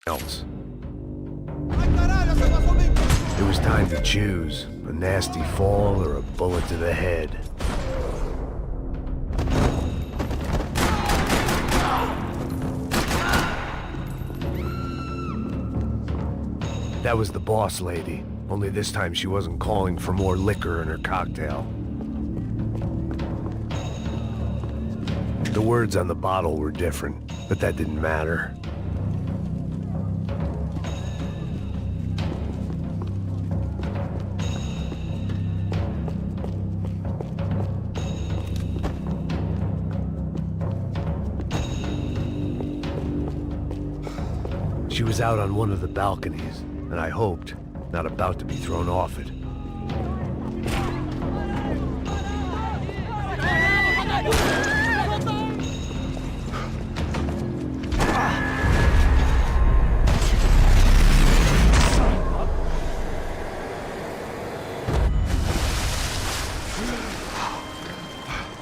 else. It was time to choose, a nasty fall or a bullet to the head. That was the boss lady, only this time she wasn't calling for more liquor in her cocktail. The words on the bottle were different, but that didn't matter. She was out on one of the balconies, and I hoped, not about to be thrown off it.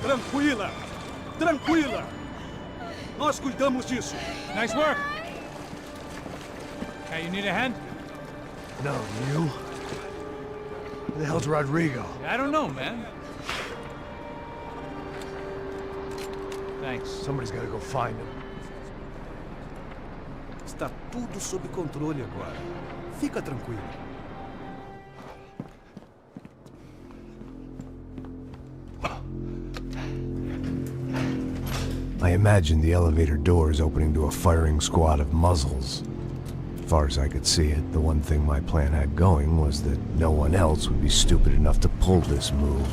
Tranquila! Tranquila! Nós cuidamos disso. Nice work. Hey, you need a hand? No, you? Who the hell's Rodrigo? I don't know, man. Thanks. Somebody's gotta go find him. Está tudo sob controle agora. Fica tranquilo. I imagined the elevator doors opening to a firing squad of muzzles. As far as I could see it, the one thing my plan had going was that no one else would be stupid enough to pull this move.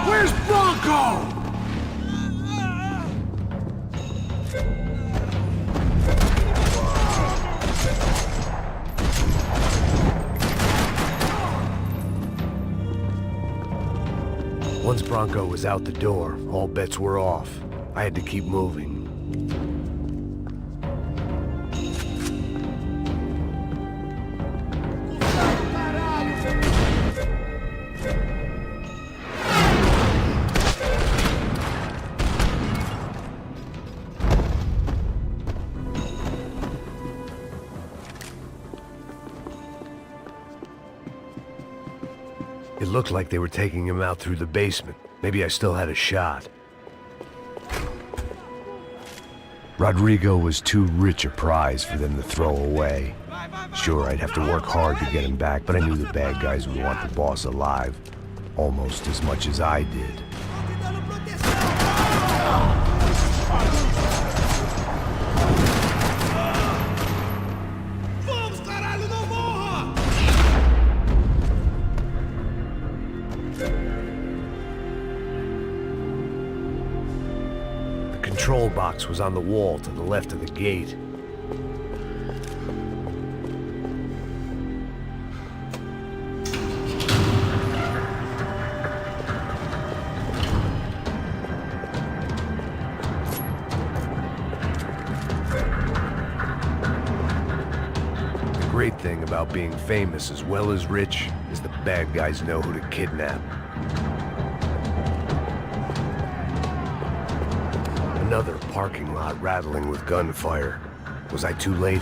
Where's Bronco? Once Bronco was out the door, all bets were off. I had to keep moving. It looked like they were taking him out through the basement. Maybe I still had a shot. Rodrigo was too rich a prize for them to throw away. Sure, I'd have to work hard to get him back, but I knew the bad guys would want the boss alive, almost as much as I did. The control box was on the wall to the left of the gate. The great thing about being famous as well as rich is the bad guys know who to kidnap. Another parking lot rattling with gunfire. Was I too late?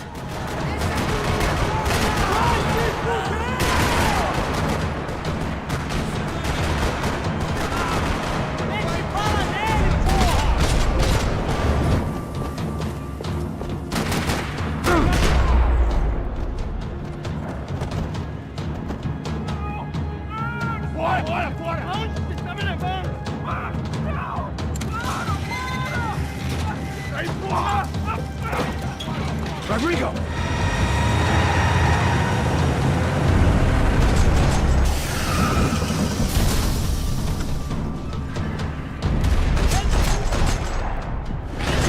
Rodrigo!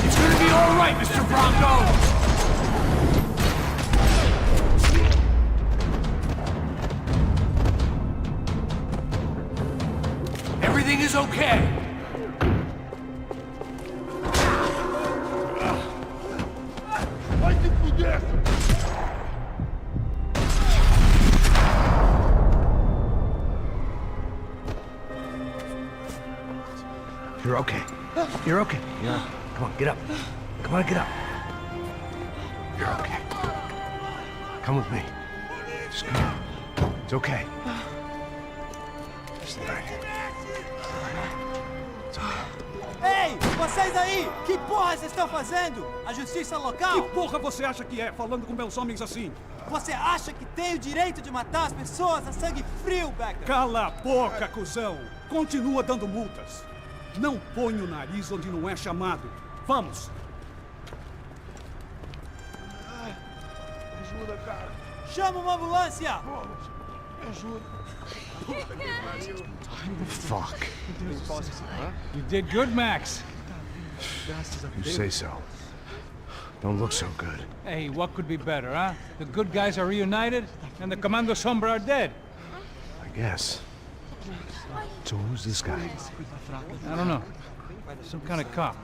It's gonna be all right, Mr. Bronco! Everything is okay! You're okay. You're okay. Yeah. Come on, get up. Come on, get up. You're okay. Come with me. Just come on. It's okay. Just right here. It's okay. Ei, vocês aí! Que porra vocês estão fazendo? A justiça local? Que porra você acha que é, falando com meus homens assim? Você acha que tem o direito de matar as pessoas a sangue frio, Becker? Cala a boca, cuzão! Continua dando multas. Não põe o nariz onde não é chamado. Vamos! Ajuda, cara. Chama uma ambulância! Me ajuda. Fuck. You did good, Max. You say so. Don't look so good. Hey, what could be better, huh? The good guys are reunited, and the Commando Sombra are dead. I guess. So who's this guy? I don't know. Some kind of cop.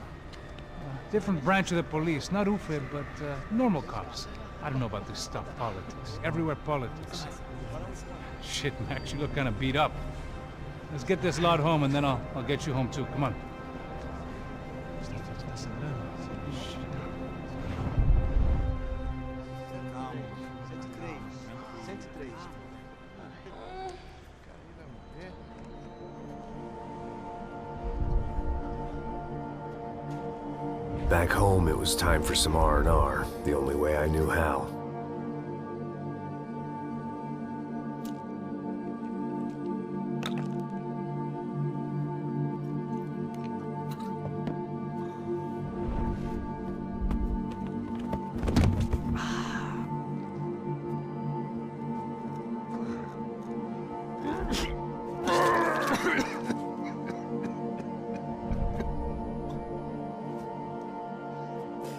Different branch of the police. Not UFE, but normal cops. I don't know about this stuff, politics. Everywhere politics. Shit, Max, you look kind of beat up. Let's get this lot home, and then I'll get you home too. Come on. Back home, it was time for some R&R, the only way I knew how.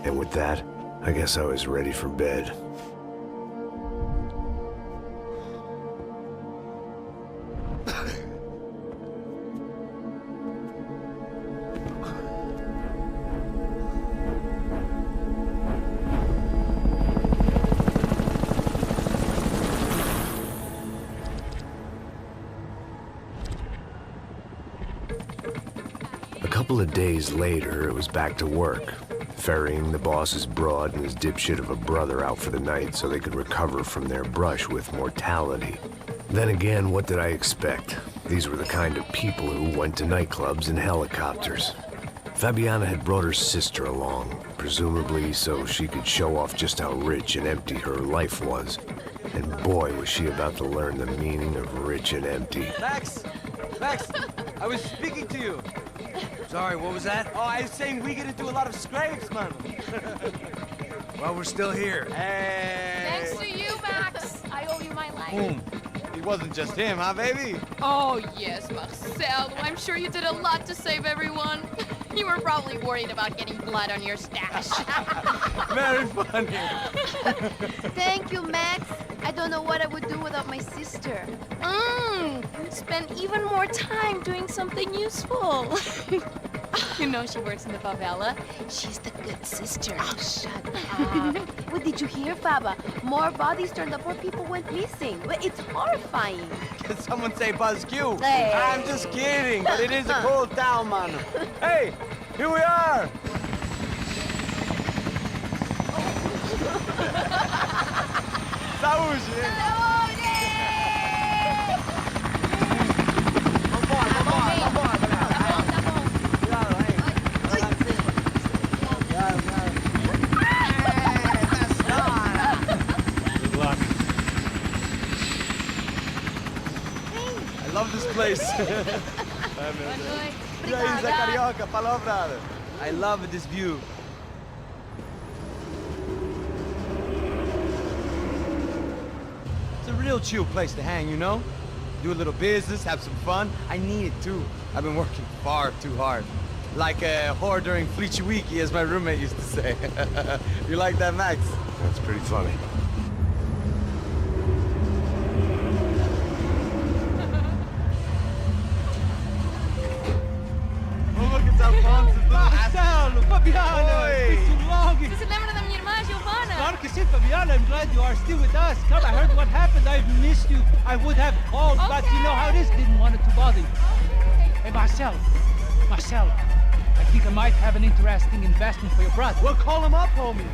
And with that, I guess I was ready for bed. A couple of days later, it was back to work. Ferrying the boss's broad and his dipshit of a brother out for the night so they could recover from their brush with mortality. Then again, what did I expect? These were the kind of people who went to nightclubs in helicopters. Fabiana had brought her sister along, presumably so she could show off just how rich and empty her life was. And boy, was she about to learn the meaning of rich and empty. Max! Max! I was speaking to you! Sorry, what was that? Oh, I was saying we get to do a lot of scrapes, man. Well, we're still here. Hey! Thanks to you, Max. I owe you my life. Boom. It wasn't just him, huh, baby? Oh, yes, Marcel. I'm sure you did a lot to save everyone. You were probably worried about getting blood on your stash. Very funny. Thank you, Max. I don't know what I would do without my sister. Spend even more time doing something useful. You know she works in the favela. She's the good sister. Oh, shut up. What did you hear, Faba? More bodies turned up where people went missing. It's horrifying. Did someone say Buzz Q? Hey. I'm just kidding, but it is a cool town, man. Hey, here we are. Saúde! I love this place. E aí, Zé Carioca, palavra. I love this view. It's a real chill place to hang, you know? Do a little business, have some fun. I need it too. I've been working far too hard. Like a whore during Fleechy Weeky, as my roommate used to say. You like that, Max? That's pretty funny. Marcelo, Fabiana, it's been too long. Você se lembra da minha irmã, Giovanna? Claro que sim, Fabiana. I'm glad you are still with us. Come, I heard what happened. I've missed you. I would have called, but you know how it is. Didn't want it to bother you. Hey, Marcelo, Marcelo, I think I might have an interesting investment for your brother. Well, call him up, homie.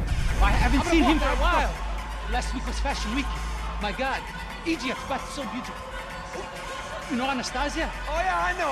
I haven't seen him for a while. Last week was Fashion Week. My God, Egypt, but so beautiful. You know Anastasia? Oh, yeah, I know,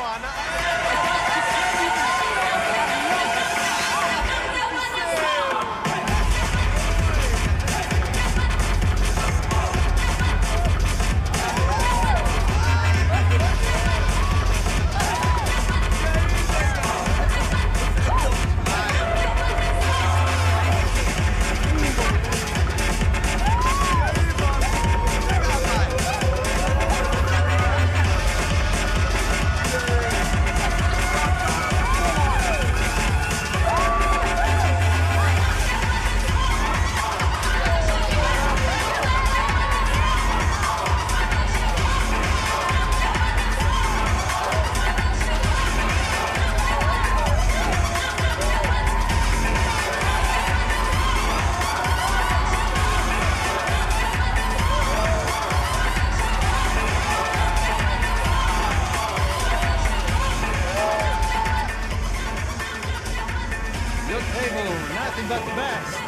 Nothing but the best.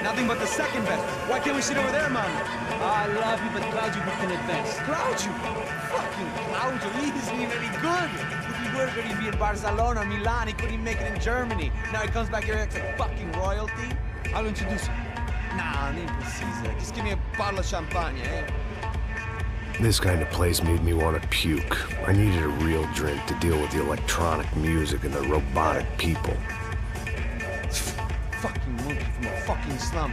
Nothing but the second best. Why can't we sit over there, man? I love you, but Claudio booked in advance. Claudio? Fucking Claudio, he isn't even any good. If he were good, he'd be in Barcelona, Milan, he couldn't make it in Germany. Now he comes back here and acts like fucking royalty. I'll introduce you. Nah, nem precisa. Just give me a bottle of champagne, eh? This kind of place made me want to puke. I needed a real drink to deal with the electronic music and the robotic people. Fucking monkey from a fucking slum.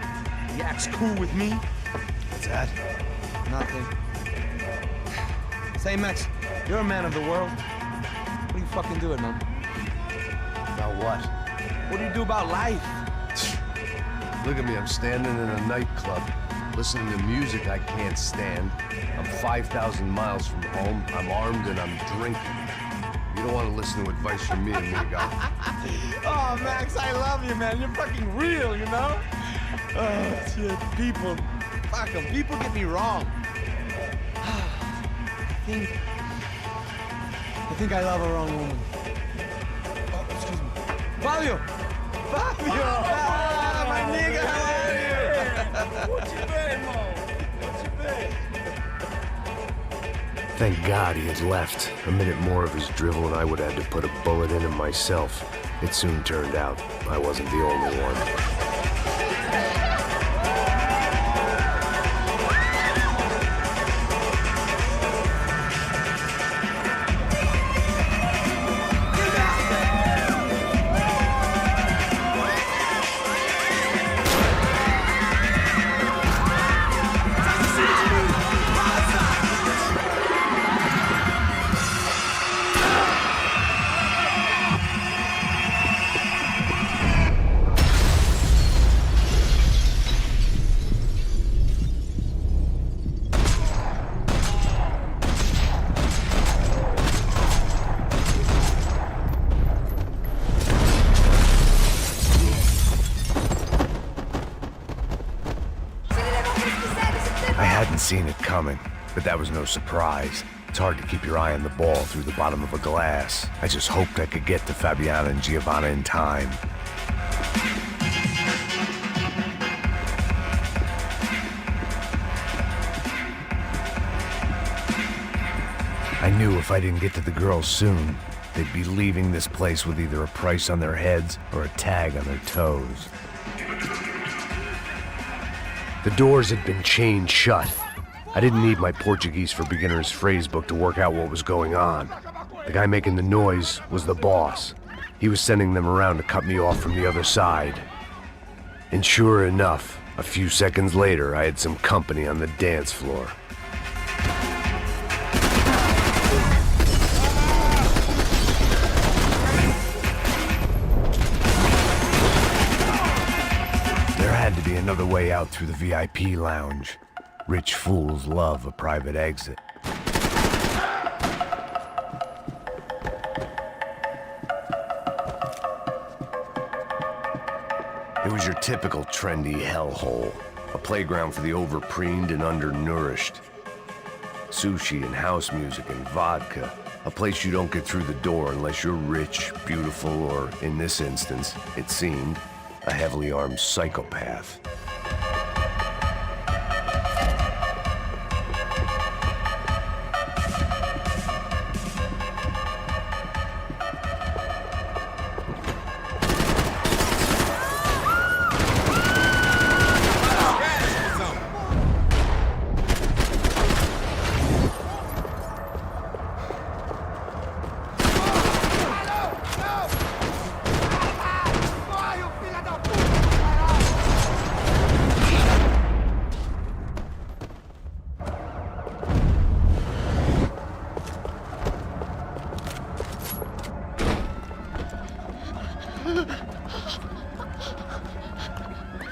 He acts cool with me. What's that? Nothing. Say, Max, you're a man of the world. What are you fucking doing, man? About what? What do you do about life? Look at me, I'm standing in a nightclub, listening to music I can't stand. I'm 5,000 miles from home, I'm armed and I'm drinking. You don't want to listen to advice from me, amigo. Oh, Max, I love you, man. You're fucking real, you know? Oh, shit. People. Fuck 'em. People get me wrong. I think I love a wrong woman. Oh, excuse me. Fabio! Fabio! Ah, my nigga, how are you? What you been, Mo? What you been? Thank God he had left. A minute more of his drivel and I would have had to put a bullet in him myself. It soon turned out I wasn't the only one. Seen it coming, but that was no surprise. It's hard to keep your eye on the ball through the bottom of a glass. I just hoped I could get to Fabiana and Giovanna in time. I knew if I didn't get to the girls soon, they'd be leaving this place with either a price on their heads or a tag on their toes. The doors had been chained shut. I didn't need my Portuguese for Beginners phrase book to work out what was going on. The guy making the noise was the boss. He was sending them around to cut me off from the other side. And sure enough, a few seconds later, I had some company on the dance floor. There had to be another way out through the VIP lounge. Rich fools love a private exit. It was your typical trendy hellhole, a playground for the overpreened and undernourished. Sushi and house music and vodka, A place you don't get through the door unless you're rich, beautiful, or, in this instance, it seemed, a heavily armed psychopath.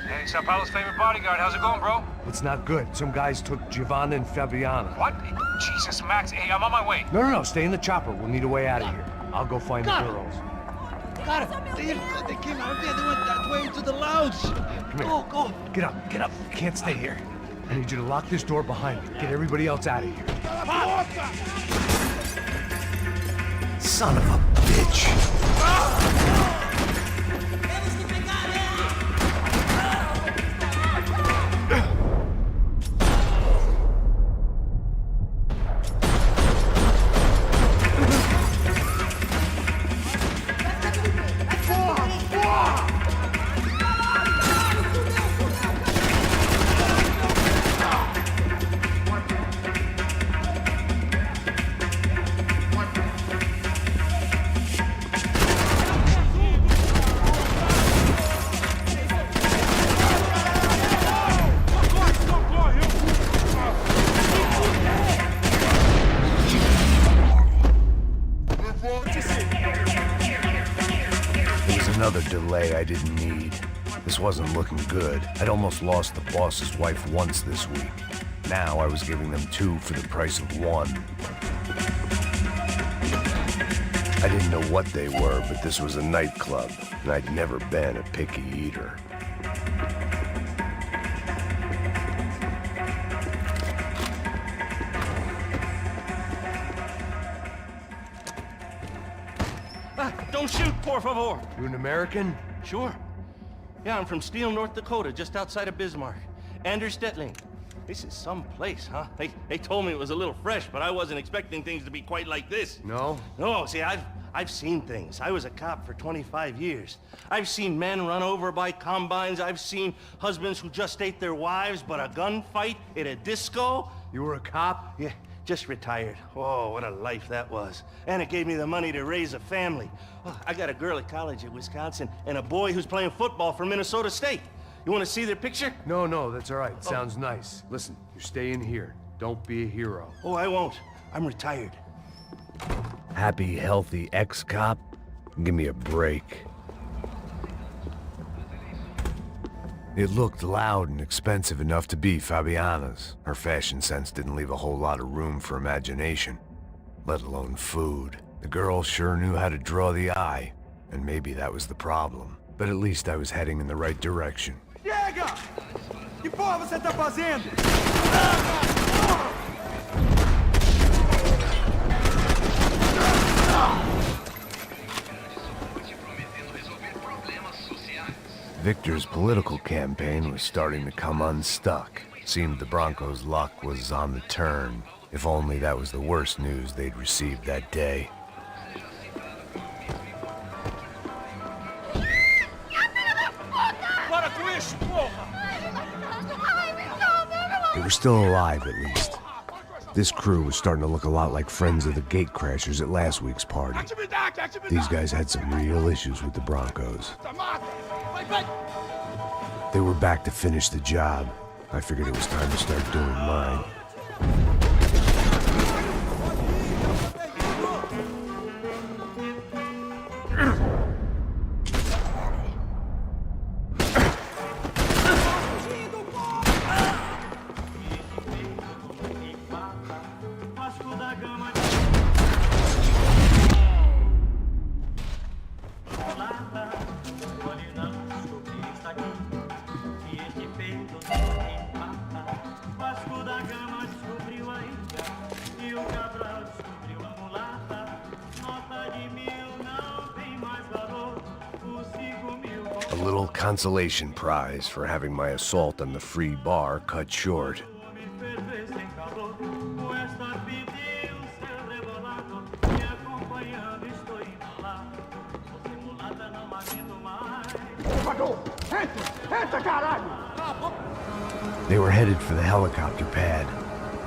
Hey, Sao Paulo's favorite bodyguard. How's it going, bro? It's not good. Some guys took Giovanna and Fabiana. What? Jesus, Max. Hey, I'm on my way. No, stay in the chopper. We'll need a way out of here. I'll go find the girls. Got it. They came out there. They went that way into the lounge. Come here. Go. Get up. You can't stay here. I need you to lock this door behind me. Get everybody else out of here. Son of a bitch. Another delay I didn't need. This wasn't looking good. I'd almost lost the boss's wife once this week. Now I was giving them two for the price of one. I didn't know what they were, but this was a nightclub, and I'd never been a picky eater. Don't shoot, por favor. You an American? Sure. Yeah, I'm from Steele, North Dakota, just outside of Bismarck. Anders Stetling. This is some place, huh? They told me it was a little fresh, but I wasn't expecting things to be quite like this. No? No, see, I've seen things. I was a cop for 25 years. I've seen men run over by combines. I've seen husbands who just ate their wives, but a gunfight at a disco. You were a cop? Yeah, just retired. Oh, what a life that was. And it gave me the money to raise a family. Oh, I got a girl at college at Wisconsin and a boy who's playing football for Minnesota State. You want to see their picture? No, that's all right. Sounds nice. Listen, you stay in here. Don't be a hero. Oh, I won't. I'm retired. Happy, healthy ex-cop? Give me a break. It looked loud and expensive enough to be Fabiana's. Her fashion sense didn't leave a whole lot of room for imagination, let alone food. The girl sure knew how to draw the eye, and maybe that was the problem. But at least I was heading in the right direction. Chega! Que porra você tá fazendo? Victor's political campaign was starting to come unstuck. Seemed the Broncos' luck was on the turn. If only that was the worst news they'd received that day. They were still alive, at least. This crew was starting to look a lot like friends of the gatecrashers at last week's party. These guys had some real issues with the Broncos. They were back to finish the job. I figured it was time to start doing mine. little consolation prize for having my assault on the free bar cut short. They were headed for the helicopter pad.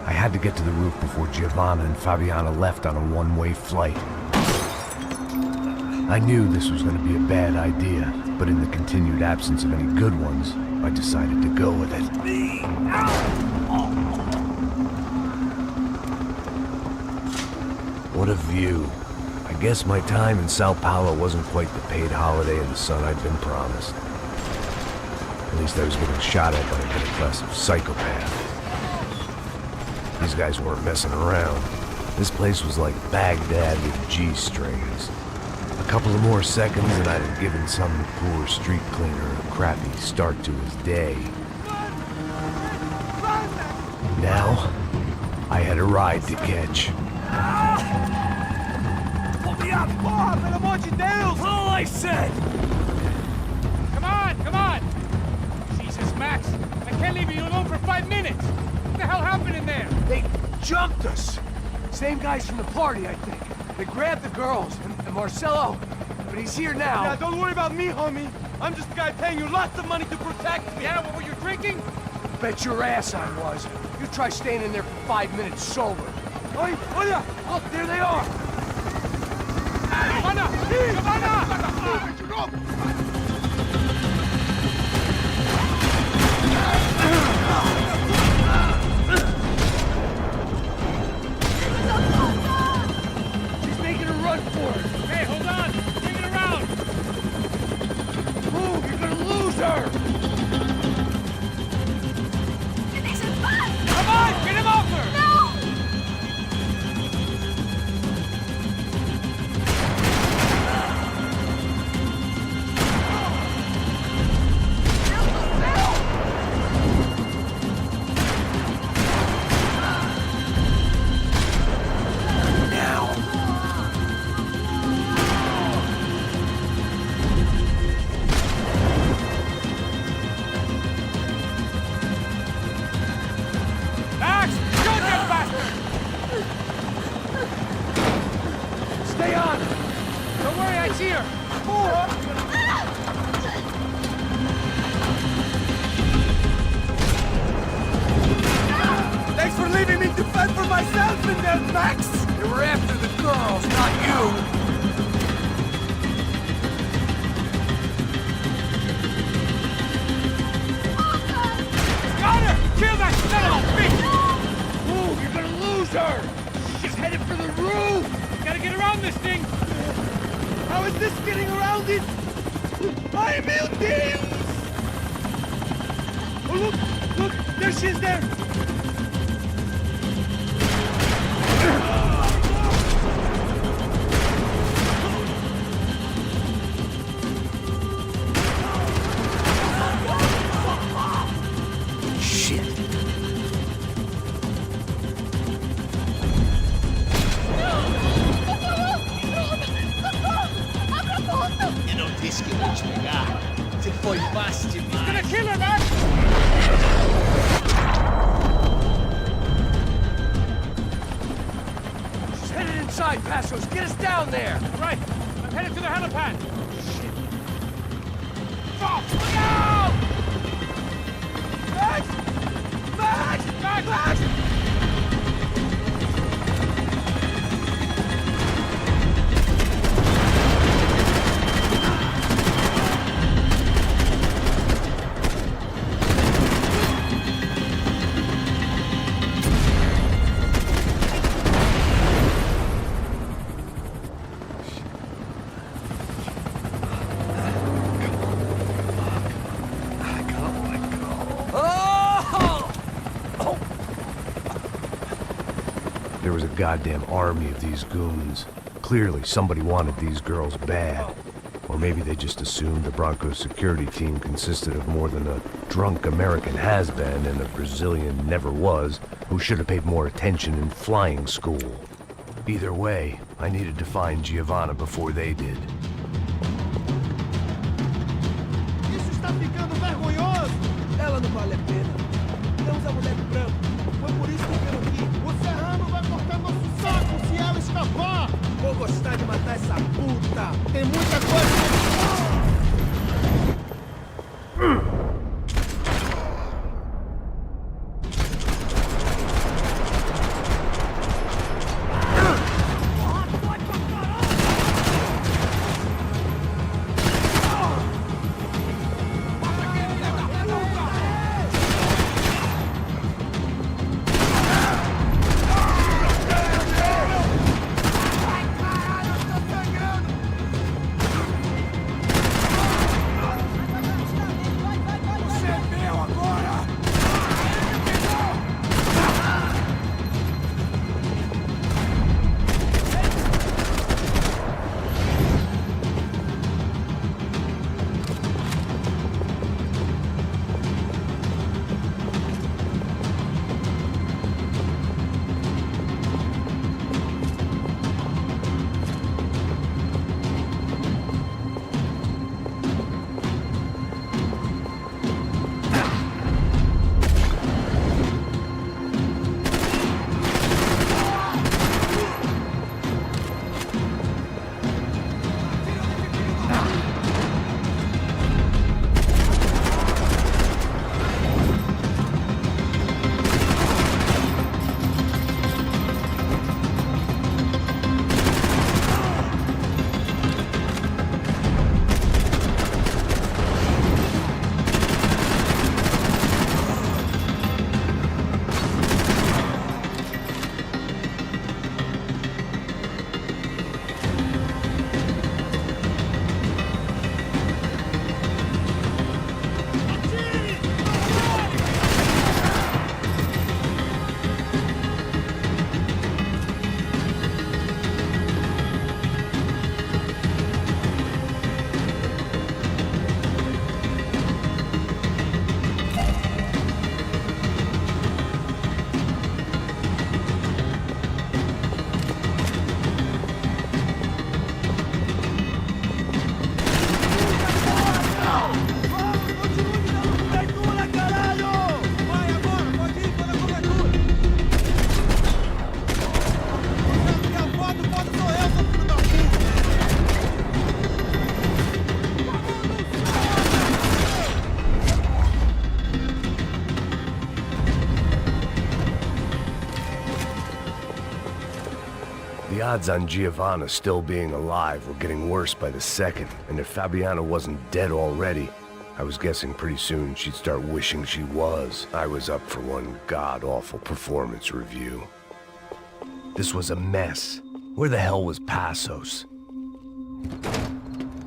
I had to get to the roof before Giovanna and Fabiana left on a one-way flight. I knew this was going to be a bad idea, but in the continued absence of any good ones, I decided to go with it. What a view. I guess my time in Sao Paulo wasn't quite the paid holiday in the sun I'd been promised. At least I was getting shot at by a middle-class psychopath. These guys weren't messing around. This place was like Baghdad with G-strings. A couple of more seconds and I'd have given some poor street cleaner a crappy start to his day. Now, I had a ride to catch. Pull me up! Porra, pelo amor de Deus! All I said! Come on, come on! Jesus, Max, I can't leave you alone for 5 minutes! What the hell happened in there? They jumped us. Same guys from the party, I think. They grabbed the girls, and Marcelo, but he's here now. Yeah, don't worry about me, homie. I'm just a guy paying you lots of money to protect me. Yeah, what were you drinking? Bet your ass I was. You try staying in there for 5 minutes sober. Oi, olha! Look, there they are. Giovanna! Giovanna! She's making a run for it. Hey, hold on! Bring it around! Move, you're gonna lose her. Come on! Get him off her! No! Max! Shoot that bastard! Stay on. Don't worry, I see her! Thanks for leaving me to fend for myself in there, Max! They were after the girls, not you. Got her! Kill that son of a bitch! Move, you're gonna lose her. She's headed for the roof. Gotta get around this thing! How is this getting around it? Ay, meu Deus! Oh, look! There she is there! Shit. Eu não disse que eu vou te pegar. Você foi fácil demais. Gonna kill her, Max! She's headed inside, Passos. Get us down there. Right, I'm headed to the helipad! Shit! Fuck! Look out! Max! Max! Max! Max! There was a goddamn army of these goons. Clearly, somebody wanted these girls bad. Or maybe they just assumed the Broncos security team consisted of more than a drunk American has-been and a Brazilian never-was who should have paid more attention in flying school. Either way, I needed to find Giovanna before they did. tá ficando vergonhoso! Ela não vale a pena. Temos a mulher do branco. Foi por isso que eu vim aqui. O Serrano vai cortar nosso saco se ela escapar! Vou gostar de matar essa puta. Tem muita coisa... The odds on Giovanna still being alive were getting worse by the second, and if Fabiana wasn't dead already, I was guessing pretty soon she'd start wishing she was. I was up for one god-awful performance review. This was a mess. Where the hell was Passos?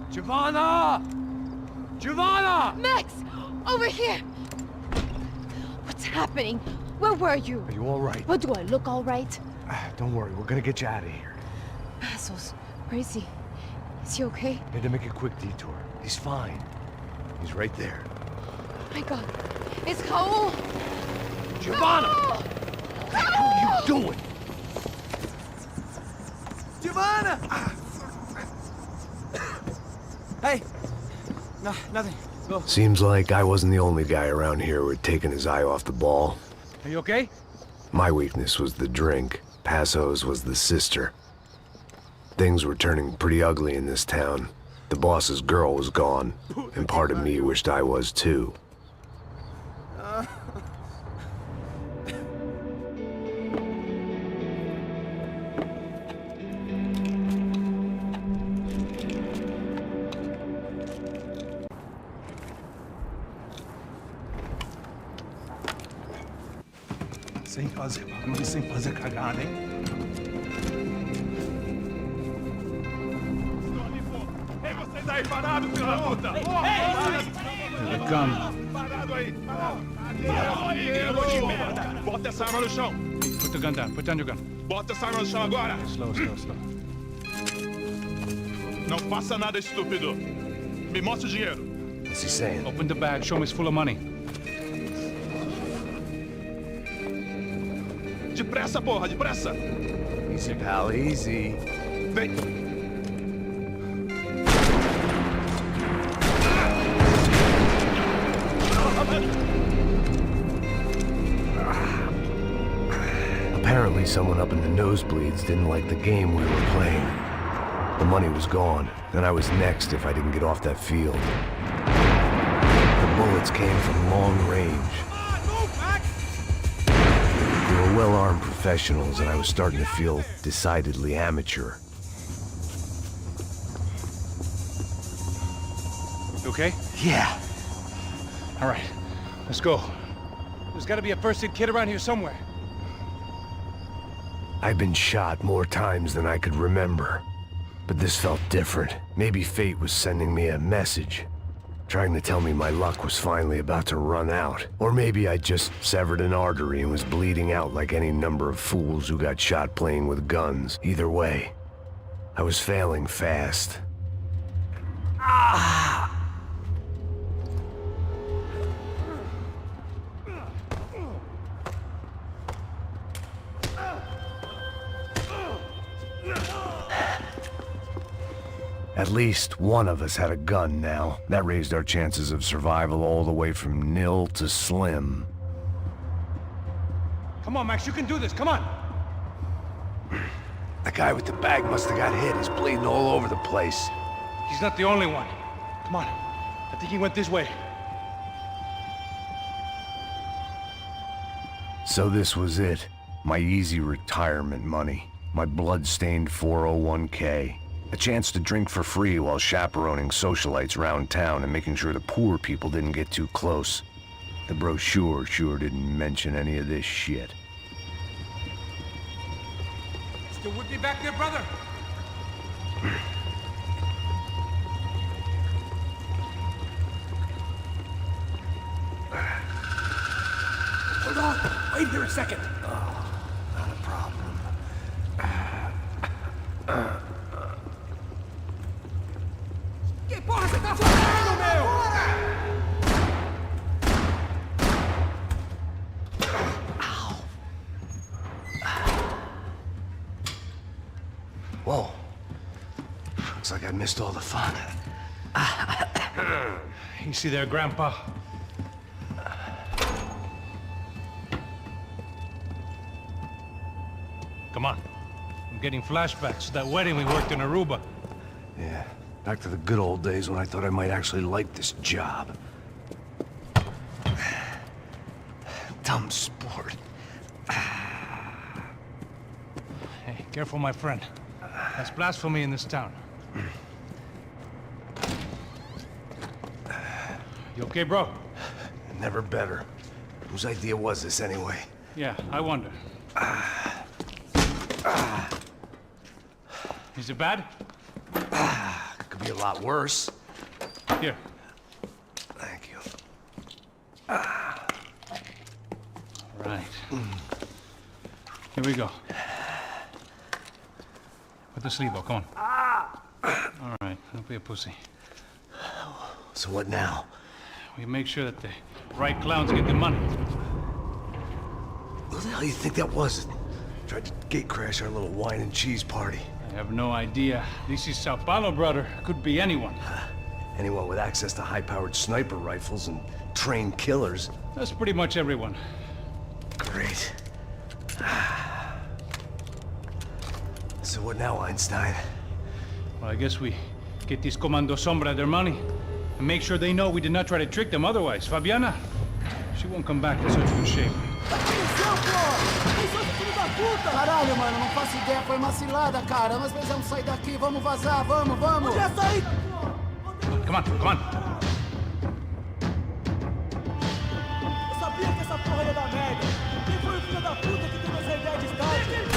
Giovanna! Giovanna! Max! Over here! What's happening? Where were you? Are you all right? What, do I look all right? Don't worry, we're gonna get you out of here. Passos, where is he? Is he okay? Need to make a quick detour. He's fine. He's right there. My God, it's Raul! Giovanna! Raul! What are you doing? Giovanna! Hey! No, nothing. Go. Seems like I wasn't the only guy around here who had taken his eye off the ball. Are you okay? My weakness was the drink. Passos was the sister. Things were turning pretty ugly in this town. The boss's girl was gone, and part of me wished I was too. Sem fazer cagada, hein? Ei, vocês aí parados, filho da puta! Here they come. Parado aí! Parado! Bota essa arma no chão! Put the gun down. Put down your gun. Bota essa arma no chão agora! Slow, slow, slow. Não faça nada estúpido! Me mostre o dinheiro! What's he saying? Open the bag. Show me it's full of money. Depressa, porra! Depressa! Easy, pal, easy. Vem! someone up in the nosebleeds didn't like the game we were playing. The money was gone, and I was next if I didn't get off that field. The bullets came from long range. We were well-armed professionals, and I was starting to feel decidedly amateur. You okay? Yeah. All right, let's go. There's gotta be a first-aid kit around here somewhere. I've been shot more times than I could remember. But this felt different. Maybe fate was sending me a message, trying to tell me my luck was finally about to run out. Or maybe I just severed an artery and was bleeding out like any number of fools who got shot playing with guns. Either way, I was failing fast. At least one of us had a gun now. That raised our chances of survival all the way from nil to slim. Come on, Max, you can do this, come on! The guy with the bag must have got hit. He's bleeding all over the place. He's not the only one. Come on, I think he went this way. So this was it. My easy retirement money. My blood-stained 401k. A chance to drink for free while chaperoning socialites around town and making sure the poor people didn't get too close. The brochure sure didn't mention any of this shit. Still with me back there, brother? Hold on! Wait here a second! Not a problem. Que porra você tá fazendo, meu? Whoa. Looks like I missed all the fun. Easy there, Grandpa. Come on. I'm getting flashbacks to that wedding we worked in Aruba. Yeah, back to the good old days when I thought I might actually like this job. Dumb sport. Hey, careful, my friend. That's blasphemy in this town. You okay, bro? Never better. Whose idea was this anyway? Yeah, I wonder. Is it bad? Could be a lot worse. Here. Thank you. Right. Here we go. Put the sleeve on, come on. All right, don't be a pussy. So what now? We make sure that the right clowns get the money. Who the hell do you think that was? Tried to gate crash our little wine and cheese party. I have no idea. This is Sao Paulo, brother. Could be anyone. Anyone with access to high-powered sniper rifles and trained killers. That's pretty much everyone. Great. So what now, Einstein? Well, I guess we get these Comando Sombra their money and make sure they know we did not try to trick them otherwise. Fabiana, she won't come back in such good shape. Caralho, mano, não faço ideia, foi uma cilada, cara. Nós precisamos sair daqui, vamos vazar, vamos, vamos! Onde é sair? Come on, come on. Eu sabia que essa porra ia dar merda. Quem foi o filho da puta que teve essa ideia de estádio?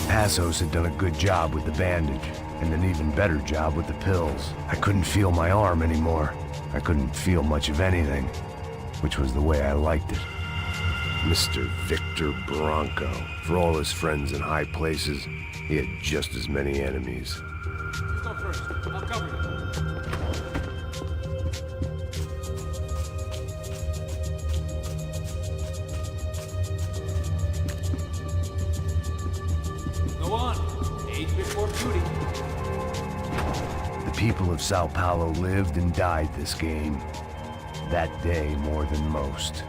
Passos had done a good job with the bandage, and an even better job with the pills. I couldn't feel my arm anymore. I couldn't feel much of anything, which was the way I liked it. Mr. Victor Bronco, for all his friends in high places, he had just as many enemies. You go first. I'll cover you. Go on. Age before beauty. The people of Sao Paulo lived and died this game. That day more than most.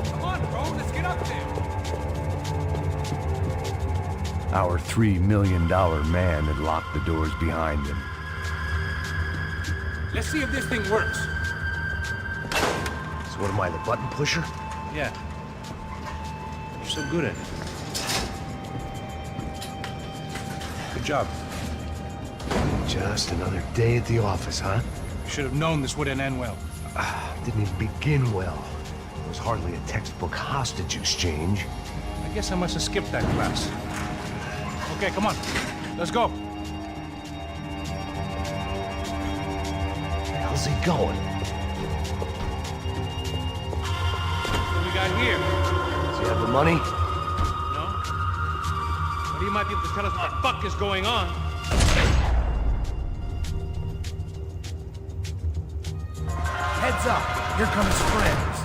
Come on, bro. Let's get up there. Our $3 million man had locked the doors behind him. Let's see if this thing works. So what am I, the button pusher? Yeah. You're so good at it. Good job. Just another day at the office, huh? Should have known this wouldn't end well. Didn't even begin well. It was hardly a textbook hostage exchange. I guess I must have skipped that class. Okay, come on. Let's go. Where the hell's he going? What do we got here? Does he have the money? No? But he might be able to tell us what the fuck is going on. Heads up! Here come his friends.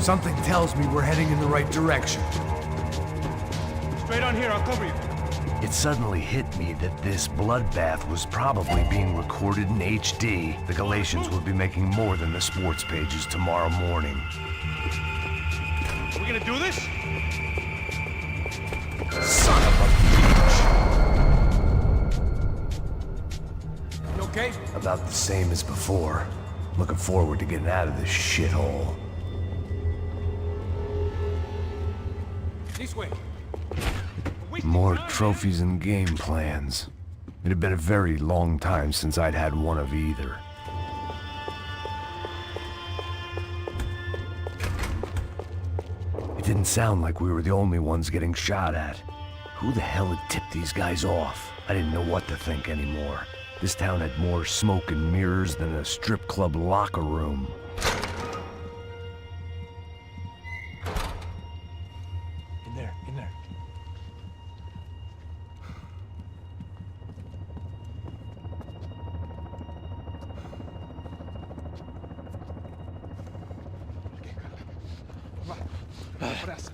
Something tells me we're heading in the right direction. Straight on here, I'll cover you. It suddenly hit me that this bloodbath was probably being recorded in HD. The Galatians will be making more than the sports pages tomorrow morning. Are we gonna do this? Son of a bitch! You okay? About the same as before. Looking forward to getting out of this shithole. This way. More trophies and game plans. It had been a very long time since I'd had one of either. It didn't sound like we were the only ones getting shot at. Who the hell had tipped these guys off? I didn't know what to think anymore. This town had more smoke and mirrors than a strip club locker room. In there, in there.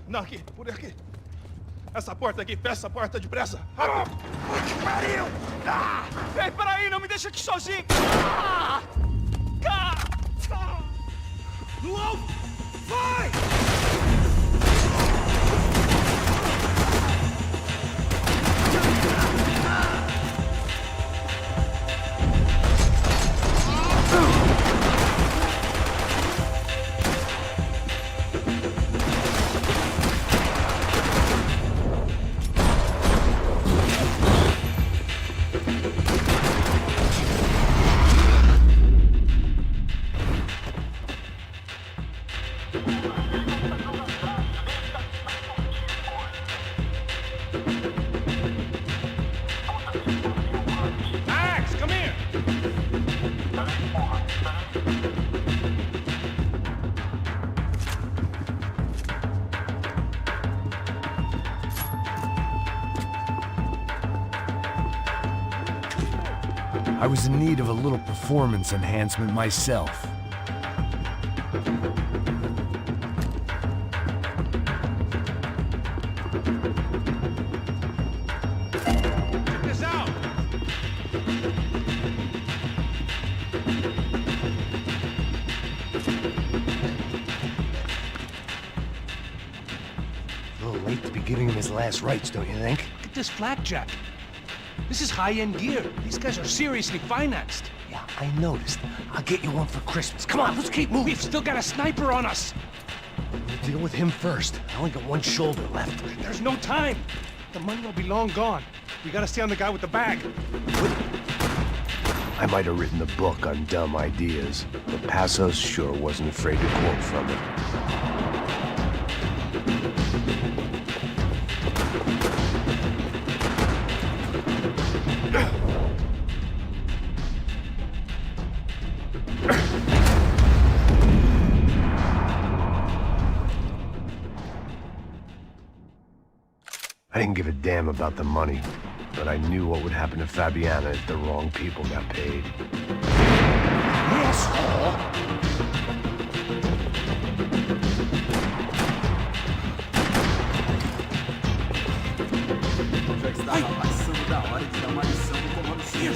Não, aqui, por aqui. Essa porta aqui, fecha essa porta depressa. Rápido! Que pariu! Ei, peraí, não me deixa aqui sozinho! No alto! Vai! Max, come here! I was in need of a little performance enhancement myself. Check this out! A little late to be giving him his last rites, don't you think? Look at this flakjack. This is high-end gear. These guys are seriously financed. Yeah, I noticed. I'll get you one for Christmas. Come on, let's keep moving. We've still got a sniper on us. We'll deal with him first. I only got one shoulder left. There's no time. The money will be long gone. We gotta stay on the guy with the bag. I might have written a book on dumb ideas, but Passos sure wasn't afraid to quote from it. I didn't give a damn about the money, but I knew what would happen to Fabiana if the wrong people got paid. Já estava passando da hora de dar uma lição no comando sujo.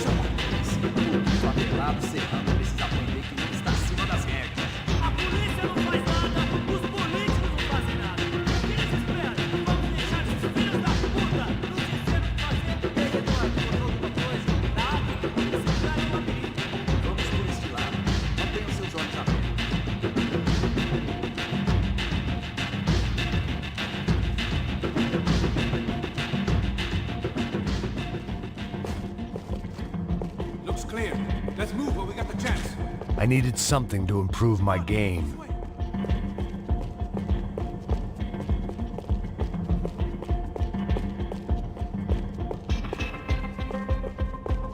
Esse povo favelado serrano precisa aprender que não está acima das regras. A polícia não faz nada, os políticos não fazem nada. O que eles esperam? Vamos deixar esses filhos da puta nos dizendo o que fazer. Ei, Eduardo, botou alguma coisa? Nada, esse lugar é um labirinto. Vamos por este lado. Mantenham seus olhos abertos. Looks clear. Let's move while we got the chance. I needed something to improve my game.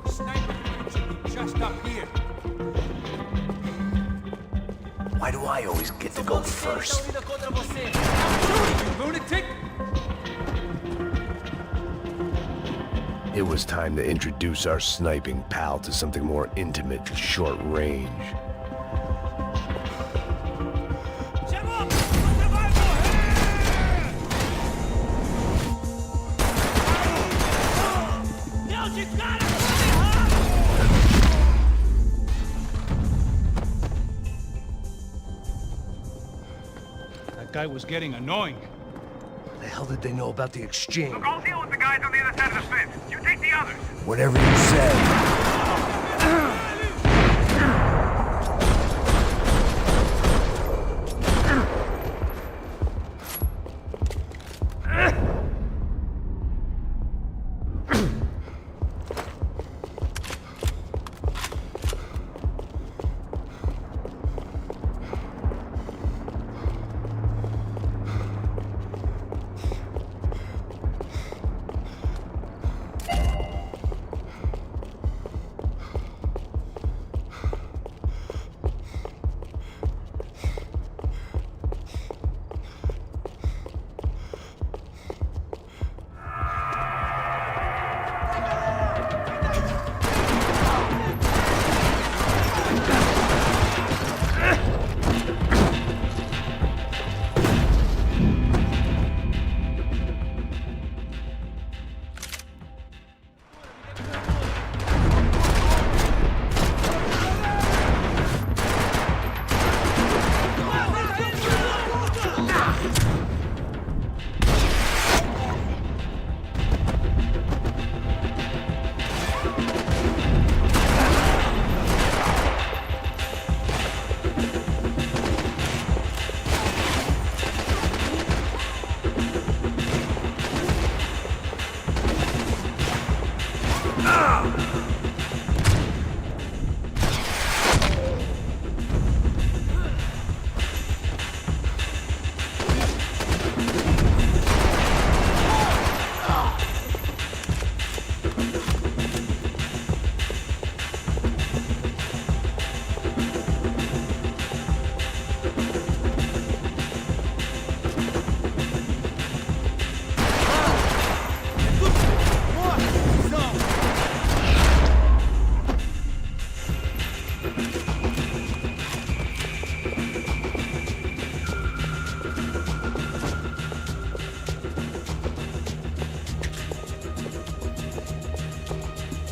Sniper point should be just up here. Why do I always get to go first? Estão indo contra você. You lunatic! It was time to introduce our sniping pal to something more intimate and short range. Chegou! Você vai morrer! Deu de cara com o errado! That guy was getting annoying. The hell did they know about the exchange? Look, I'll deal with the guys on the other side of the fence. You take the others. Whatever you say.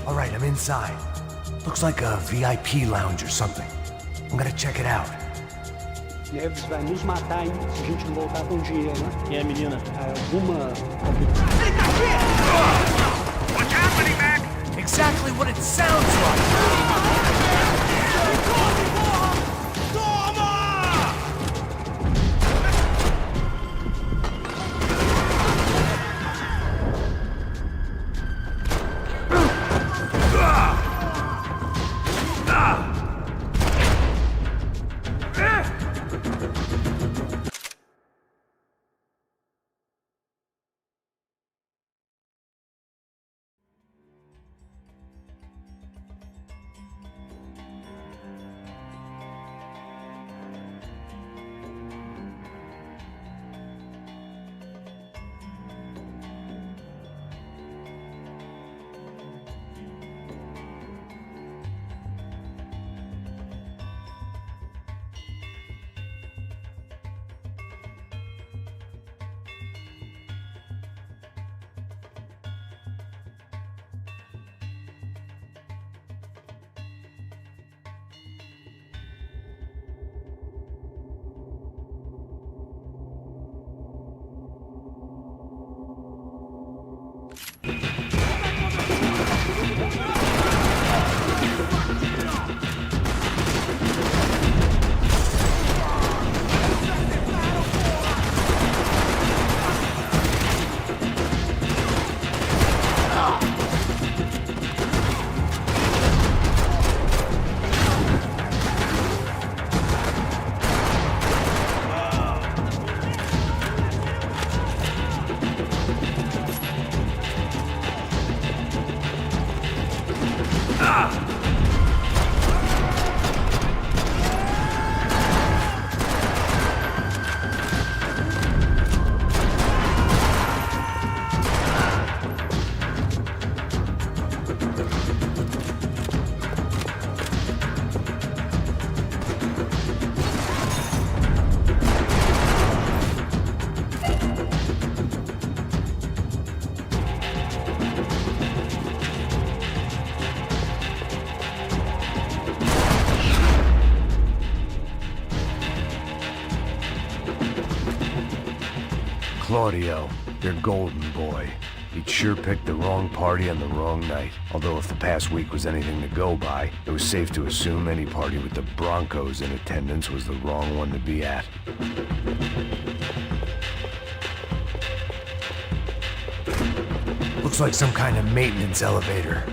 All right, I'm inside. Looks like a VIP lounge or something. I'm gonna check it out. Neves vai nos matar, hein, se a gente não voltar com dinheiro, né? Quem é a menina? Alguma... What's happening, Mac? Exactly what it sounds like! Claudio, their golden boy. He'd sure picked the wrong party on the wrong night. Although if the past week was anything to go by, it was safe to assume any party with the Broncos in attendance was the wrong one to be at. Looks like some kind of maintenance elevator.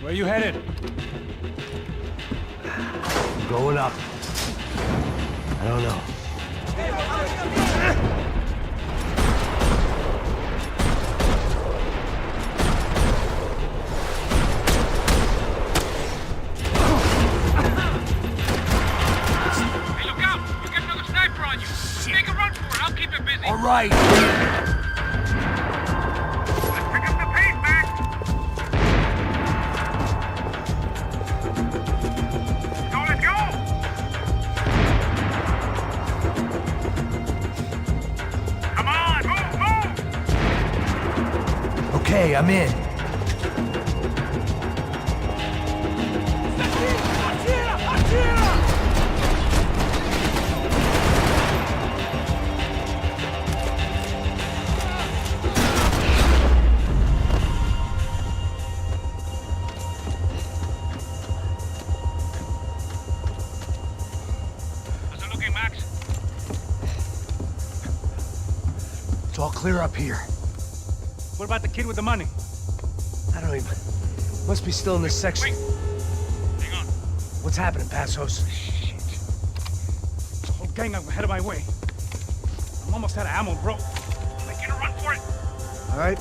Where you headed? I'm going up. I don't know. Hey, look out! You got another sniper on you! Make a run for it, I'll keep it busy! All right! Pick up the pace, Max! So let's go! Come on, move! Okay, I'm in. How's it looking, Max? It's all clear up here. What about the kid with the money? I don't even... Must be still in this section. Wait! Hang on. What's happening, Passos? Shit. The whole gang up ahead of my way. I'm almost out of ammo, bro. Making a run for it. All right.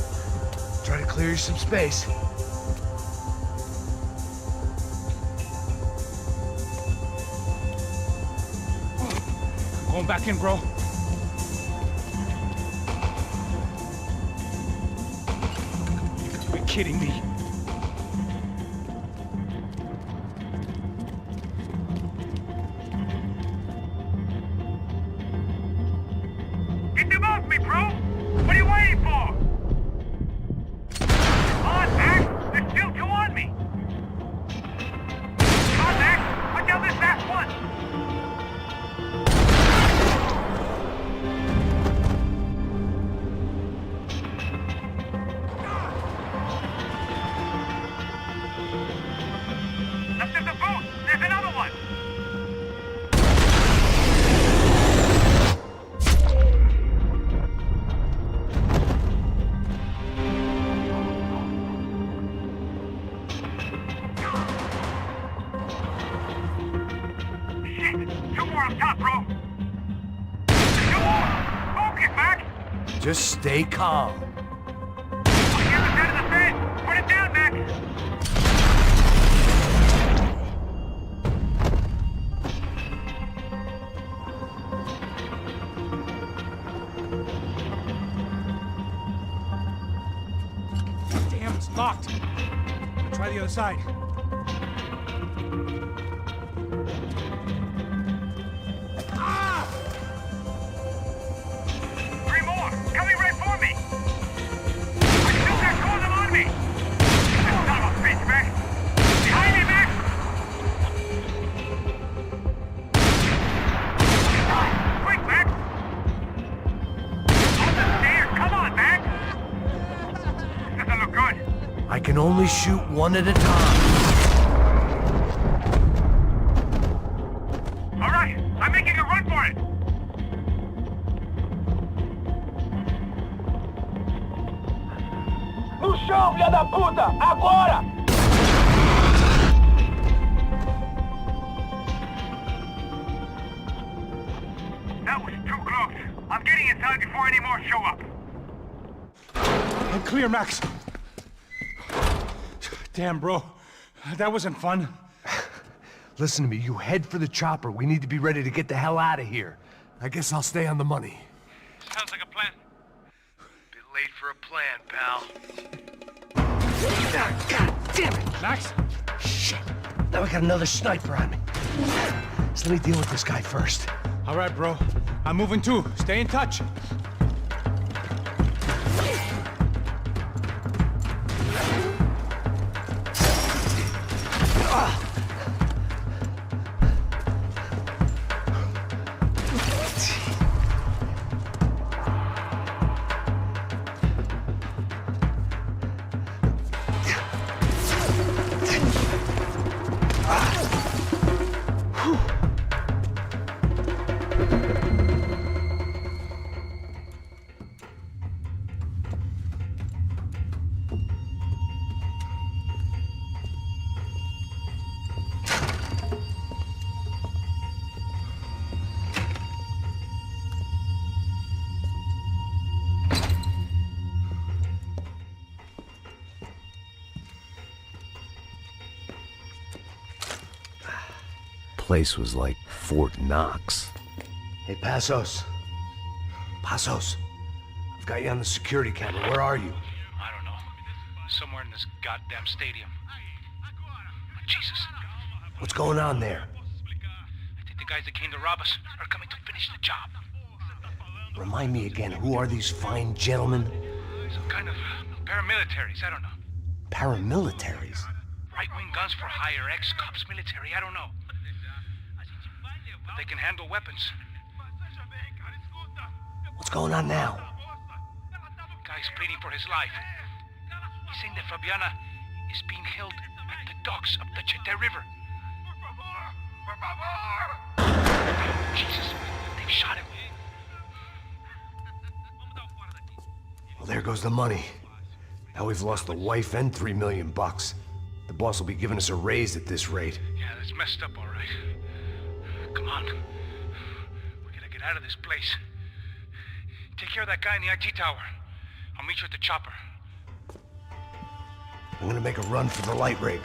Try to clear you some space. I'm going back in, bro. You're kidding me. Get them off me, bro! What are you waiting for? Come on, Max! There's still two on me! Come on, Max! Put down this last one! Left of the boat! There's another one! Shit! Two more up top, bro! Two more! Focus, Max! Just stay calm. On the other side of the fence! Put it down, Max! Damn, it's locked. I'll try the other side. Ah! Three more! Coming right for me! I still got two of them on me! Son of a bitch, Max! Behind me, Max! Quick, Max! On the stairs! Come on, Max! This doesn't look good. I can only shoot one at a time. All right, I'm making a run for it. No chão, filha da puta! Agora! That was too close. I'm getting inside before any more show up. I'm clear, Max. Damn, bro. That wasn't fun. Listen to me, you head for the chopper. We need to be ready to get the hell out of here. I guess I'll stay on the money. Sounds like a plan. Bit late for a plan, pal. God damn it! Max? Shit. Now I got another sniper on me. So let me deal with this guy first. All right, bro. I'm moving too. Stay in touch. Place was like Fort Knox. Hey, Passos. Passos. I've got you on the security camera. Where are you? I don't know. Somewhere in this goddamn stadium. Jesus. What's going on there? I think the guys that came to rob us are coming to finish the job. Remind me again, who are these fine gentlemen? Some kind of paramilitaries, I don't know. Paramilitaries? Right-wing guns for hire, ex-cops, military, I don't know. But they can handle weapons. What's going on now? Guy's pleading for his life. He's saying that Fabiana is being held at the docks of the Chete River. Jesus, they've shot him. Well, there goes the money. Now we've lost the wife and $3 million. The boss will be giving us a raise at this rate. Yeah, that's messed up, all right. Come on. We gotta get out of this place. Take care of that guy in the IT tower. I'll meet you at the chopper. I'm gonna make a run for the light rig.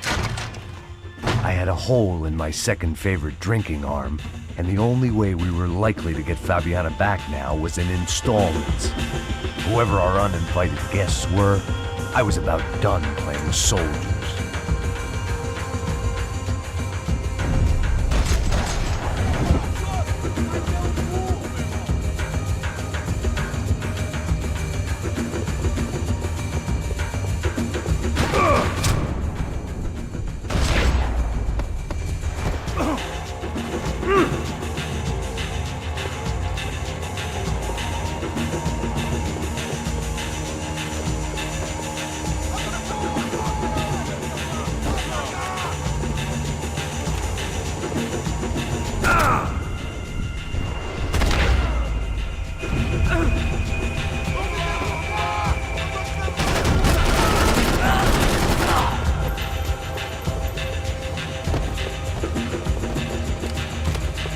I had a hole in my second favorite drinking arm, and the only way we were likely to get Fabiana back now was in installments. Whoever our uninvited guests were, I was about done playing soldiers.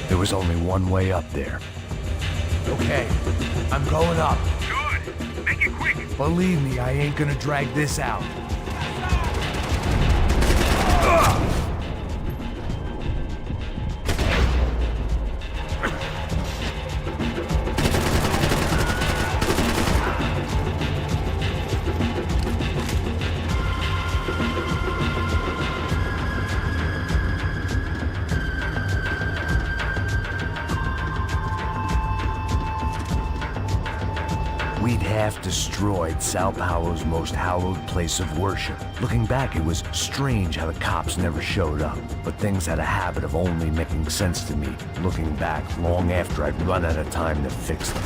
There was only one way up there. Okay, I'm going up. Good. Make it quick. Believe me, I ain't gonna drag this out. We'd half destroyed Sao Paulo's most hallowed place of worship. Looking back, it was strange how the cops never showed up. But things had a habit of only making sense to me, looking back long after I'd run out of time to fix them.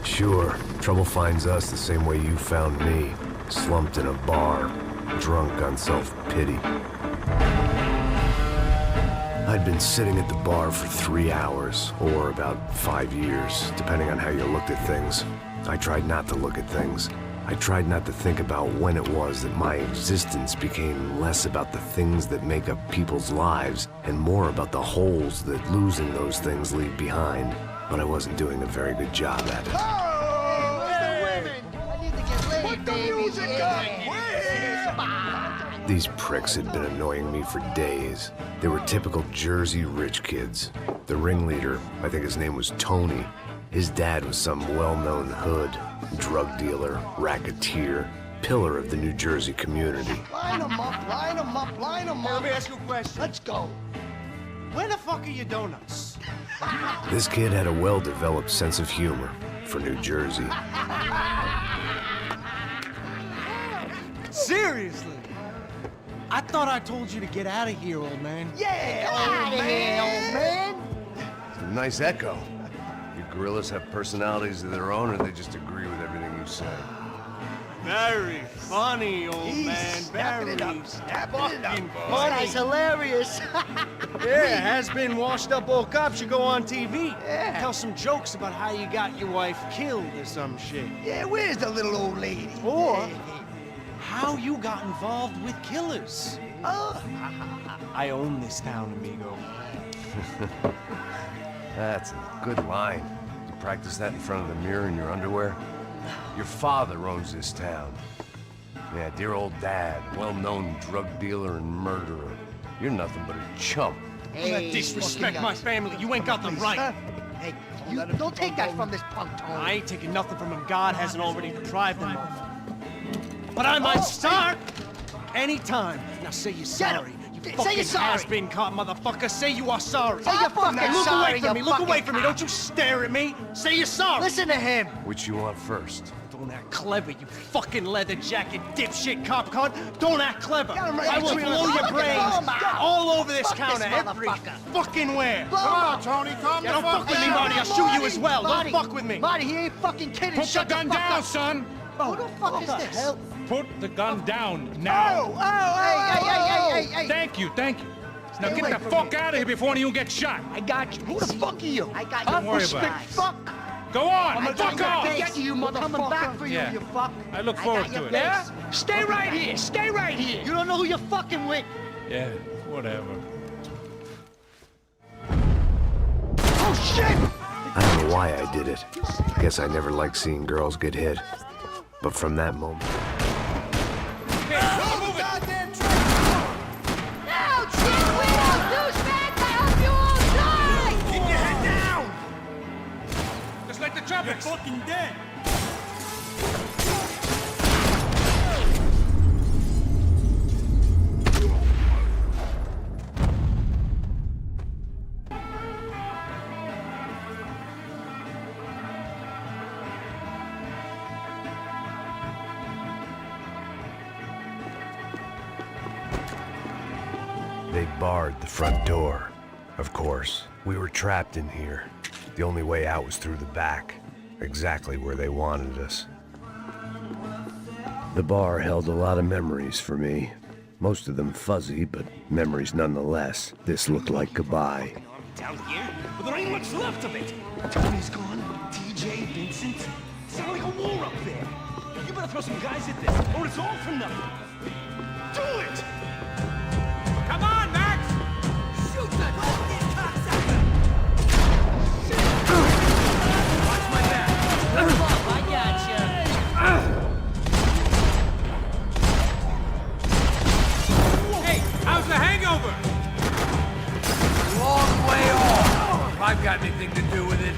Sure, trouble finds us the same way you found me. Slumped in a bar, drunk on self-pity. I'd been sitting at the bar for 3 hours, or about 5 years, depending on how you looked at things. I tried not to look at things. I tried not to think about when it was that my existence became less about the things that make up people's lives, and more about the holes that losing those things leave behind. But I wasn't doing a very good job at it. These pricks had been annoying me for days. They were typical Jersey rich kids. The ringleader, I think his name was Tony. His dad was some well-known hood, drug dealer, racketeer, pillar of the New Jersey community. Line them up, line them up, line them up. Let me ask you a question. Let's go. Where the fuck are your donuts? This kid had a well-developed sense of humor for New Jersey. Seriously? I thought I told you to get out of here, old man. Yeah, old man. It's a nice echo. You gorillas have personalities of their own, or they just agree with everything you say? Very funny, old man. Very fucking funny. That's hilarious. Yeah, has-been washed-up old cops should go on TV. Yeah. Tell some jokes about how you got your wife killed or some shit. Yeah, where's the little old lady? Or how you got involved with killers. I own this town, amigo. That's a good line. You practice that in front of the mirror in your underwear? Your father owns this town. Yeah, dear old dad, well-known drug dealer and murderer. You're nothing but a chump. Hey, disrespect my family. You ain't got the right. Hey, you don't take that from this punk, Tony. I ain't taking nothing from him God hasn't already deprived him of. But I might start anytime. Now say you're sorry. Say you're sorry. Has-been caught, motherfucker. Say you are sorry. Say you're fucking Look sorry, away from me. you Look away fucking from me. Don't you stare at me. Say you're sorry. Listen to him. Which you want first? Don't act clever, you fucking leather jacket dipshit cop cunt. Don't act clever. right I will between blow us. your Look at brains him, man. all over this Fuck counter, this every motherfucker. fucking where. Come on, Tony, calm Yeah, don't fuck with me, Marty. I'll shoot you as well. Marty, Don't fuck with me. Marty, he ain't fucking kidding. Put the Shut gun fuck down, up. son! Who the fuck is this? Hell? Put the gun down now! Hey. Thank you, thank you. Now Stay get away the from fuck me. out of here before any of you get shot. I got you. Who the fuck are you? I got you. Don't worry about it. Fuck. Go on, I'm fuck off! gonna get you, motherfucker. Coming back for you, Yeah. you fuck. I look forward to it. Yeah? Stay right here. Stay right here. You don't know who you're fucking with. Yeah, whatever. Oh, shit! I don't know why I did it. I guess I never liked seeing girls get hit. But from that moment, No, shit, weirdos, douchebags! I hope you all die! Keep your head down! Just like the tropics. You're fucking dead! they barred the front door. Of course, we were trapped in here. The only way out was through the back, exactly where they wanted us. The bar held a lot of memories for me. Most of them fuzzy, but memories nonetheless. This looked like goodbye. Down here, but there ain't much left of it. Tony's gone. TJ, Vincent. Sound like a war up there. You better throw some guys at this, or it's all for nothing. Do it! Come on, Max! Shoot the fucking cocksucker! Watch my back. Good luck, I gotcha. Hey, how's the hangover? Long way off. If I've got anything to do with it.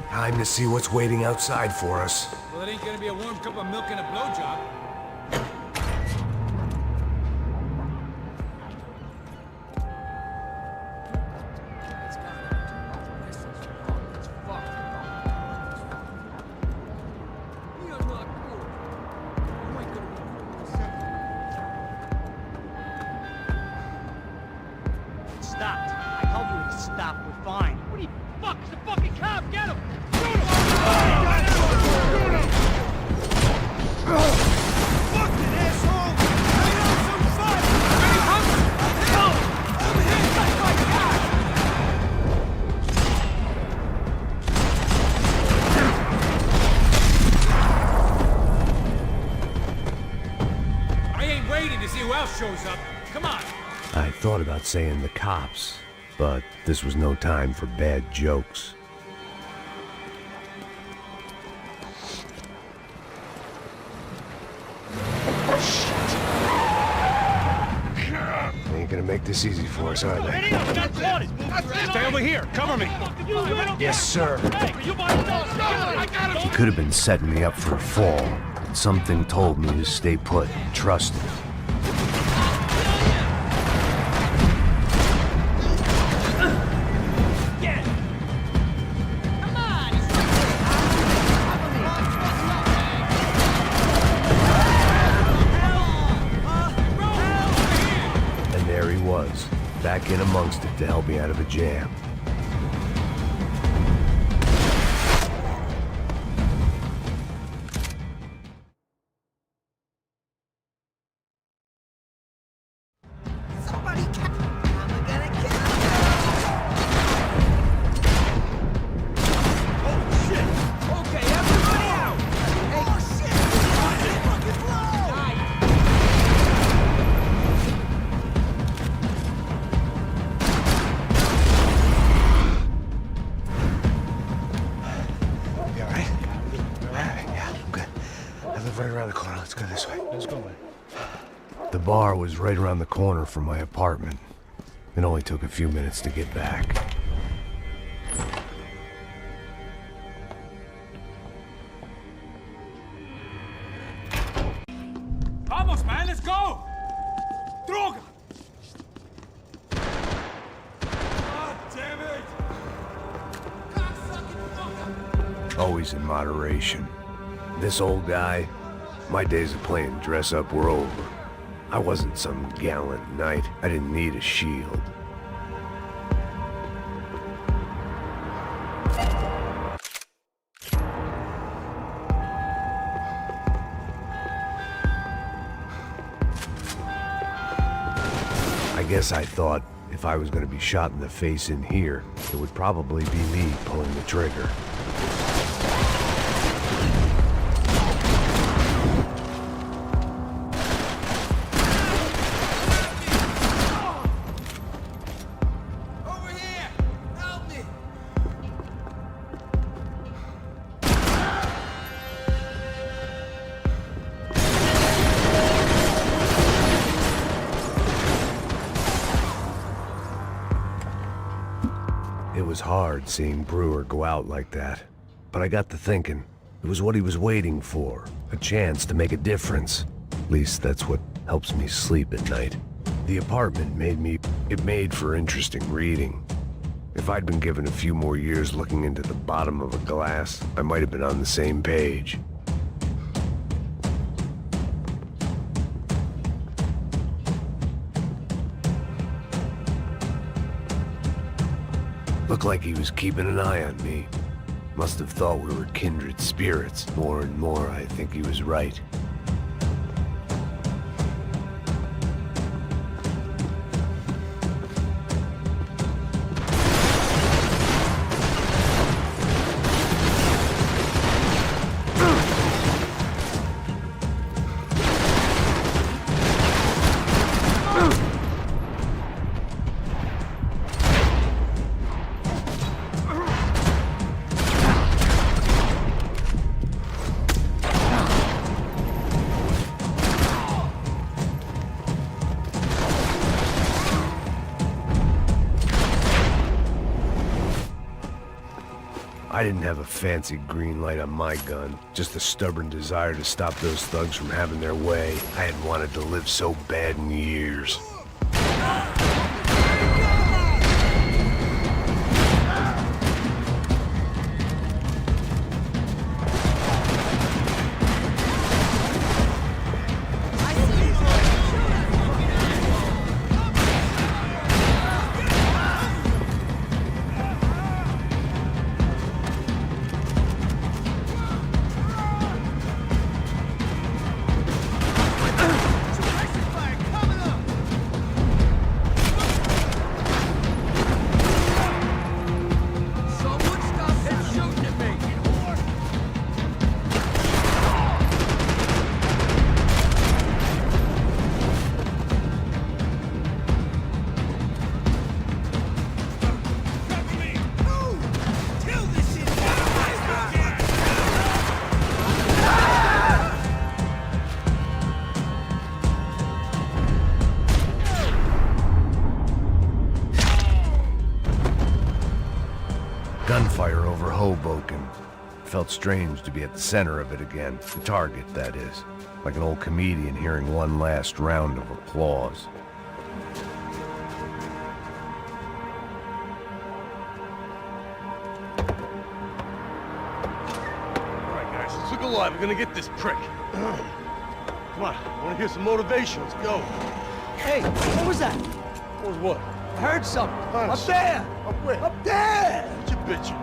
Time to see what's waiting outside for us. Well, it ain't gonna be a warm cup of milk and a blowjob. Stopped. I told you to stop. We're fine. What do you... Fuck! It's a fucking cop! Get him! Fucking asshole! Lay down some fun! I thought about saying the cops, but this was no time for bad jokes. They ain't gonna make this easy for us, are they? Stay over here. Cover me. Yes, sir. He could have been setting me up for a fall, but something told me to stay put, trust him. Back in amongst it to help me out of a jam. Somebody catch him. I'm gonna kill him. Oh shit! Okay, everybody out! Oh shit! Fucking blow! Right around the corner. Let's go this way. Let's go, man. The bar was right around the corner from my apartment. It only took a few minutes to get back. Vamos, man, let's go! Droga! God damn it! Always in moderation. This old guy, my days of playing dress up were over. I wasn't some gallant knight. I didn't need a shield. I guess I thought if I was going to be shot in the face in here, it would probably be me pulling the trigger. It was hard seeing Brewer go out like that, but I got to thinking, it was what he was waiting for, a chance to make a difference. At least that's what helps me sleep at night. The apartment made for interesting reading. If I'd been given a few more years looking into the bottom of a glass, I might have been on the same page. Looked like he was keeping an eye on me. Must have thought we were kindred spirits. More and more, I think he was right. I didn't have a fancy green light on my gun, just a stubborn desire to stop those thugs from having their way. I had wanted to live so bad in years. gunfire over Hoboken. Felt strange to be at the center of it again. The target, that is. Like an old comedian hearing one last round of applause. Alright guys, let's look alive. We're gonna get this prick. Come on, I wanna hear some motivation. Let's go. Hey, what was that? What was what? I heard something. Hunch. Up there! Up where? Up there! What you bitching?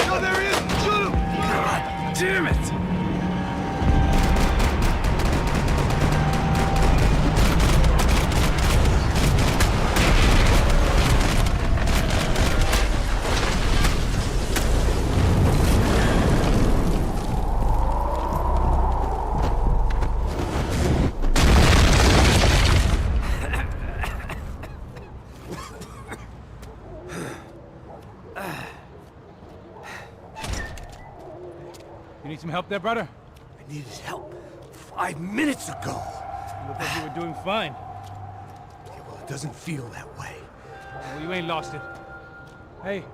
No, there he is! Shoot him! God damn it! You need some help there, brother? I needed help 5 minutes ago. You look like you were doing fine. Yeah, well, it doesn't feel that way. Well, you ain't lost it. Hey,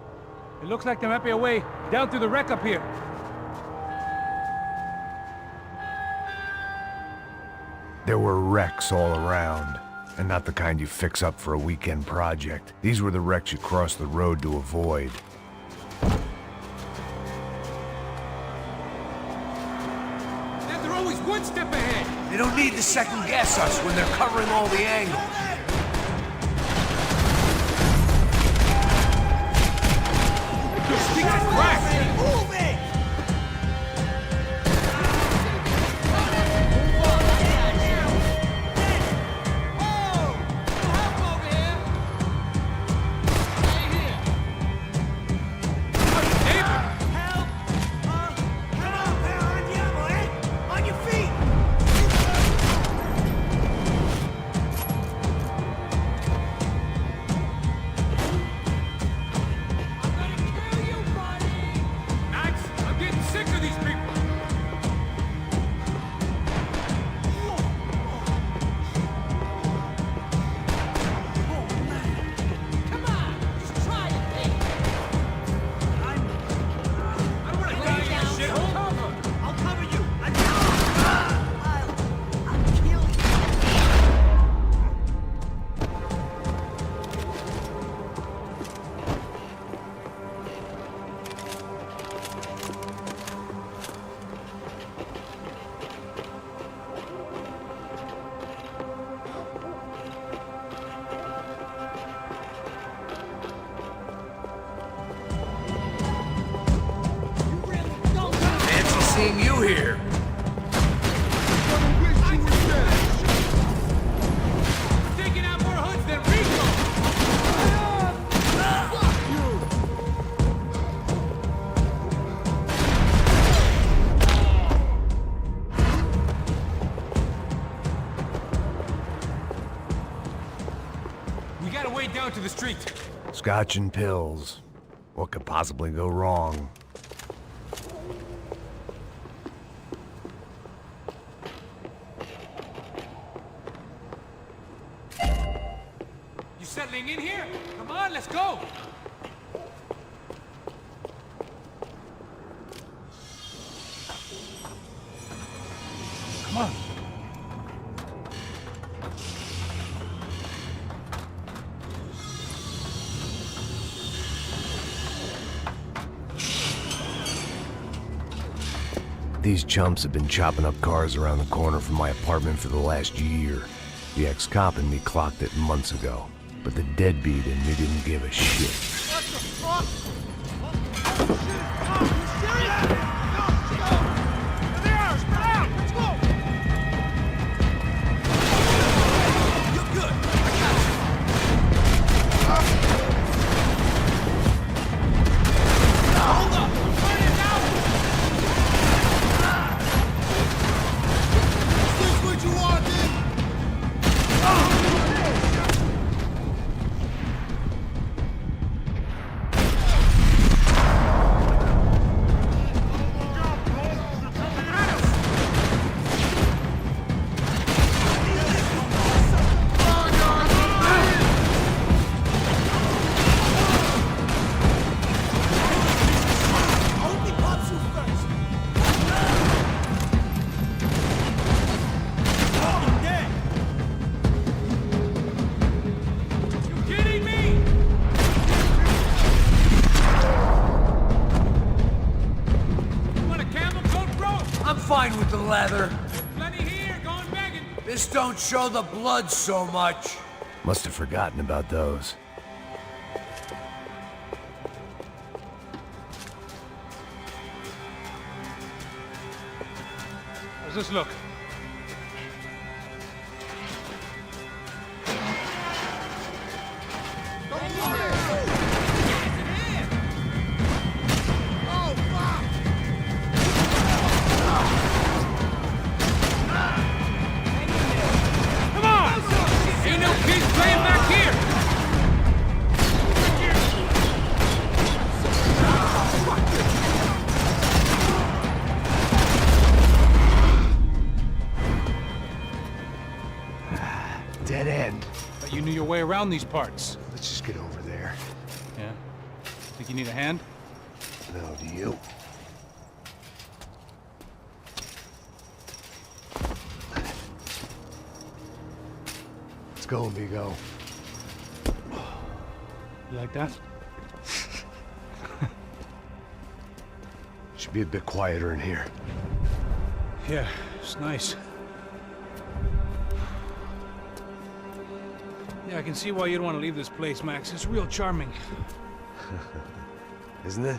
it looks like there might be a way down through the wreck up here. There were wrecks all around, and not the kind you fix up for a weekend project. These were the wrecks you cross the road to avoid. They're always one step ahead. They don't need to second guess us when they're covering all the angles. Move it! Seeing you here. Taking out more hoods than Rico. We got a way down to the street. Scotch and pills. What could possibly go wrong? You settling in here? Come on, let's go. Come on. These chumps have been chopping up cars around the corner from my apartment for the last year. The ex-cop in me clocked it months ago, but the deadbeat in me didn't give a shit. What the fuck? Oh, shit! Oh, you serious? No, go! There they are! Spread out! Let's go! You're good! I got you! Hold up! Turn it down! Is this what you wanted? leather. Plenty here, going begging. This don't show the blood so much. Must have forgotten about those. How's this look? Dead end. But you knew your way around these parts. Let's just get over there. Yeah? Think you need a hand? No, do you? Let's go, amigo. You like that? Should be a bit quieter in here. Yeah, it's nice. Yeah, I can see why you'd want to leave this place, Max. It's real charming. Isn't it?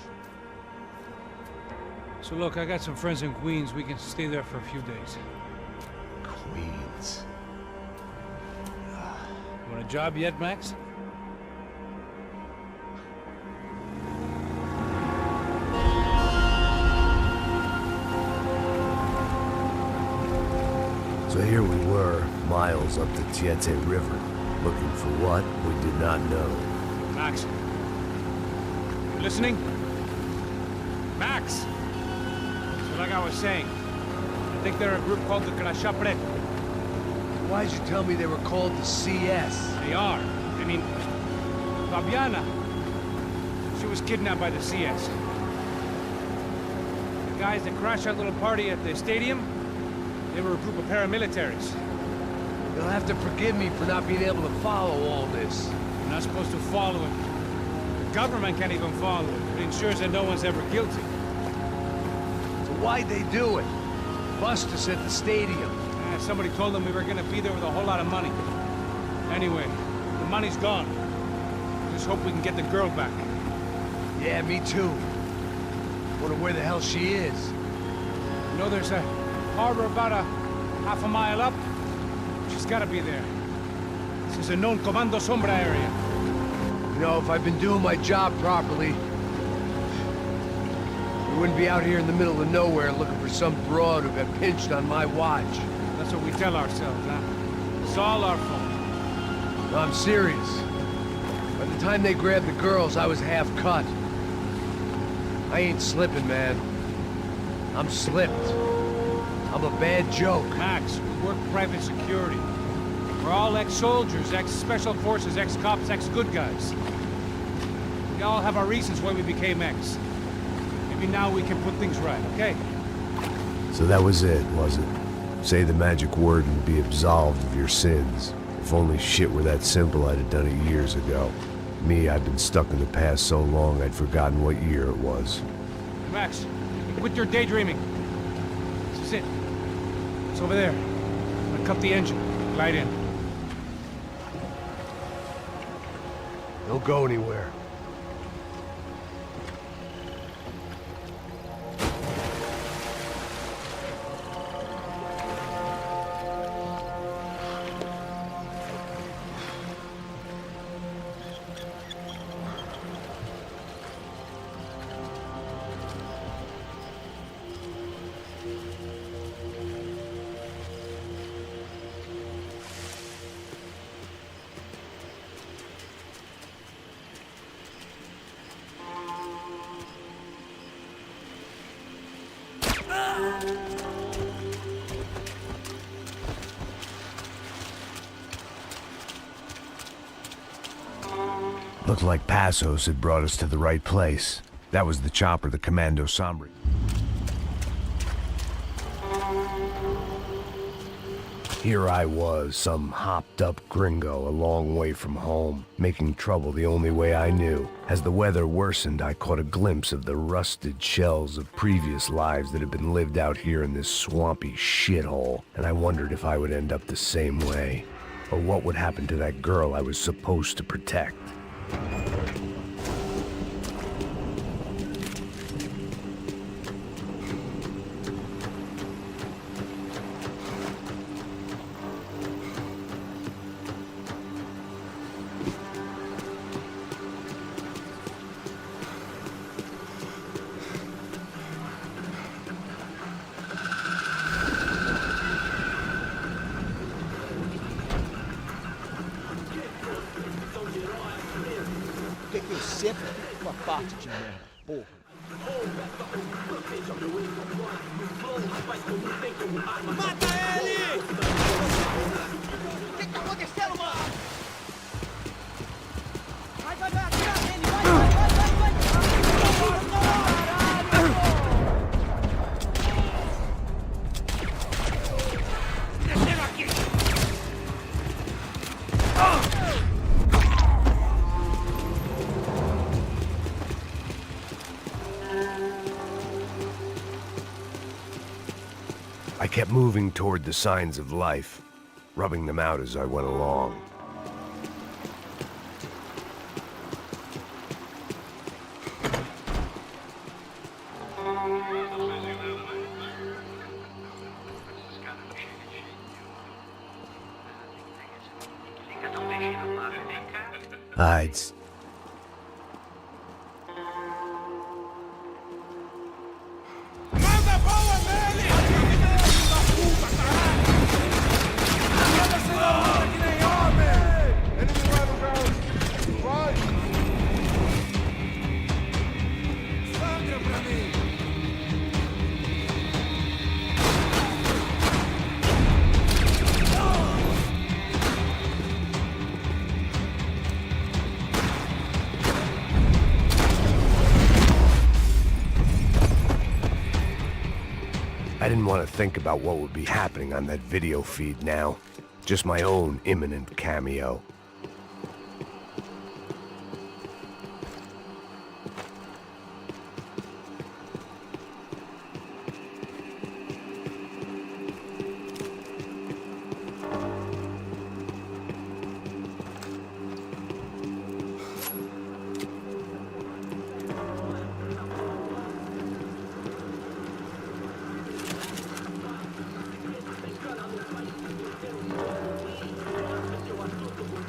So look, I got some friends in Queens. We can stay there for a few days. Queens. You want a job yet, Max? So here we were, miles up the Tiete River, looking for what we did not know. Max. You listening? Max! So like I was saying, I think they're a group called the Crachapre. Why'd you tell me they were called the CS? They are. I mean, Fabiana, she was kidnapped by the CS. The guys that crashed that little party at the stadium, they were a group of paramilitaries. You'll have to forgive me for not being able to follow all this. You're not supposed to follow it. The government can't even follow it. It ensures that no one's ever guilty. So why'd they do it? Bust us at the stadium. Somebody told them we were gonna be there with a whole lot of money. Anyway, the money's gone. Just hope we can get the girl back. Yeah, me too. Wonder where the hell she is. You know, there's a harbor about a half a mile up. She's gotta be there. This is a known Comando Sombra area. You know, if I'd been doing my job properly, we wouldn't be out here in the middle of nowhere looking for some broad who got pinched on my watch. That's what we tell ourselves, huh? It's all our fault. No, I'm serious. By the time they grabbed the girls, I was half cut. I ain't slipping, man. I'm slipped. I'm a bad joke. Max, we work private security. We're all ex-soldiers, ex-special forces, ex-cops, ex-good guys. We all have our reasons why we became ex. Maybe now we can put things right, okay? So that was it, was it? Say the magic word and be absolved of your sins. If only shit were that simple, I'd have done it years ago. Me, I've been stuck in the past so long I'd forgotten what year it was. Max, quit your daydreaming. This is it. It's over there. I'm gonna cut the engine. Glide in. Don't go anywhere. Looked like Passos had brought us to the right place. That was the chopper the Commando Sombra. Here I was, some hopped-up gringo a long way from home, making trouble the only way I knew. As the weather worsened, I caught a glimpse of the rusted shells of previous lives that had been lived out here in this swampy shithole, and I wondered if I would end up the same way, or what would happen to that girl I was supposed to protect. O que eu sempre uma parte de merda, porra. Mata ele! O que tá acontecendo, mano? Vai, atira nele, vai! Descendo aqui! I kept moving toward the signs of life, rubbing them out as I went along. Hides. Manda bala nele! Filho da puta, caralho! Manda sem a luta que nem homem! Enemy right around! Right! Sangra pra mim! I didn't want to think about what would be happening on that video feed now. Just my own imminent cameo.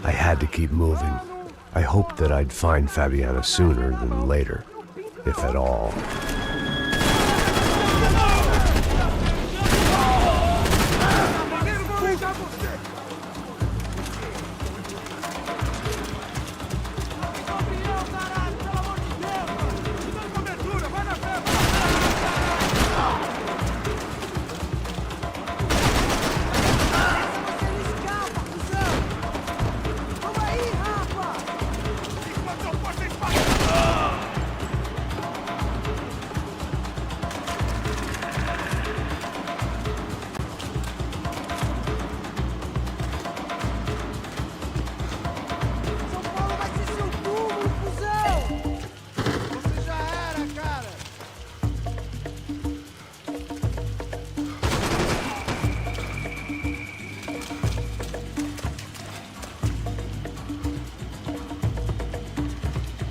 I had to keep moving. I hoped that I'd find Fabiana sooner than later, if at all.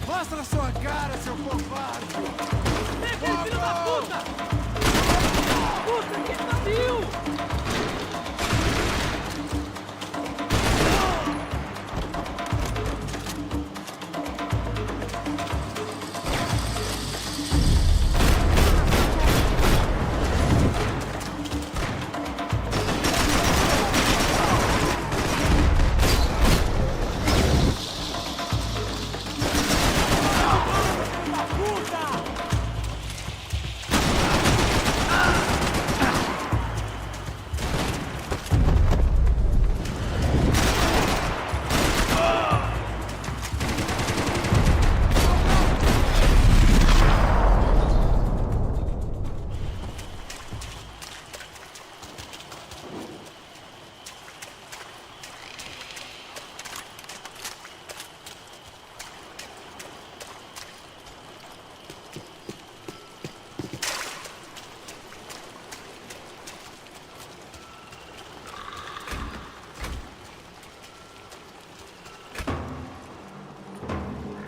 Mostra sua cara, seu covarde! Pega ele, filho da puta! Puta que pariu! Puta!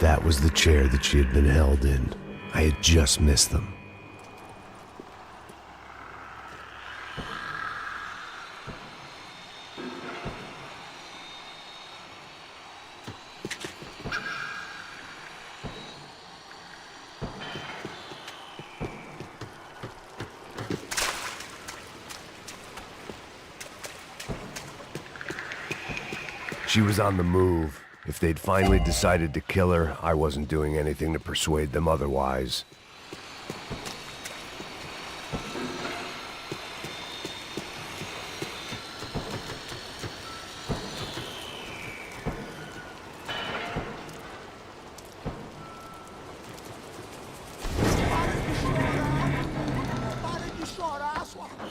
That was the chair that she had been held in. I had just missed them. She was on the move. If they'd finally decided to kill her, I wasn't doing anything to persuade them otherwise.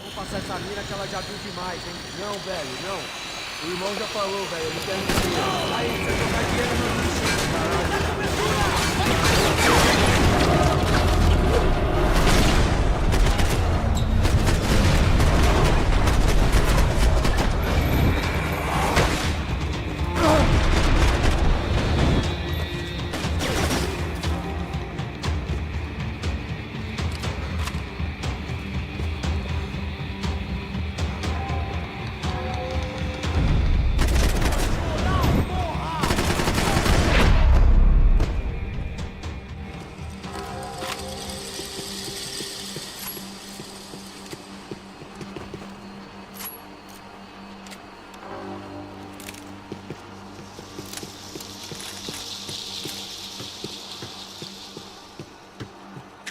Vou passar essa mina que ela já viu demais, hein? Não, velho, não. O irmão já falou, velho, eu não quero dinheiro. Aí, você jogar dinheiro no lixo, caralho.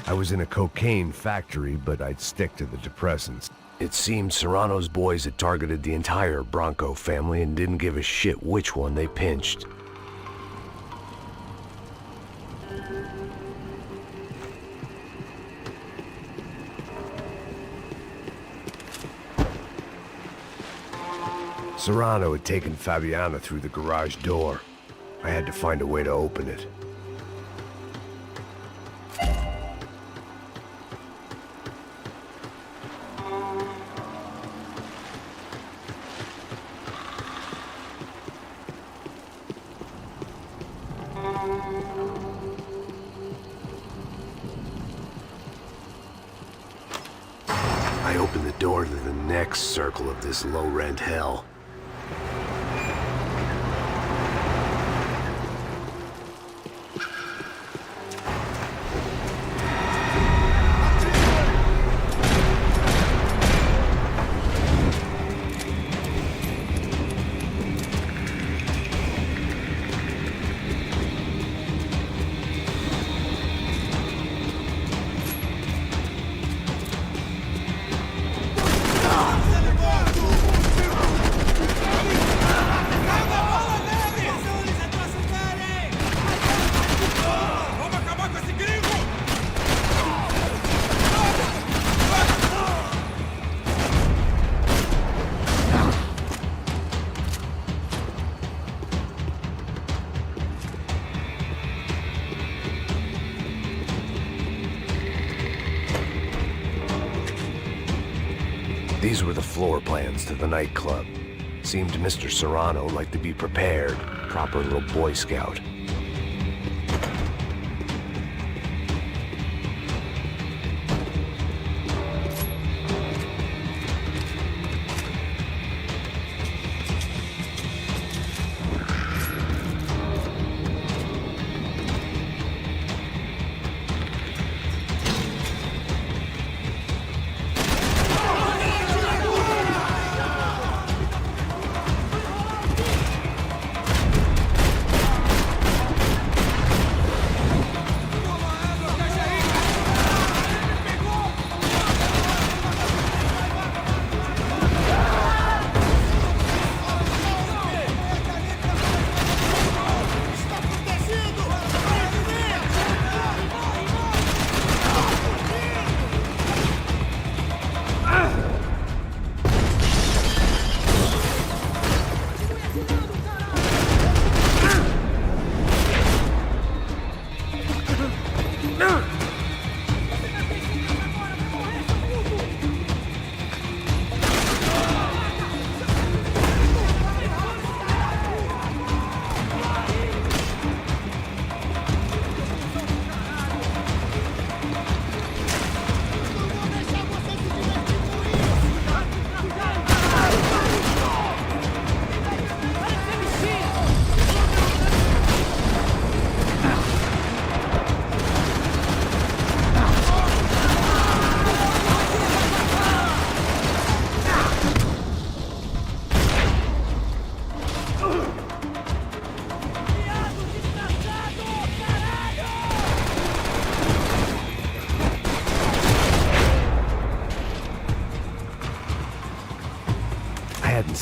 I was in a cocaine factory, but I'd stick to the depressants. It seemed Serrano's boys had targeted the entire Bronco family and didn't give a shit which one they pinched. Serrano had taken Fabiana through the garage door. I had to find a way to open it. I opened the door to the next circle of this low-rent hell. These were the floor plans to the nightclub. Seemed to Mr. Serrano like to be prepared, proper little Boy Scout.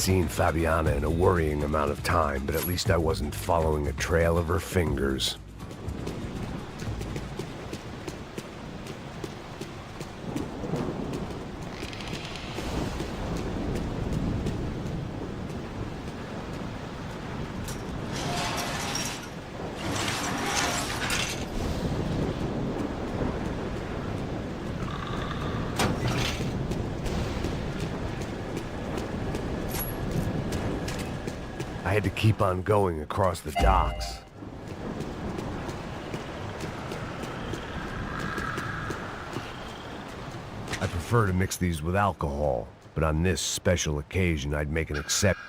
seen Fabiana in a worrying amount of time, but at least I wasn't following a trail of her fingers. I had to keep on going across the docks. I prefer to mix these with alcohol, but on this special occasion, I'd make an exception.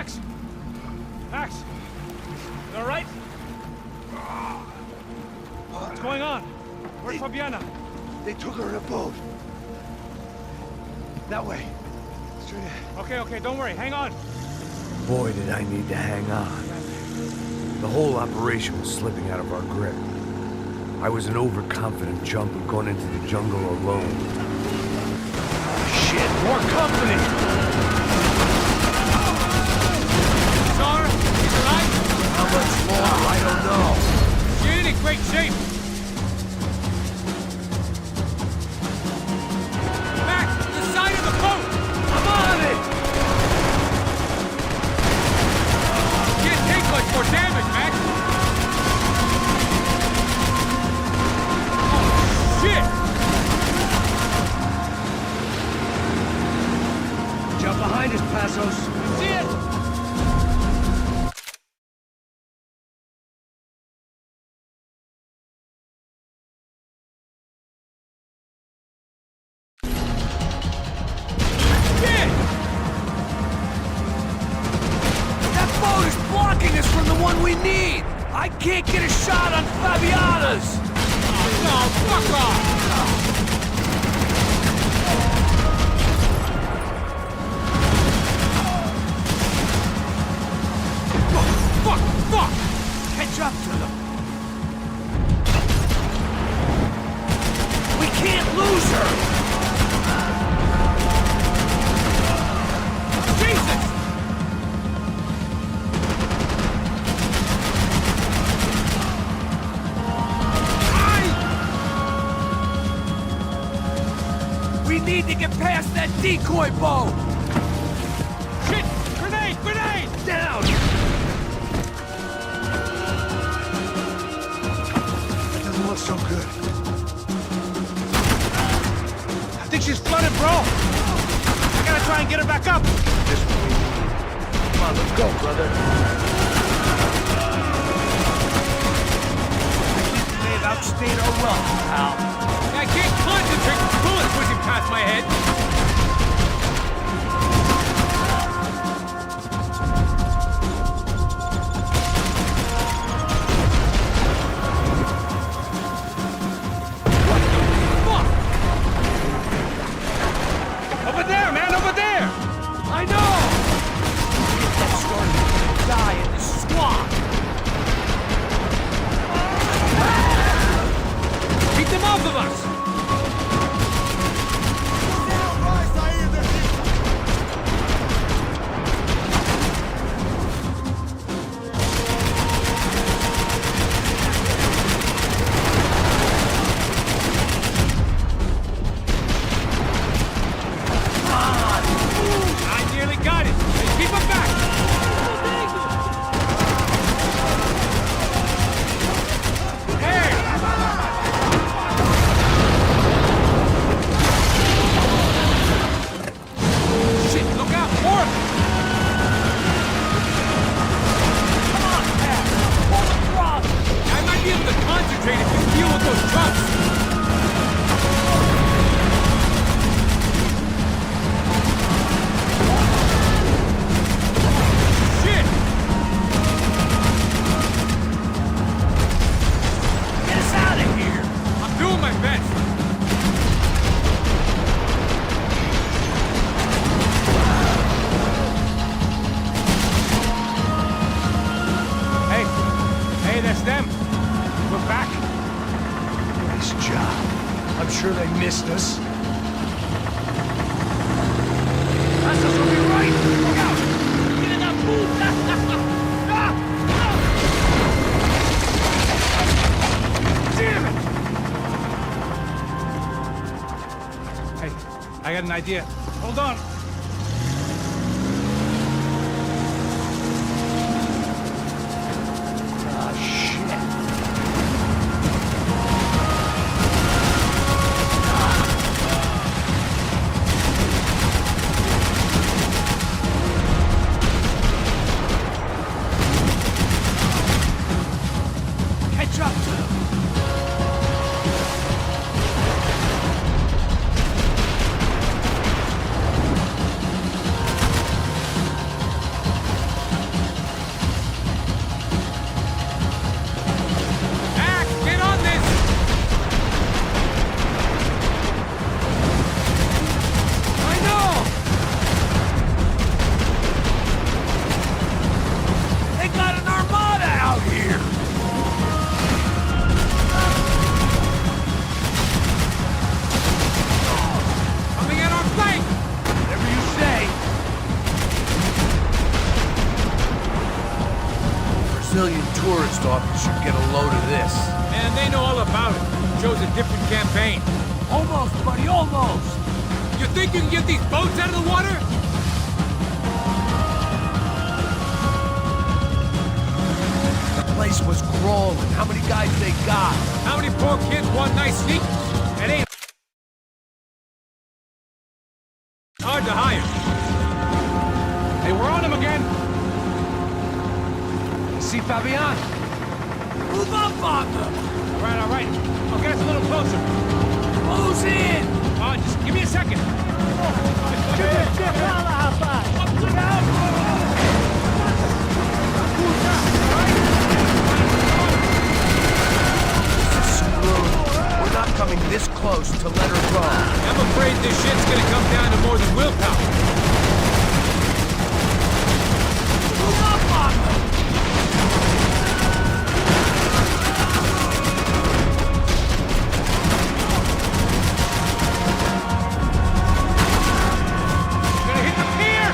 Max! Max! You all right? What's going on? Where's Fabiana? They took her in a boat. That way. Straight ahead. Okay, don't worry. Hang on. Boy, did I need to hang on. The whole operation was slipping out of our grip. I was an overconfident chump who'd gone into the jungle alone. Shit, more company! Star, he's alive? How much more? I don't know. You're in great shape. Max, the side of the boat! I'm on it! Can't take much more damage, Max. Oh, shit! Jump behind us, Passos. See it? We need! I can't get a shot on Fabiana's! No, fuck off! Fuck! Catch up to them! We can't lose her! Jesus! We need to get past that decoy boat! Shit! Grenade! Down! That doesn't look so good. I think she's flooded, bro! I gotta try and get her back up! This way. Come on, let's go, brother. They've outstayed our welcome, pal. I can't concentrate with bullets pushing past my head! What the fuck? Over there, man, over there! I know! Get that started. Die in the swamp! Keep them off of us! I nearly got it! Hey, keep them back! sure they missed us. Passos will be right! Look out! Get in that pool! Damn it! Hey, I got an idea. Hold on. civilian tourist office should get a load of this. Man, they know all about it. Chose a different campaign. Almost, buddy, almost! You think you can get these boats out of the water? The place was crawling. How many guys they got? How many poor kids want nice sneakers? It ain't hard to hire. Hey, we're on him again. See Fabian? Move up, Father! All right. I'll get us a little closer. Who's in? Just give me a second. We're not coming this close to let her go. I'm afraid this shit's gonna come down to more than willpower. Move up, Father! Gonna hit the pier!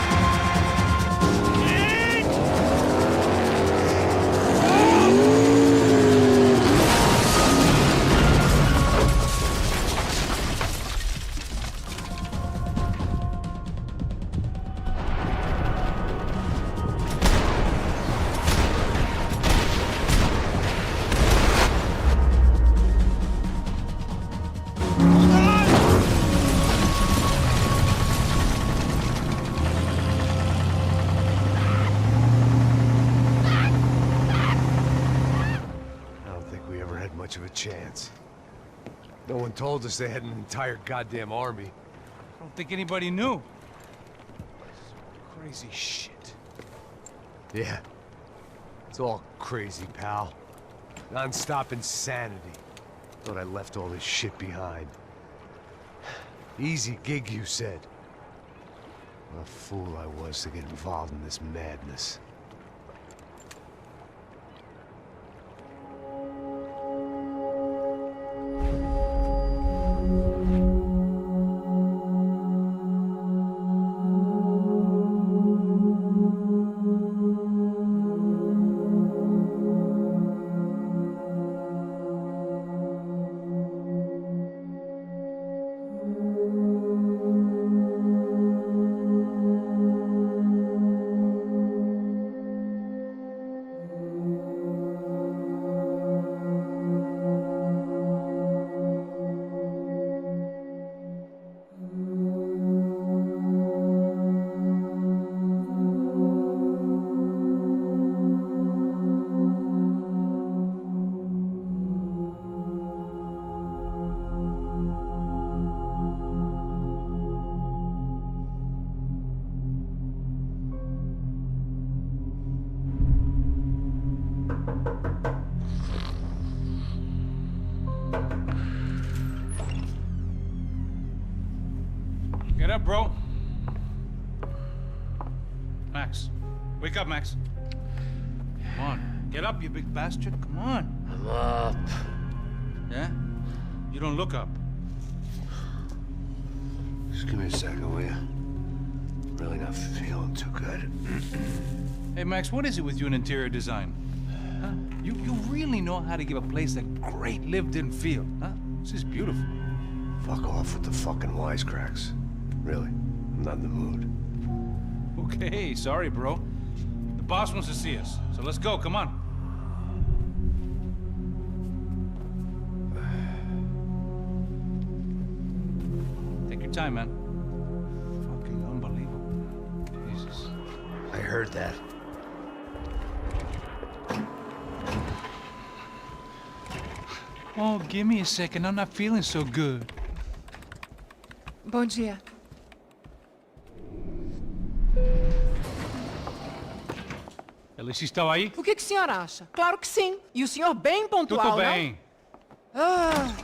Much of a chance. No one told us they had an entire goddamn army. I don't think anybody knew. Crazy shit. Yeah. It's all crazy, pal. Non-stop insanity. Thought I left all this shit behind. Easy gig, you said. What a fool I was to get involved in this madness. Get up, bro. Max. Wake up, Max. Come on. Get up, you big bastard. Come on. I'm up. Yeah? You don't look up. Just give me a second, will you? Really not feeling too good. Hey, Max, what is it with you in interior design? Huh? You really know how to give a place a great lived-in feel, huh? This is beautiful. Fuck off with the fucking wisecracks. Really, I'm not in the mood. Okay, sorry, bro. The boss wants to see us, so let's go, come on. Take your time, man. Fucking unbelievable. Jesus. I heard that. Oh, give me a second. I'm not feeling so good. Bom dia. Alice estava aí? O que o senhor acha? Claro que sim. E o senhor bem pontual, Tudo bem. não? Ah.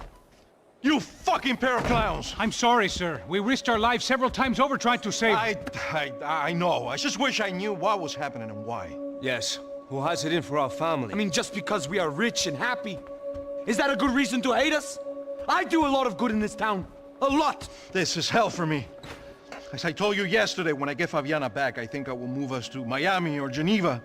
You fucking pair of clowns! I'm sorry, sir. We risked our lives several times over trying to save... I know. I just wish I knew what was happening and why. Yes. Who has it in for our family? I mean, just because we are rich and happy, is that a good reason to hate us? I do a lot of good in this town. A lot! This is hell for me. As I told you yesterday, when I get Fabiana back, I think I will move us to Miami or Geneva.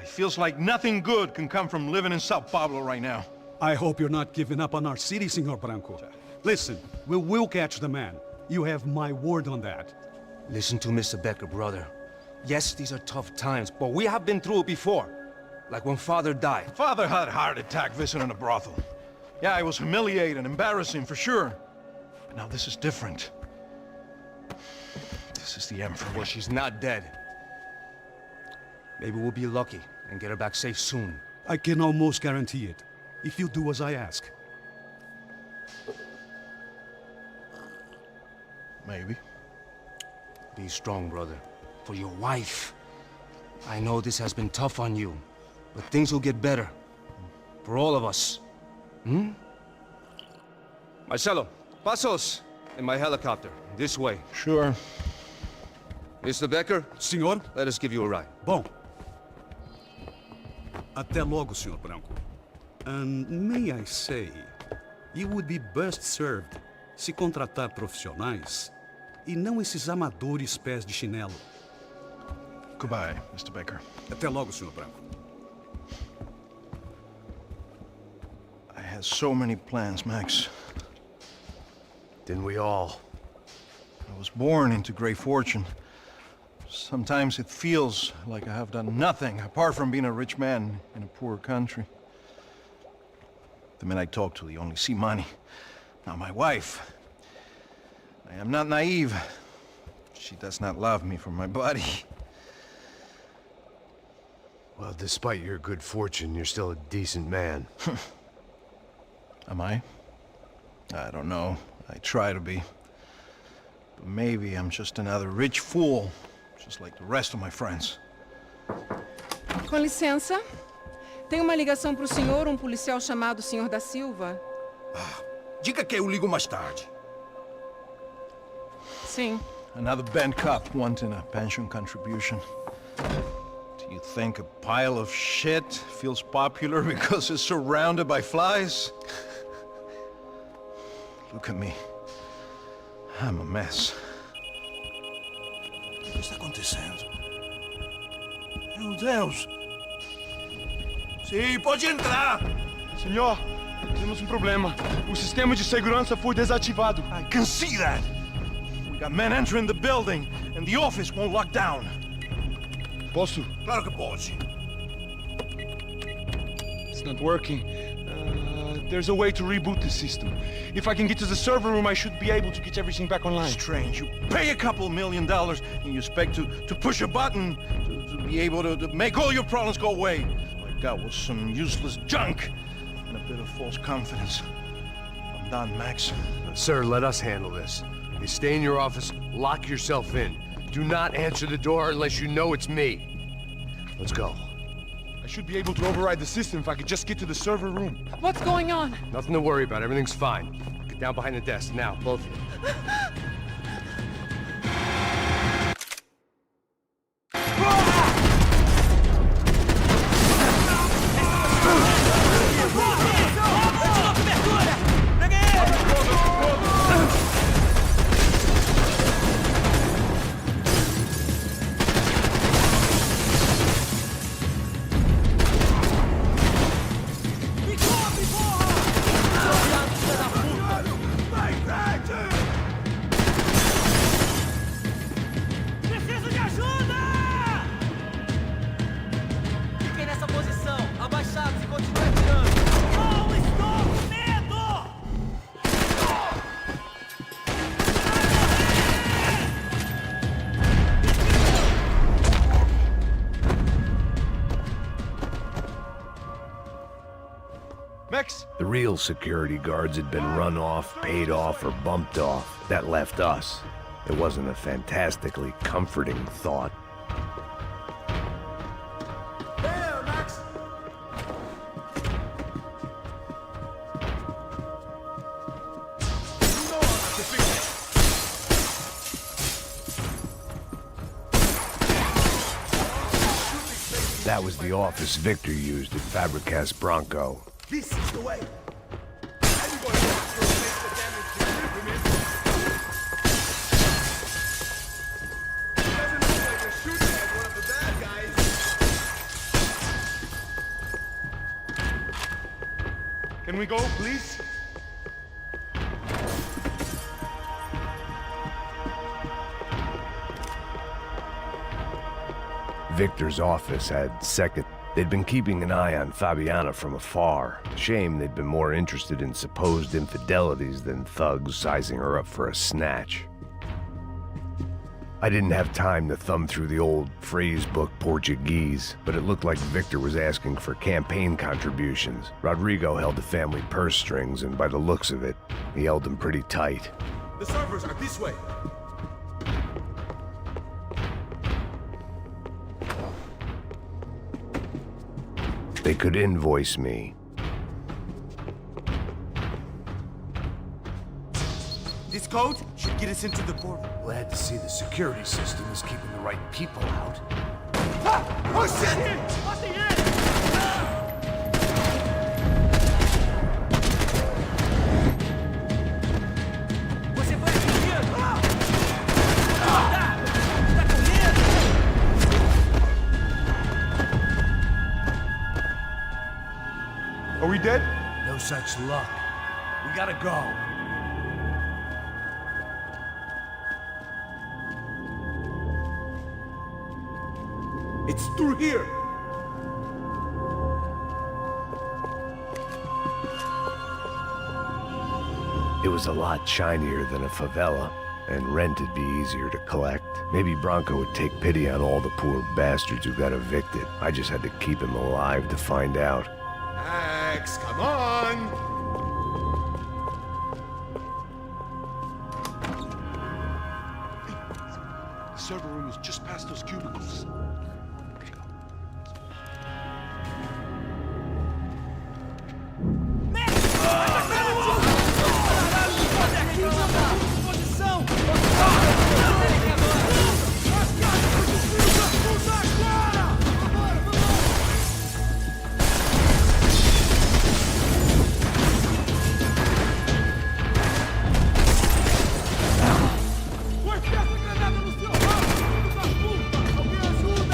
It feels like nothing good can come from living in Sao Paulo right now. I hope you're not giving up on our city, Senor Branco. Listen, we will catch the man. You have my word on that. Listen to Mr. Becker, brother. Yes, these are tough times, but we have been through it before. Like when Father died. Father had a heart attack visiting a brothel. Yeah, it was humiliating, embarrassing, for sure. But now this is different. This is the Emperor. Well, she's not dead. Maybe we'll be lucky and get her back safe soon. I can almost guarantee it, if you do as I ask. Maybe. Be strong, brother. For your wife. I know this has been tough on you, but things will get better. For all of us. Hmm? Marcelo, pasos in my helicopter. This way. Sure. Mr. Becker? Senhor? Let us give you a ride. Bom. Até logo, Senhor Branco. And may I say, you would be best served se contratar profissionais e não esses amadores pés de chinelo. Goodbye, Mr. Becker. Até logo, Senhor Branco. I had so many plans, Max. Didn't we all? I was born into great fortune. Sometimes it feels like I have done nothing apart from being a rich man in a poor country. The men I talk to, they only see money. Now my wife, I am not naive. She does not love me for my body. Well, despite your good fortune, you're still a decent man. Am I? I don't know. I try to be. But maybe I'm just another rich fool, just like the rest of my friends. Com licença. Tem uma ligação para o senhor, um policial chamado Senhor da Silva. Diga que eu ligo mais tarde. Sim. Another band cop wanting a pension contribution. Do you think a pile of shit feels popular because it's surrounded by flies? Look at me. I'm a mess. O que está acontecendo? Meu Deus! Sim, pode entrar! Senhor, temos um problema. O sistema de segurança foi desativado. I can see that! We got men entering the building, and the office won't lock down. Posso? Claro que pode. It's not working. There's a way to reboot the system. If I can get to the server room, I should be able to get everything back online. Strange. You pay a couple $1 million and you expect to push a button to be able to make all your problems go away. All I got was some useless junk and a bit of false confidence. I'm done, Max. Sir, let us handle this. You stay in your office, lock yourself in. Do not answer the door unless you know it's me. Let's go. I should be able to override the system if I could just get to the server room. What's going on? Nothing to worry about. Everything's fine. Get down behind the desk now, both of you. Preciso de ajuda! Fiquem nessa posição, abaixados e continuem atirando. Não estou com medo! Max? The real security guards had been run off, paid off, or bumped off. That left us. It wasn't a fantastically comforting thought. There, Max! That was the office Victor used at Fabricas Bronco. This is the way. Can we go, please? Victor's office had second. They'd been keeping an eye on Fabiana from afar. Shame they'd been more interested in supposed infidelities than thugs sizing her up for a snatch. I didn't have time to thumb through the old phrase book Portuguese, but it looked like Victor was asking for campaign contributions. Rodrigo held the family purse strings, and by the looks of it, he held them pretty tight. The servers are this way. They could invoice me. This code should get us into the portal. Glad to see the security system is keeping the right people out. Oh shit! Você vai comigo? Tá! Tá com medo? Are we dead? No such luck. We gotta go. It's through here. It was a lot shinier than a favela, and rent'd be easier to collect. Maybe Bronco would take pity on all the poor bastards who got evicted. I just had to keep him alive to find out. Max, come on. The server room is just past those cubicles. Corta essa granada no seu rabo, filho da puta! Alguém ajuda!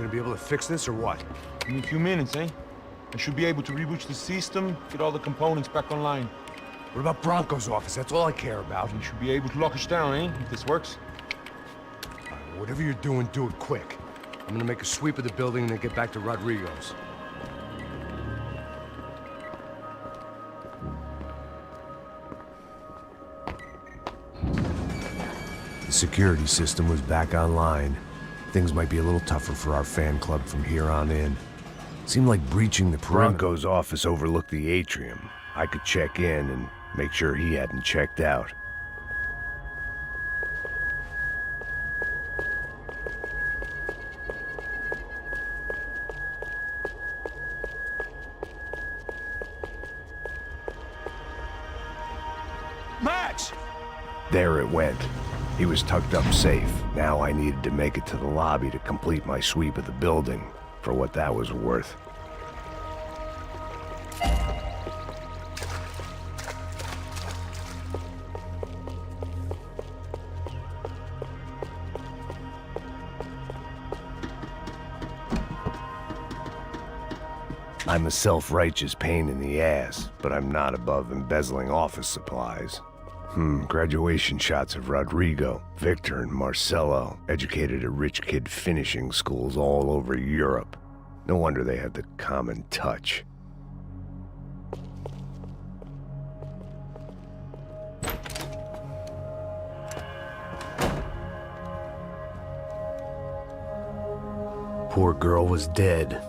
gonna be able to fix this or what? Give me a few minutes, eh? I should be able to reboot the system, get all the components back online. What about Bronco's office? That's all I care about. You should be able to lock us down, eh? If this works. Whatever you're doing, do it quick. I'm gonna make a sweep of the building and then get back to Rodrigo's. The security system was back online. Things might be a little tougher for our fan club from here on in. Seemed like breaching the perimeter. Bronco's office overlooked the atrium. I could check in and make sure he hadn't checked out. Max! There it went. He was tucked up safe. Now I needed to make it to the lobby to complete my sweep of the building, for what that was worth. I'm a self-righteous pain in the ass, but I'm not above embezzling office supplies. Graduation shots of Rodrigo, Victor, and Marcelo, educated at rich kid finishing schools all over Europe. No wonder they had the common touch. Poor girl was dead.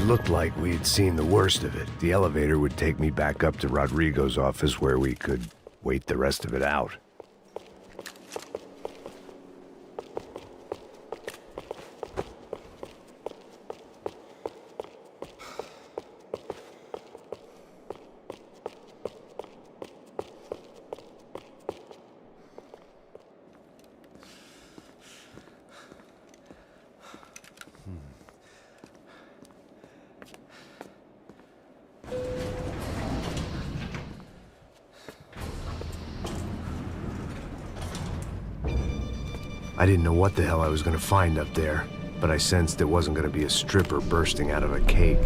Looked like we had seen the worst of it. The elevator would take me back up to Rodrigo's office where we could wait the rest of it out. I didn't know what the hell I was gonna find up there, but I sensed it wasn't gonna be a stripper bursting out of a cake.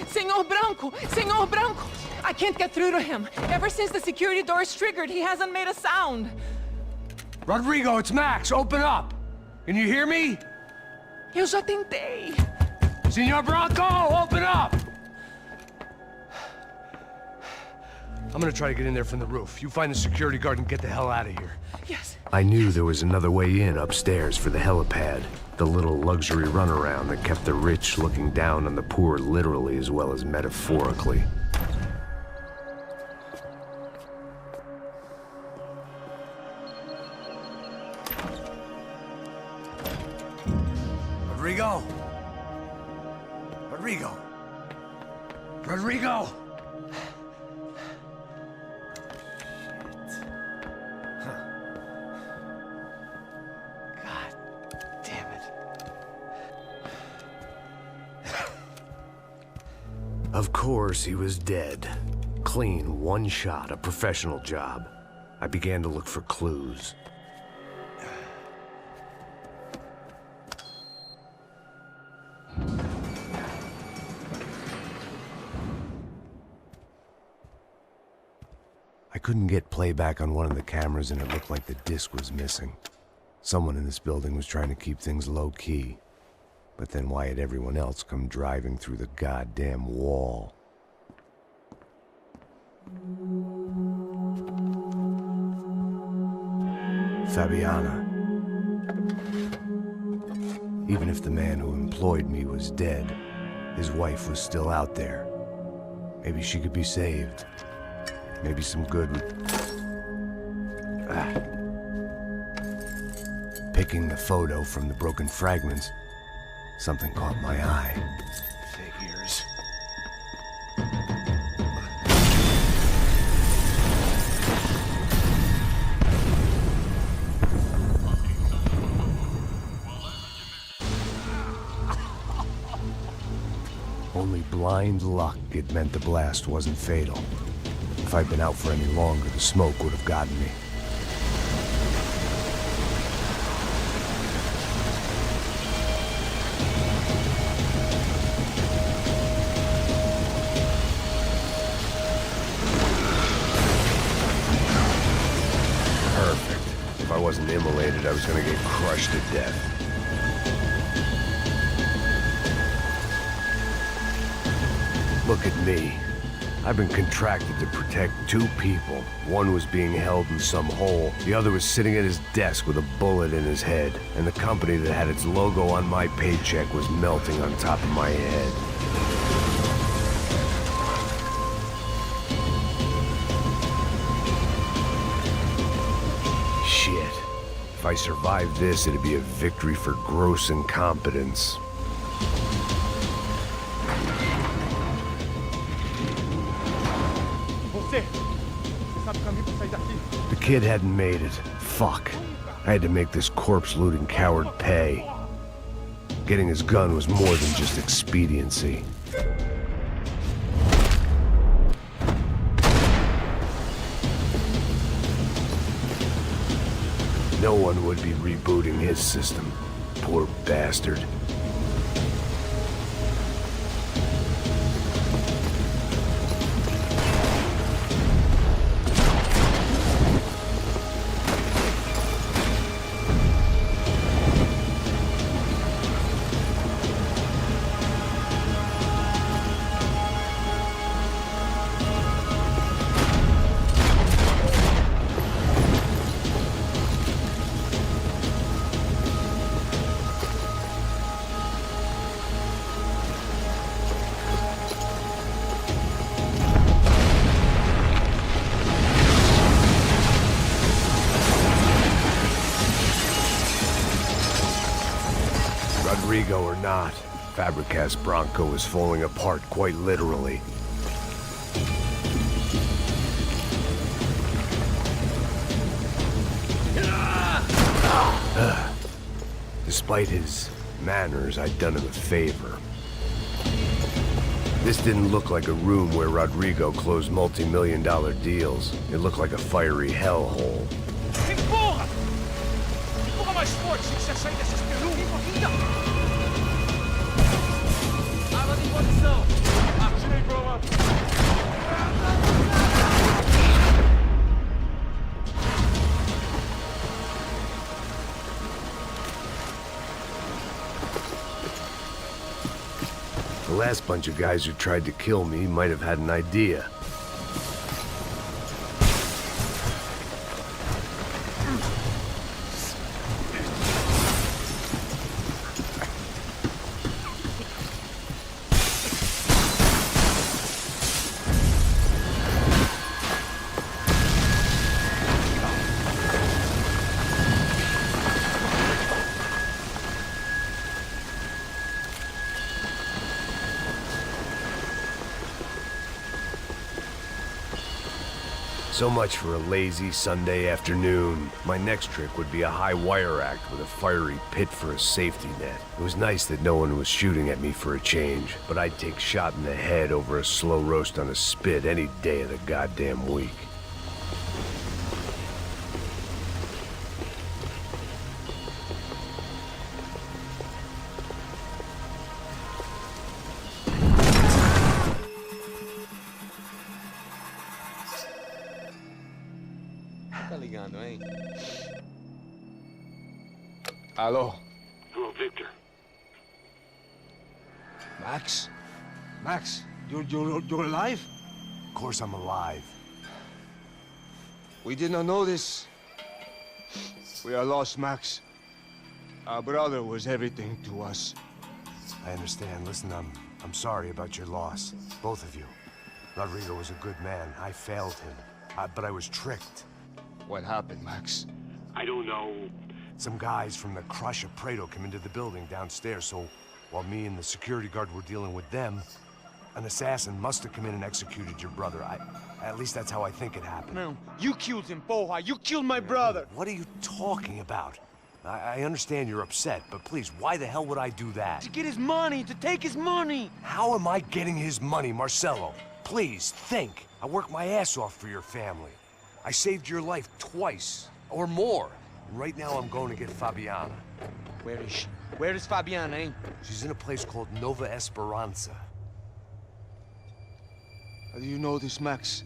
Senor Branco! Senor Branco! I can't get through to him. Ever since the security door is triggered, he hasn't made a sound. Rodrigo, it's Max! Open up! Can you hear me? Eu já tentei. Senor Branco, open up! I'm gonna try to get in there from the roof. You find the security guard and get the hell out of here. Yes. I knew there was another way in upstairs for the helipad, the little luxury runaround that kept the rich looking down on the poor literally as well as metaphorically. Rodrigo! Rodrigo! Rodrigo! Of course, he was dead. Clean, one shot, a professional job. I began to look for clues. I could couldn't get playback on one of the cameras and it looked like the disc was missing. Someone in this building was trying to keep things low-key. But then why had everyone else come driving through the goddamn wall? Fabiana. Even if the man who employed me was dead, his wife was still out there. Maybe she could be saved. Maybe some good would... Picking the photo from the broken fragments, something caught my eye. Figures. Only blind luck it meant the blast wasn't fatal. If I'd been out for any longer, the smoke would have gotten me. Perfect. If I wasn't immolated, I was gonna get crushed to death. Look at me. I've been contracted to protect two people. One was being held in some hole. The other was sitting at his desk with a bullet in his head. And the company that had its logo on my paycheck was melting on top of my head. Shit. If I survived this, it'd be a victory for gross incompetence. The kid hadn't made it. Fuck. I had to make this corpse-looting coward pay. Getting his gun was more than just expediency. No one would be rebooting his system. Poor bastard. Rodrigo or not, Fabricas Bronco was falling apart quite literally. Despite his manners, I'd done him a favor. This didn't look like a room where Rodrigo closed multi-million-dollar deals. It looked like a fiery hellhole. Empurra! Empurra mais forte se quiser sair dessa espelunca. Armas em posição. Atirei pro lado. The last bunch of guys who tried to kill me might have had an idea. So much for a lazy Sunday afternoon. My next trick would be a high wire act with a fiery pit for a safety net. It was nice that no one was shooting at me for a change, but I'd take shot in the head over a slow roast on a spit any day of the goddamn week. funcionando, hein? Alô? Hello, Victor. Max? Max, you're alive? Of course I'm alive. We did not know this. We are lost, Max. Our brother was everything to us. I understand. Listen, I'm sorry about your loss. Both of you. Rodrigo was a good man. I failed him. But I was tricked. What happened, Max? I don't know. Some guys from the Crush of Prado came into the building downstairs, so while me and the security guard were dealing with them, an assassin must have come in and executed your brother. At least that's how I think it happened. No, you killed him, Porra. You killed my brother. What are you talking about? I understand you're upset, but please, why the hell would I do that? To get his money, to take his money. How am I getting his money, Marcelo? Please, think. I worked my ass off for your family. I saved your life twice, or more. And right now I'm going to get Fabiana. Where is she? Where is Fabiana, eh? She's in a place called Nova Esperanza. How do you know this, Max?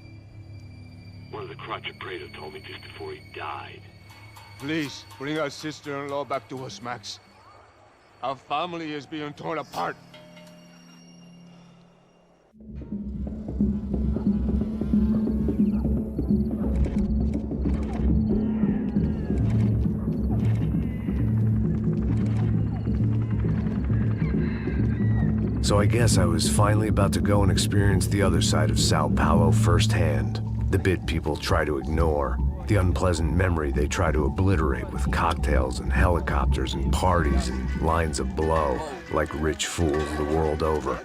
One of the Crotch of Prado told me just before he died. Please, bring our sister-in-law back to us, Max. Our family is being torn apart. So I guess I was finally about to go and experience the other side of Sao Paulo firsthand. The bit people try to ignore. The unpleasant memory they try to obliterate with cocktails and helicopters and parties and lines of blow, like rich fools the world over.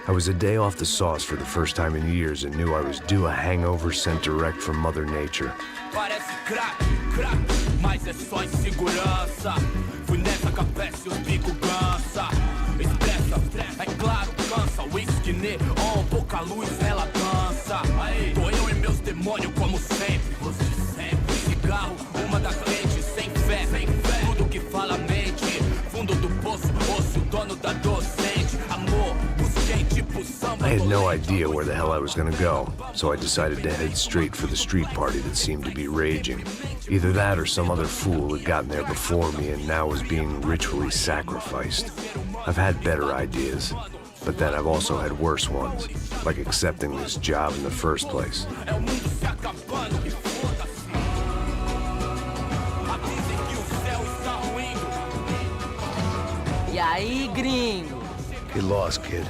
I was a day off the sauce for the first time in years and knew I was due a hangover sent direct from Mother Nature. Parece crack, crack, mas é só insegurança. Fui nessa café se os bico cansa. Expressa, é claro, cansa. Whisky neon, pouca luz, ela dança. Tô eu e meus demônios como sempre. Você sempre. Cigarro, uma das lentes, sem fé, sem fé. Tudo que fala mente. Fundo do poço, osso, dono da docente. Amor, busquei tipo samba. I had no idea where the hell I was gonna go, so I decided to head straight for the street party that seemed to be raging. Either that or some other fool had gotten there before me and now was being ritually sacrificed. I've had better ideas, but then I've also had worse ones, like accepting this job in the first place. E aí, gringo? Get lost, kid.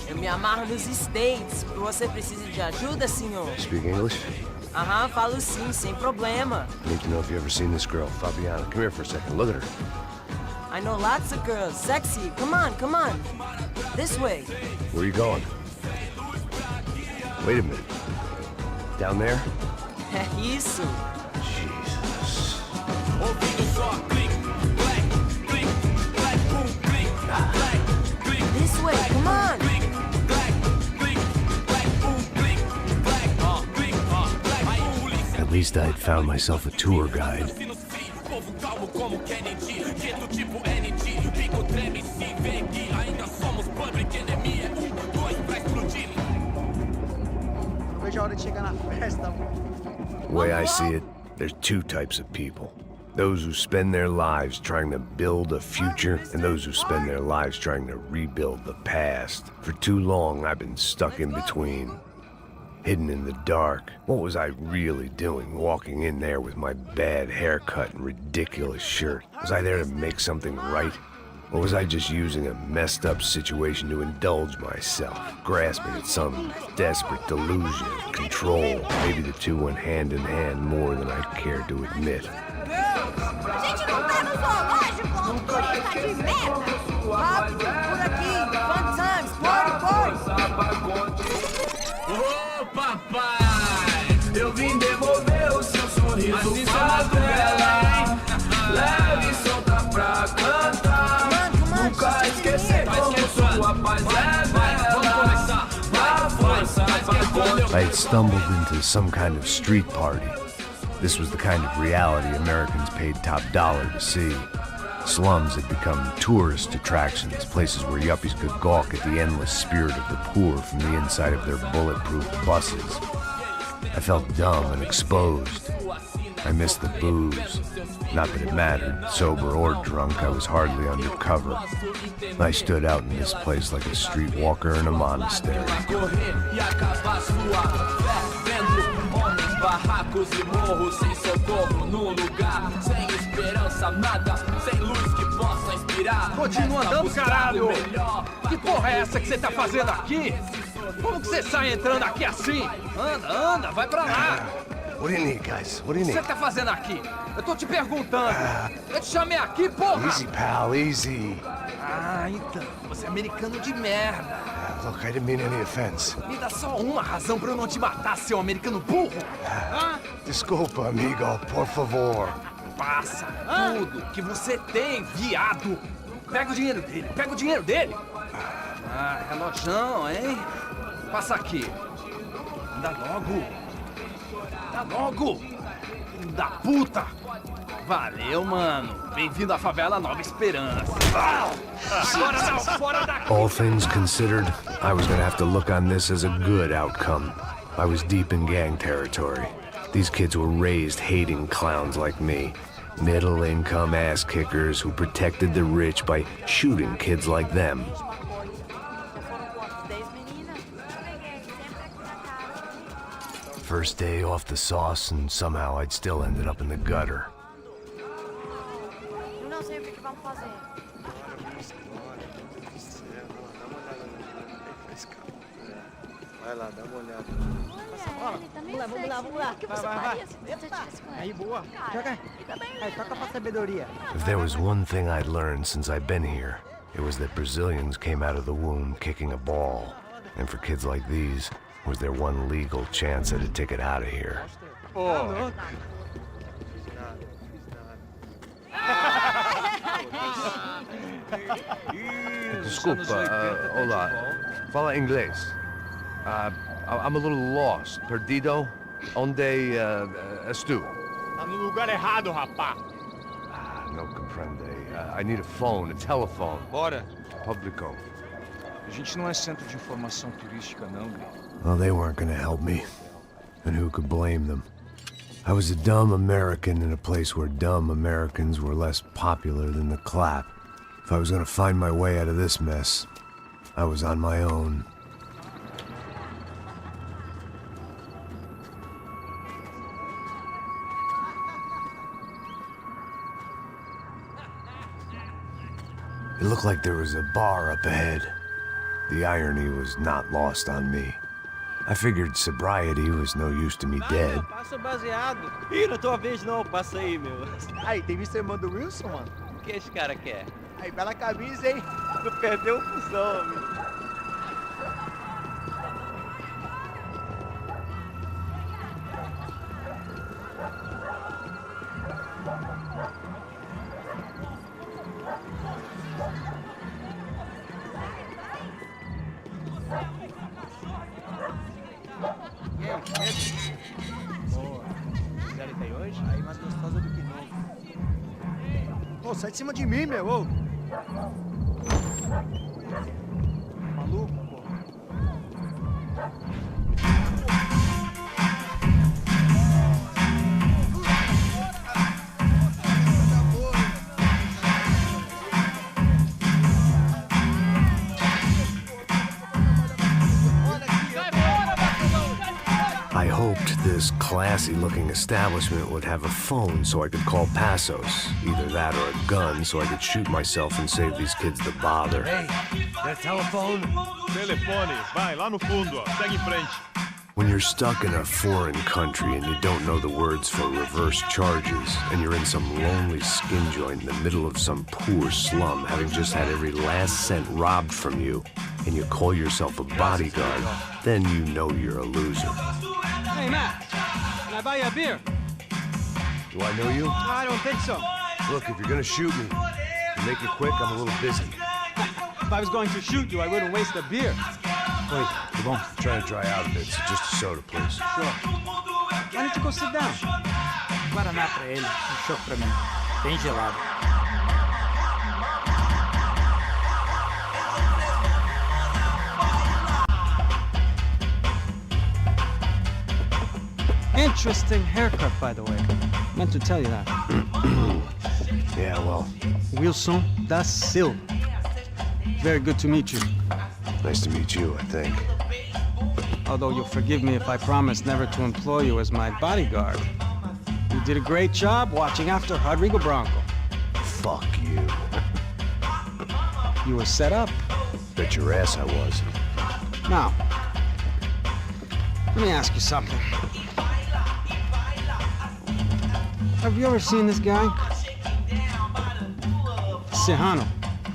Eu me amarro nos States. Você precisa de ajuda, senhor? Speak English? Aham, falo sim, sem problema. I need to know if you've ever seen this girl, Fabiana. Come here for a second. Look at her. I know lots of girls. Sexy. Come on, come on. This way. Where are you going? Wait a minute. Down there? É isso. Jesus. This way, come on. At least I'd found myself a tour guide. The way I see it, there's two types of people. Those who spend their lives trying to build a future, and those who spend their lives trying to rebuild the past. For too long, I've been stuck in between. Hidden in the dark. What was I really doing, walking in there with my bad haircut and ridiculous shirt? Was I there to make something right? Or was I just using a messed up situation to indulge myself, grasping at some desperate delusion of control? Maybe the two went hand in hand more than I cared to admit. A gente não tá no zoológico, turista de merda! Rápido, por aqui. Fun times, party. Ô papai, eu vim devolver o seu sorriso favela. Leve e solta pra cantar. Nunca esquecer como sua paz é bela. Vai força, vai I had stumbled into some kind of street party. This was the kind of reality Americans paid top dollar to see. Slums had become tourist attractions, places where yuppies could gawk at the endless spirit of the poor from the inside of their bulletproof buses. I felt dumb and exposed. I missed the booze. Not that it mattered. Sober or drunk, I was hardly undercover. I stood out in this place like a streetwalker in a monastery. Barracos e morros sem socorro no lugar, sem esperança, nada, sem luz que possa inspirar. Continua andando, caralho! Que porra é essa que você tá fazendo aqui? Como que você sai entrando aqui assim? Anda, vai pra lá! What do you need, guys? What do you O que need? você tá fazendo aqui? Eu tô te perguntando. Eu te chamei aqui, porra! Easy, pal, easy. Ah, então, você é americano de merda. Look, I didn't mean any offense. Me dá só uma razão pra eu não te matar, seu americano burro. Desculpa, amigo, por favor. Passa tudo que você tem, viado. Pega o dinheiro dele, Ah, relojão, hein? Passa aqui. Dá logo. Filho da puta. Valeu, mano. Bem-vindo à favela Nova Esperança. Agora não, fora daqui. All things considered, I was gonna have to look on this as a good outcome. I was deep in gang territory. These kids were raised hating clowns like me. Middle-income ass-kickers who protected the rich by shooting kids like them. First day off the sauce, and somehow I'd still ended up in the gutter. Eu não sei o que vamos fazer. Vai lá, dá uma olhada. Vamos lá. O que você faria se você tivesse com ele? Aí, boa. Joga. Aí, toca pra sabedoria. If there was one thing I'd learned since I've been here, it was that Brazilians came out of the womb kicking a ball. And for kids like these, was their one legal chance at a ticket out of here. Desculpa, olá. Fala inglês. I'm a little lost. Perdido? Onde és tu? Tá no lugar errado, rapá. No comprende. I need a phone, a telephone. Bora. Publico. A gente não é centro de informação turística, não, Gui. Well, they weren't gonna help me. And who could blame them? I was a dumb American in a place where dumb Americans were less popular than the clap. If I was gonna find my way out of this mess, I was on my own. It looked like there was a bar up ahead. The irony was not lost on me. I figured sobriety was no use to me dead. Passa baseado. Ih, não é tua vez não, passa aí, meu. Aí, tem visto a irmã do Wilson, mano? O que esse cara quer? Aí, bela camisa, hein? Não perdeu o fusão, amigo. Aí, mais gostosa do que não. Ô, sai de cima de mim, meu, ô. Maluco, pô. I hoped this classy-looking establishment would have a phone so I could call Passos. Either that or a gun so I could shoot myself and save these kids the bother. Hey, that telephone? Telefone, vai, lá no fundo, ó. Segue em frente. When you're stuck in a foreign country and you don't know the words for reverse charges, and you're in some lonely skin joint in the middle of some poor slum, having just had every last cent robbed from you, and you call yourself a bodyguard, then you know you're a loser. Hey, Matt. Can I buy you a beer? Do I know you? I don't think so. Look, if you're gonna shoot me, make it quick, I'm a little busy. If I was going to shoot you, I wouldn't waste a beer. Wait, come on. I'm trying to dry out a bit, so just a soda, please. Sure. Why don't you go sit down? Guaraná pra ele, chopp pra mim. Bem gelado. Interesting haircut, by the way. Meant to tell you that. Yeah, well, Wilson da Silva. Very good to meet you. nice to meet you, I think. Although you'll forgive me if I promise never to employ you as my bodyguard. You did a great job watching after Rodrigo Branco. Fuck you. You were set up. Bet your ass I was. Now, let me ask you something. Have you ever seen this guy? Serrano.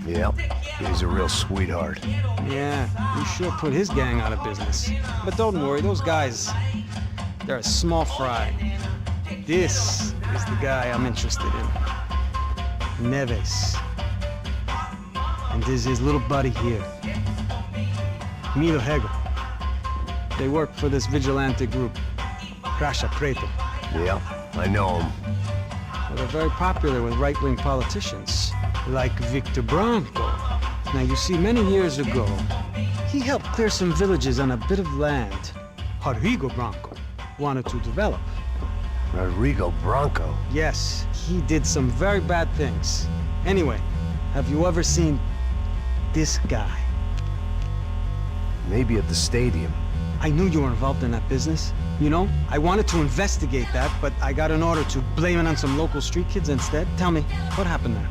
Yep, he's a real sweetheart. Yeah, you sure put his gang out of business. But don't worry, those guys, they're a small fry. This is the guy I'm interested in. Neves. And this is his little buddy here. Milo Hegel. They work for this vigilante group, Caixa Preto. Yeah, I know him. Well, they're very popular with right-wing politicians, like Victor Branco. Now, you see, many years ago, he helped clear some villages on a bit of land Rodrigo Branco wanted to develop. Rodrigo Branco? Yes, he did some very bad things. Anyway, have you ever seen this guy? Maybe at the stadium. I knew you were involved in that business. You know, I wanted to investigate that, but I got an order to blame it on some local street kids instead. Tell me, what happened there?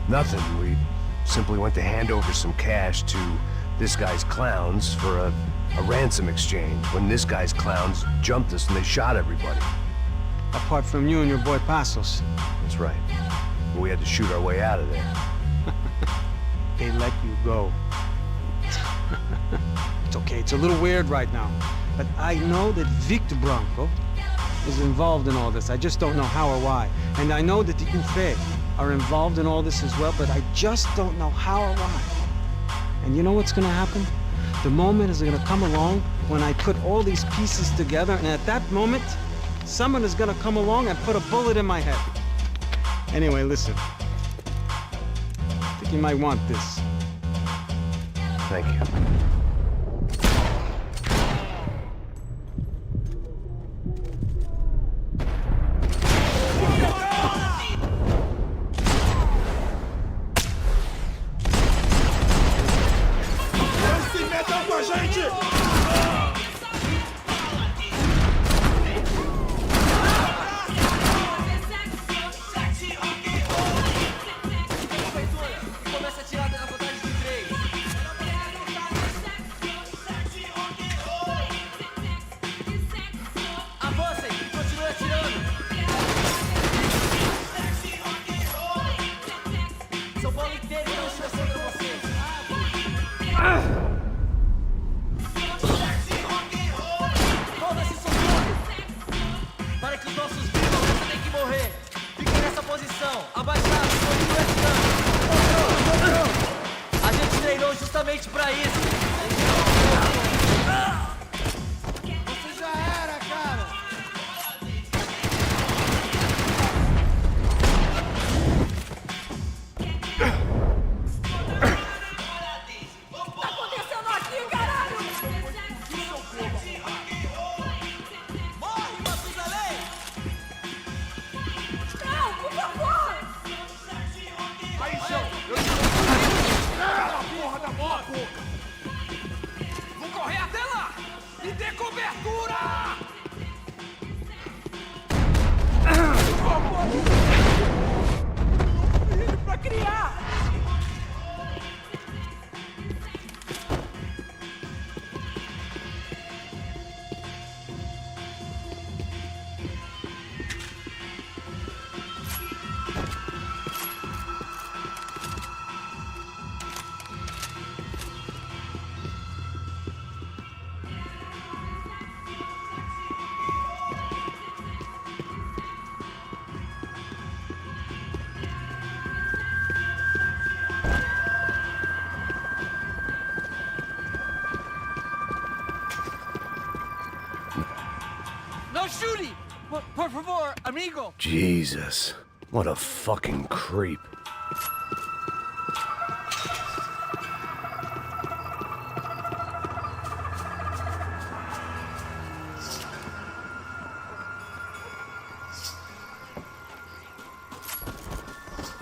Nothing. We simply went to hand over some cash to this guy's clowns for a ransom exchange when this guy's clowns jumped us and they shot everybody. Apart from you and your boy Passos. That's right. But we had to shoot our way out of there. They let you go. It's okay, it's a little weird right now. But I know that Victor Branco is involved in all this. I just don't know how or why. And I know that the UFE are involved in all this as well, but I just don't know how or why. And you know what's gonna happen? The moment is gonna come along when I put all these pieces together, and at that moment, someone is gonna come along and put a bullet in my head. Anyway, listen. I think you might want this. Thank you. No shooting! Por favor, amigo! Jesus, what a fucking creep.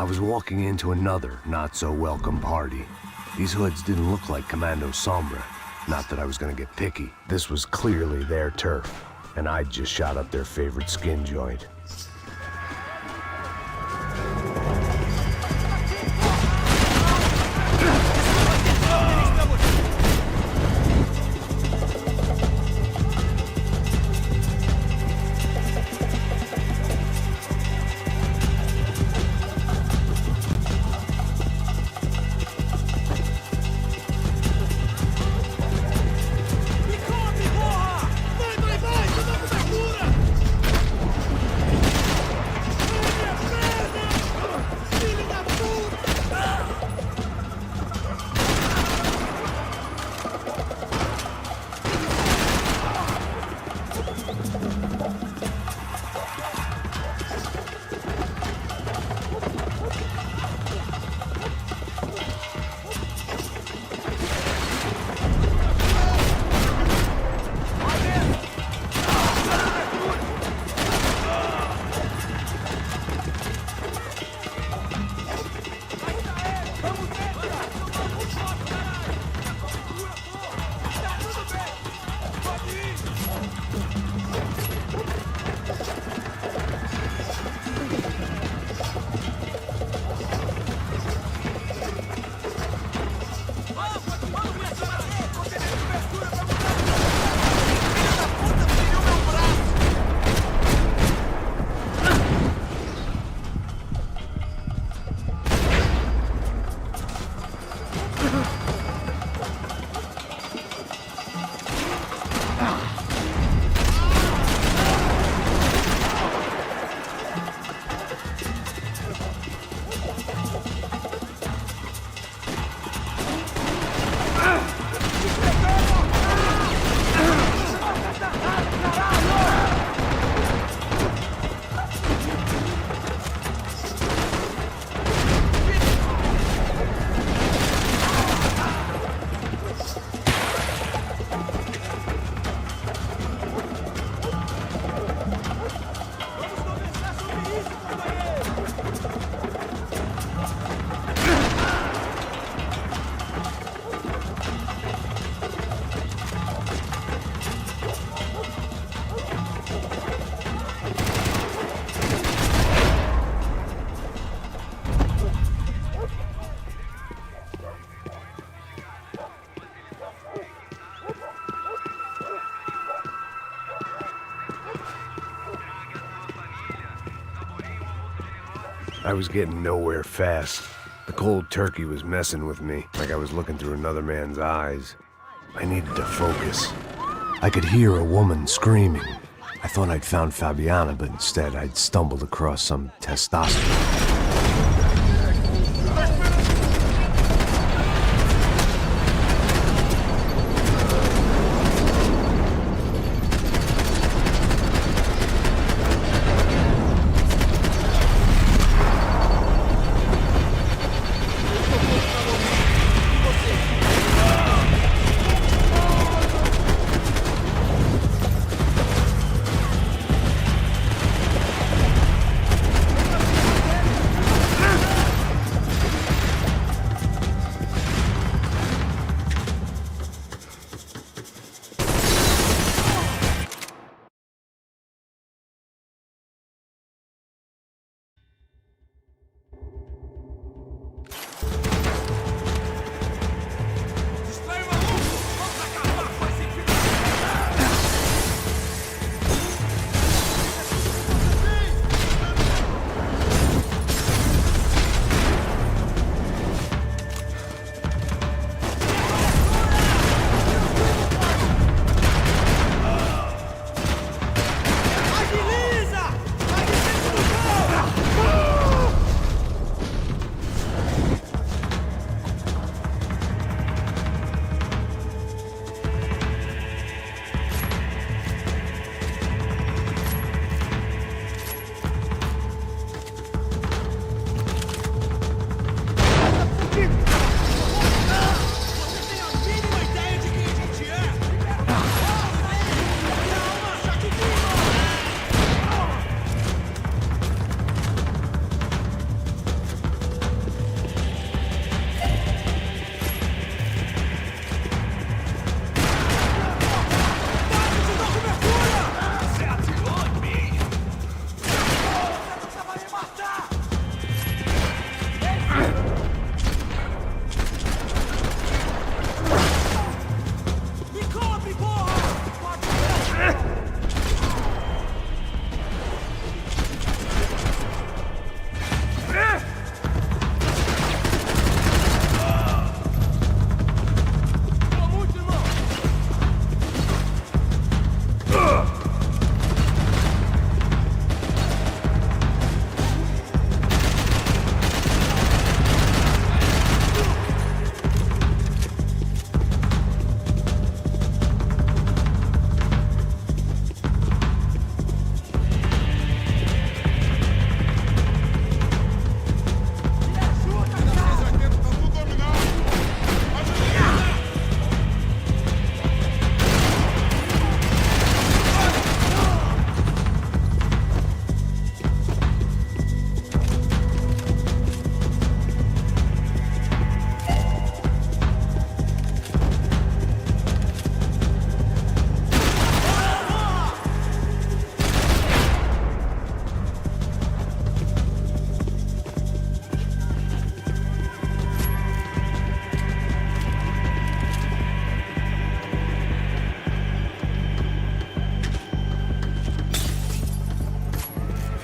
I was walking into another not-so-welcome party. These hoods didn't look like Commando Sombra. Not that I was gonna get picky. This was clearly their turf, and I'd just shot up their favorite skin joint. I was getting nowhere fast. The cold turkey was messing with me, like I was looking through another man's eyes. I needed to focus. I could hear a woman screaming. I thought I'd found Fabiana, but instead I'd stumbled across some testosterone.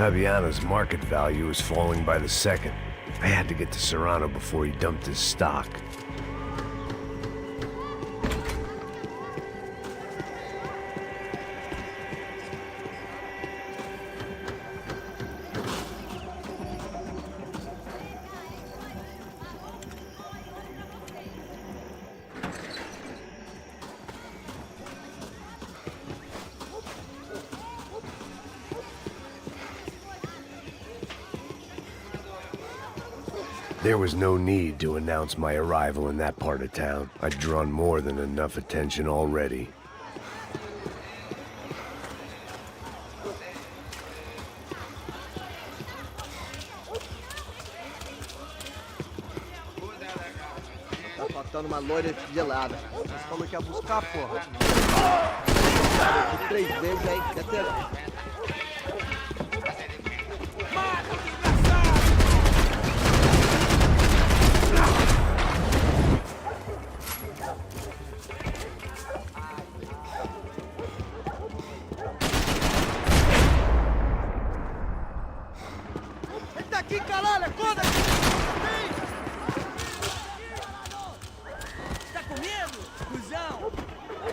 Fabiano's market value was falling by the second. I had to get to Serrano before he dumped his stock. There was no need to announce my arrival in that part of town. I'd drawn more than enough attention already. Tá faltando uma loira gelada. Você falou que ia buscar, porra. Aqui 3 vezes aí, quer ter...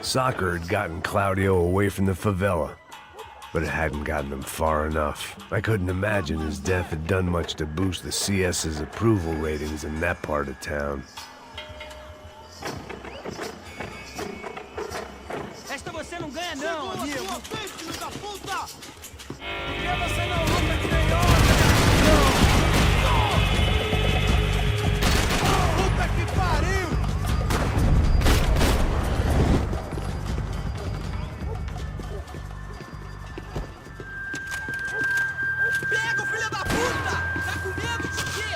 Soccer had gotten Claudio away from the favela, but it hadn't gotten him far enough. I couldn't imagine his death had done much to boost the CS's approval ratings in that part of town. Esta você não ganha não, amigo. Filho da puta! Por que você não luta que nem homem? Puta que pariu! Pega o filho da puta! Tá com medo de quê?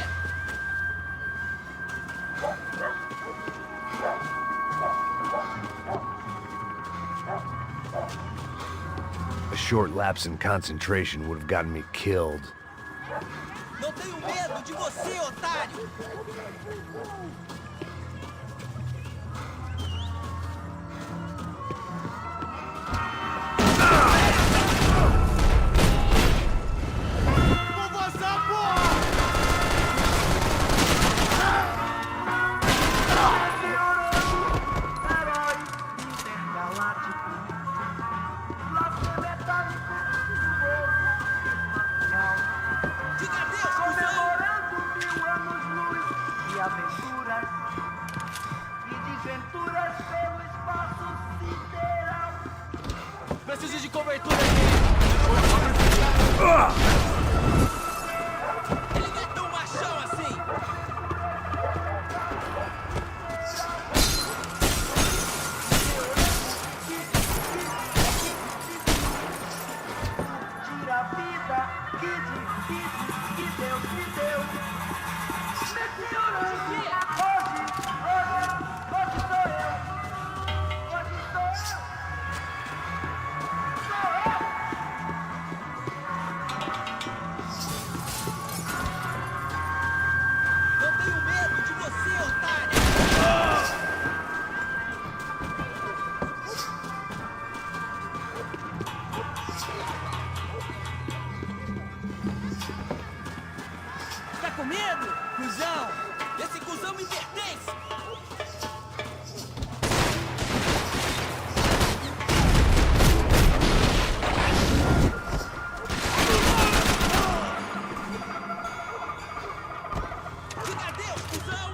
A short lapse in concentration would have gotten me killed. Não tenho medo de você, otário! Vou vazar, porra! Diga adeus, cuzão! De aventuras e desventuras pelo espaço sideral. Preciso de cobertura aqui! Ele não é tão machão assim! Tira a vida que Deus me deu. Hoje sou eu. Hoje sou eu. Não tenho medo de você, otário! Tá com medo, cuzão? Esse cuzão me pertence! Diga adeus, cuzão!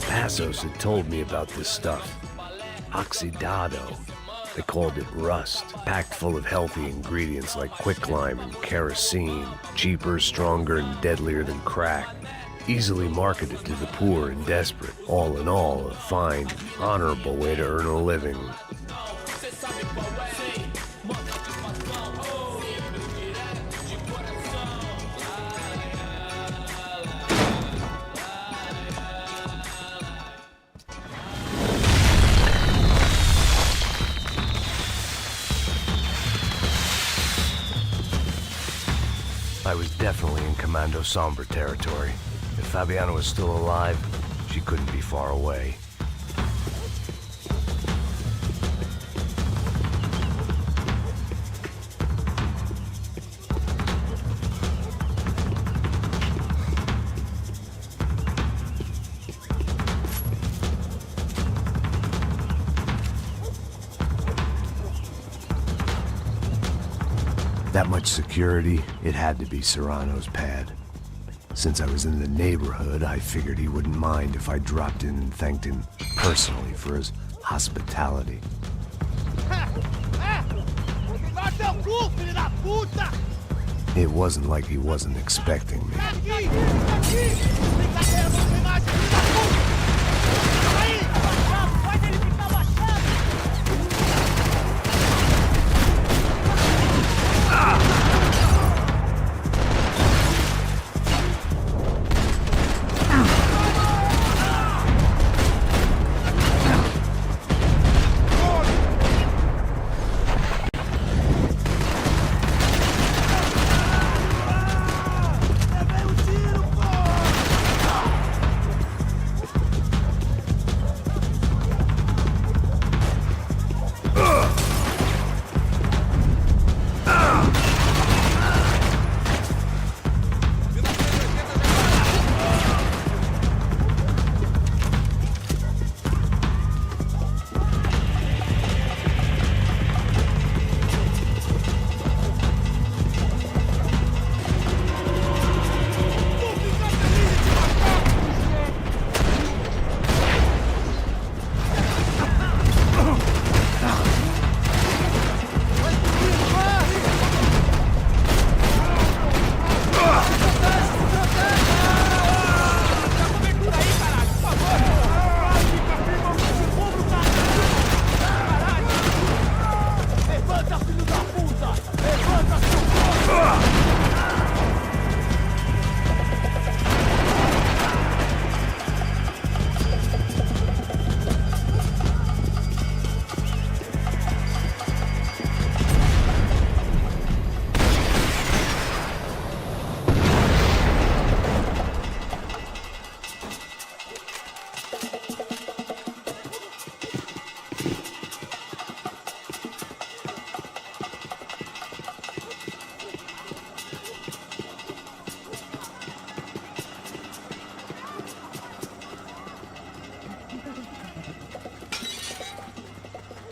Passos had told me about this stuff. Oxidado. They called it rust, packed full of healthy ingredients like quicklime and kerosene, cheaper, stronger, and deadlier than crack. Easily marketed to the poor and desperate. All in all, a fine, honorable way to earn a living. I was definitely in Commando Sombra territory. If Fabiana was still alive, she couldn't be far away. That much security, it had to be Serrano's pad. Since I was in the neighborhood, I figured he wouldn't mind if I dropped in and thanked him personally for his hospitality. It wasn't like he wasn't expecting me.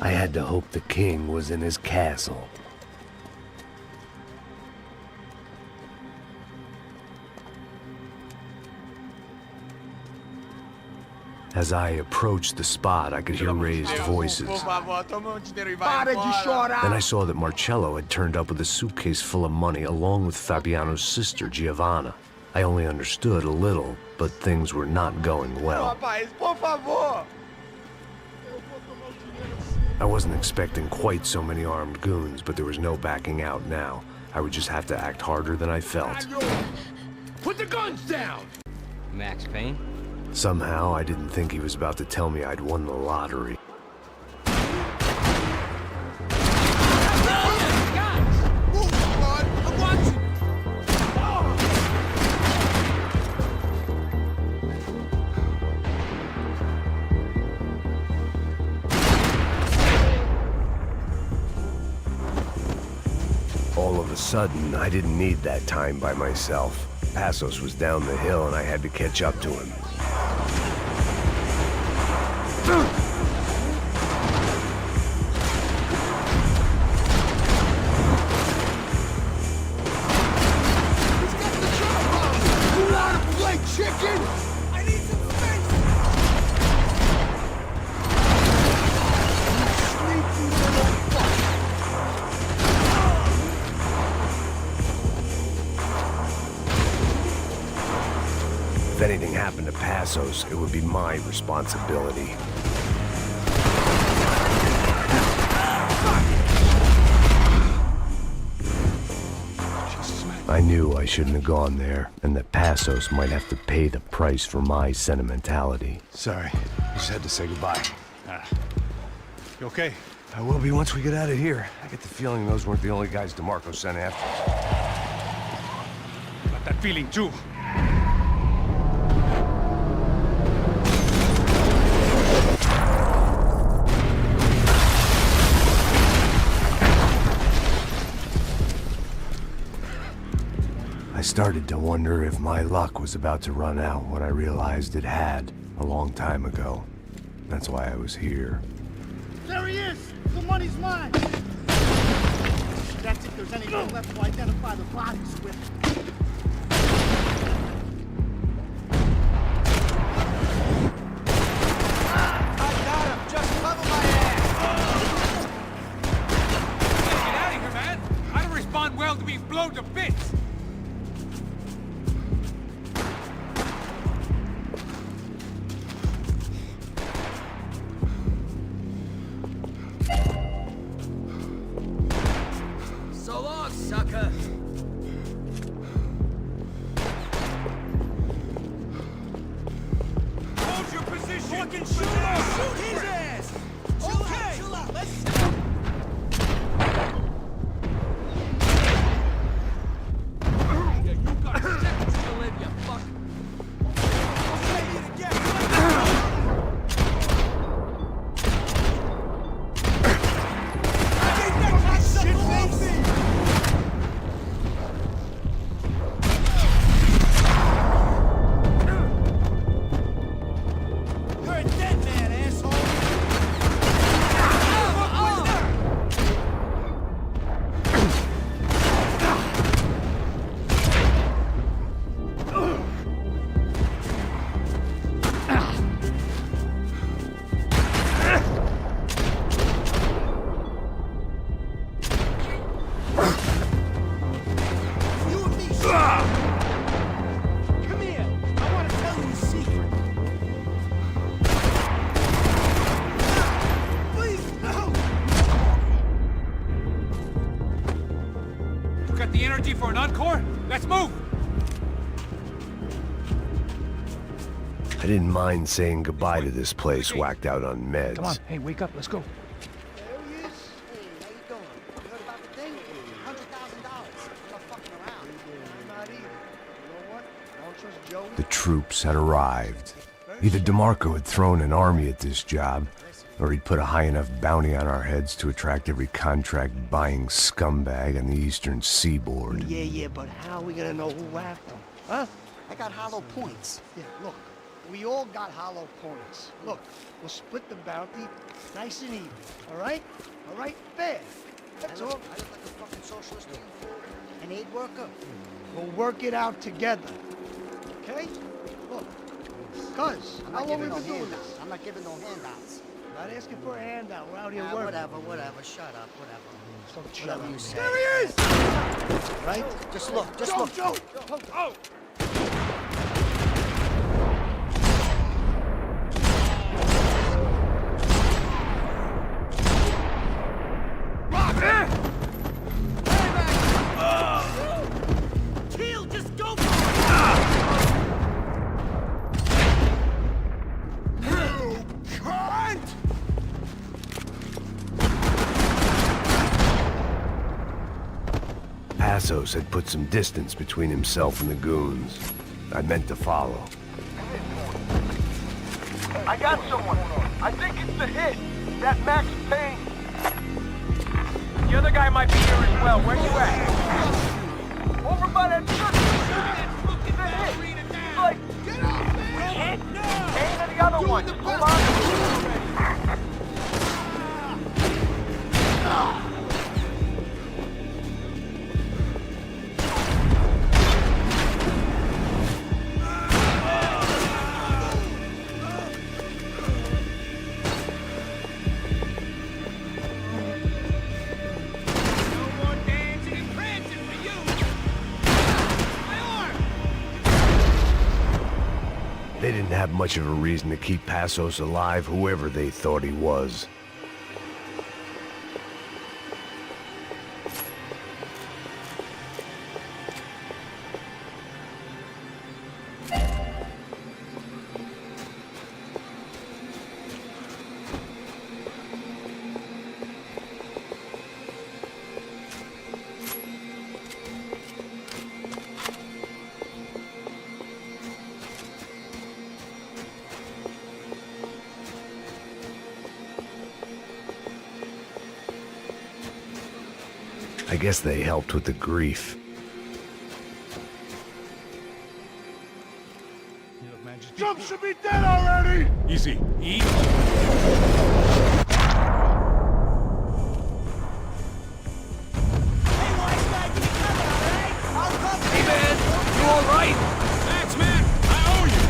I had to hope the king was in his castle. As I approached the spot, I could hear raised voices. Then I saw that Marcello had turned up with a suitcase full of money along with Fabiano's sister, Giovanna. I only understood a little, but things were not going well. I wasn't expecting quite so many armed goons, but there was no backing out now. I would just have to act harder than I felt. Put the guns down! Max Payne? Somehow, I didn't think he was about to tell me I'd won the lottery. All of a sudden, I didn't need that time by myself. Passos was down the hill and I had to catch up to him. He's got the If anything happened to Passos, it would be my responsibility. I knew I shouldn't have gone there, and that Passos might have to pay the price for my sentimentality. Sorry, I just had to say goodbye. You okay? I will be once we get out of here. I get the feeling those weren't the only guys DeMarco sent after us. Got that feeling too. I started to wonder if my luck was about to run out when I realized it had a long time ago. That's why I was here. There he is! The money's mine! That's if there's anything left to identify the bodies with. I got him! Just cover my ass! Get out of here, man! I don't respond well to being blown to bits! So long, sucker! Hold your position! Fucking shoot him! Shoot his ass! Chill out, let's go! Yeah, you got seconds to live, you fuck! I'll say it again! You're a dead man, asshole! You and me, come here! I want to tell you a secret. Please, no! You got the energy for an encore? Let's move! I didn't mind saying goodbye to this place whacked out on meds. Come on, hey, wake up, let's go. There he is. Hey, how you doing? You heard about the thing? $100,000. Not fucking around. I'm not either. You know what? I don't trust Joey. The troops had arrived. Either DeMarco had thrown an army at this job, or he'd put a high enough bounty on our heads to attract every contract-buying scumbag on the eastern seaboard. Yeah, but how are we gonna know who whacked them? Huh? I got hollow points. Yeah, look. We all got hollow points. Look, we'll split the bounty nice and even. All right? All right? Fair. That's all. I look like a fucking socialist to you. An aid worker. We'll work it out together. Okay? Look. Cuz, how long we been doing this? I'm not giving no handouts. Not asking for a handout. We're out here working. Whatever. Shut up. Whatever. Whatever you say. There he is! Right? Just look. Just look. Joe! Oh! Kill, just go for it! You cunt! Passos had put some distance between himself and the goons. I meant to follow. I got someone. I think it's the hit. That Max Payne. The other guy might be here as well. Where you at? Over by that church. The hit. He's like, get off, man! Hit. Payne and the other one. Hold on. They didn't have much of a reason to keep Passos alive, whoever they thought he was. I guess they helped with the grief. Trump should be dead already! Easy. Easy. Hey, man! You all right? Thanks, man! I owe you!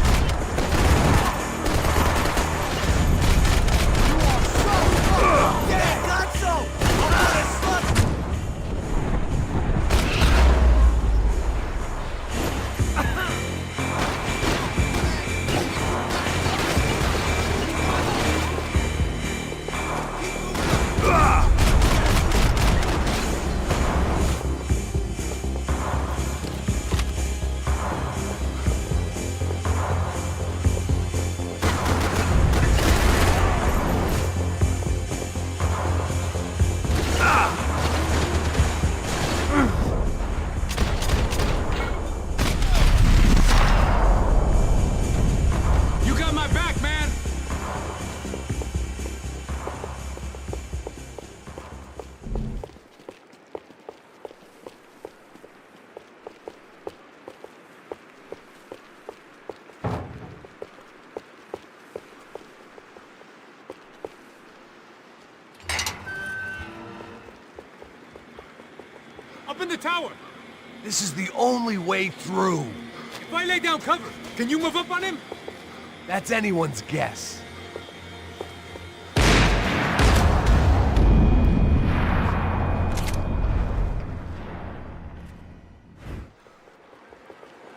Yeah, got so! I'm gonna slap! You got my back, man! Up in the tower! This is the only way through. If I lay down cover, can you move up on him? That's anyone's guess.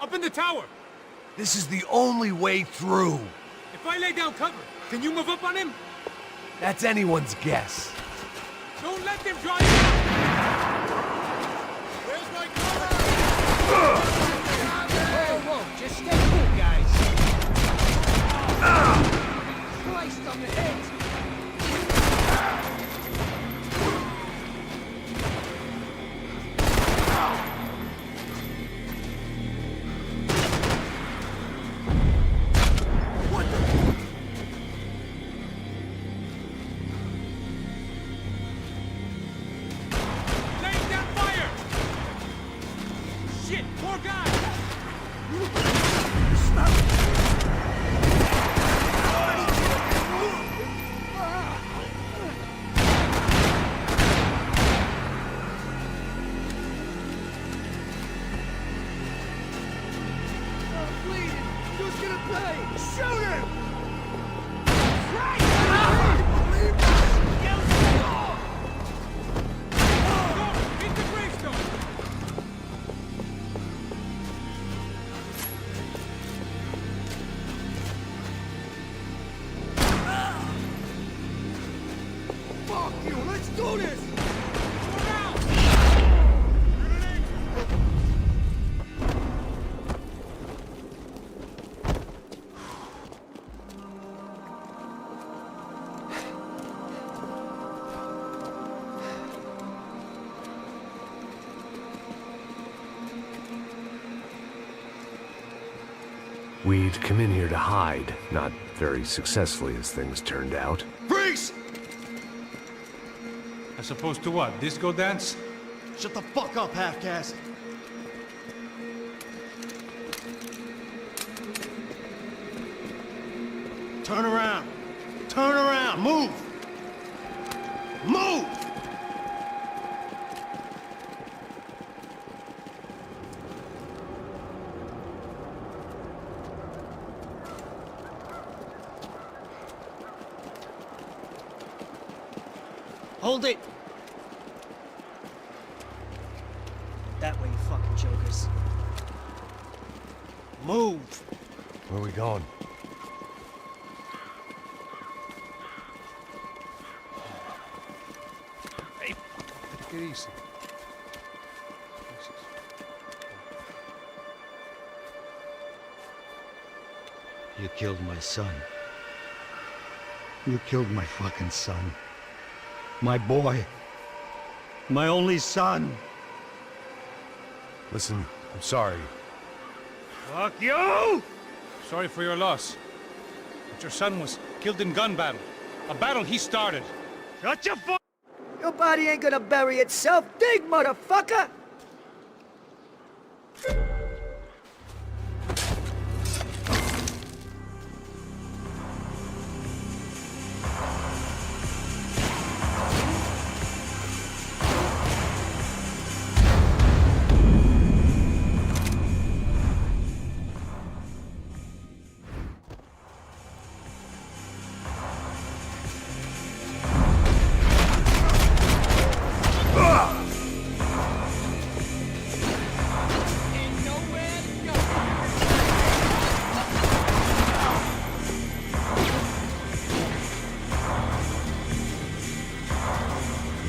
Up in the tower! This is the only way through. If I lay down cover, can you move up on him? That's anyone's guess. Don't let them draw you out! Where's my cover? Whoa, whoa, just stay cool, guys. Christ on the head. Laying down fire! Shit, poor guy! Who's gonna pay? Shoot him! Hit the gravestone! Fuck you! Let's do this! We'd come in here to hide, not very successfully as things turned out. Freeze! As opposed to what? Disco dance? Shut the fuck up, half-caste! Turn around! Turn around! Move! Move! Hold it! That way, you fucking jokers. Move! Where are we going? Take it easy. You killed my son. You killed my fucking son. My boy. My only son. Listen, I'm sorry. Fuck you! Sorry for your loss. But your son was killed in gun battle. A battle he started. Shut your fu- Your body ain't gonna bury itself. Dig, motherfucker!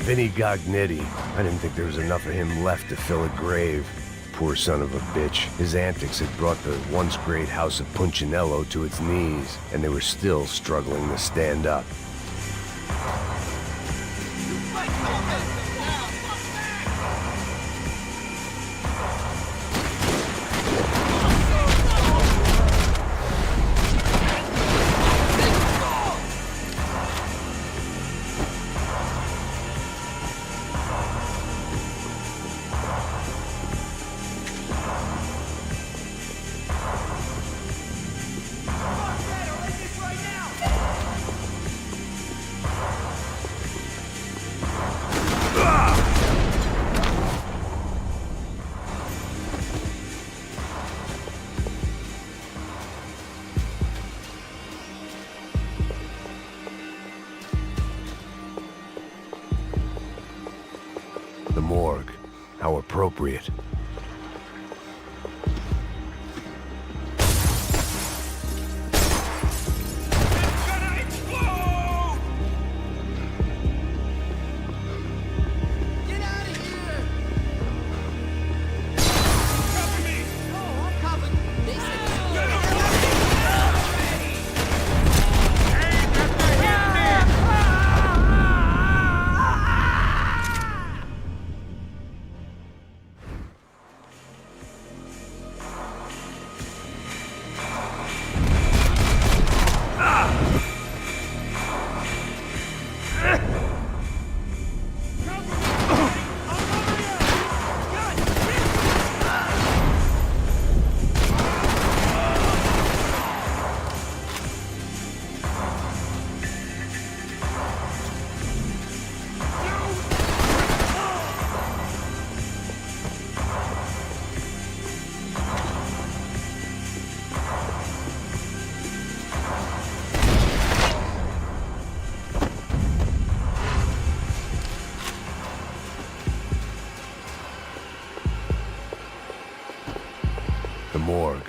Vinny Gognetti. I didn't think there was enough of him left to fill a grave. Poor son of a bitch. His antics had brought the once great house of Punchinello to its knees, and they were still struggling to stand up. The morgue. How appropriate. The morgue.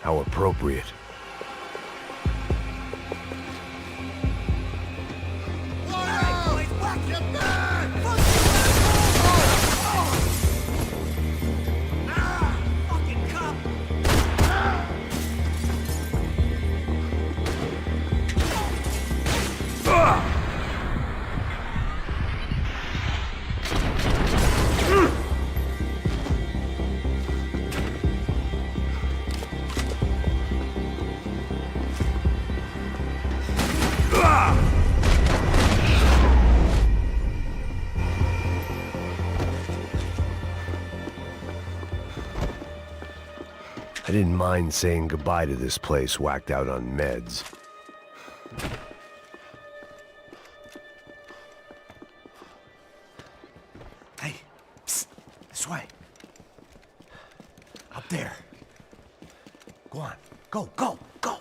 How appropriate. I didn't mind saying goodbye to this place whacked out on meds. Hey, psst, this way. Up there. Go on, go, go, go.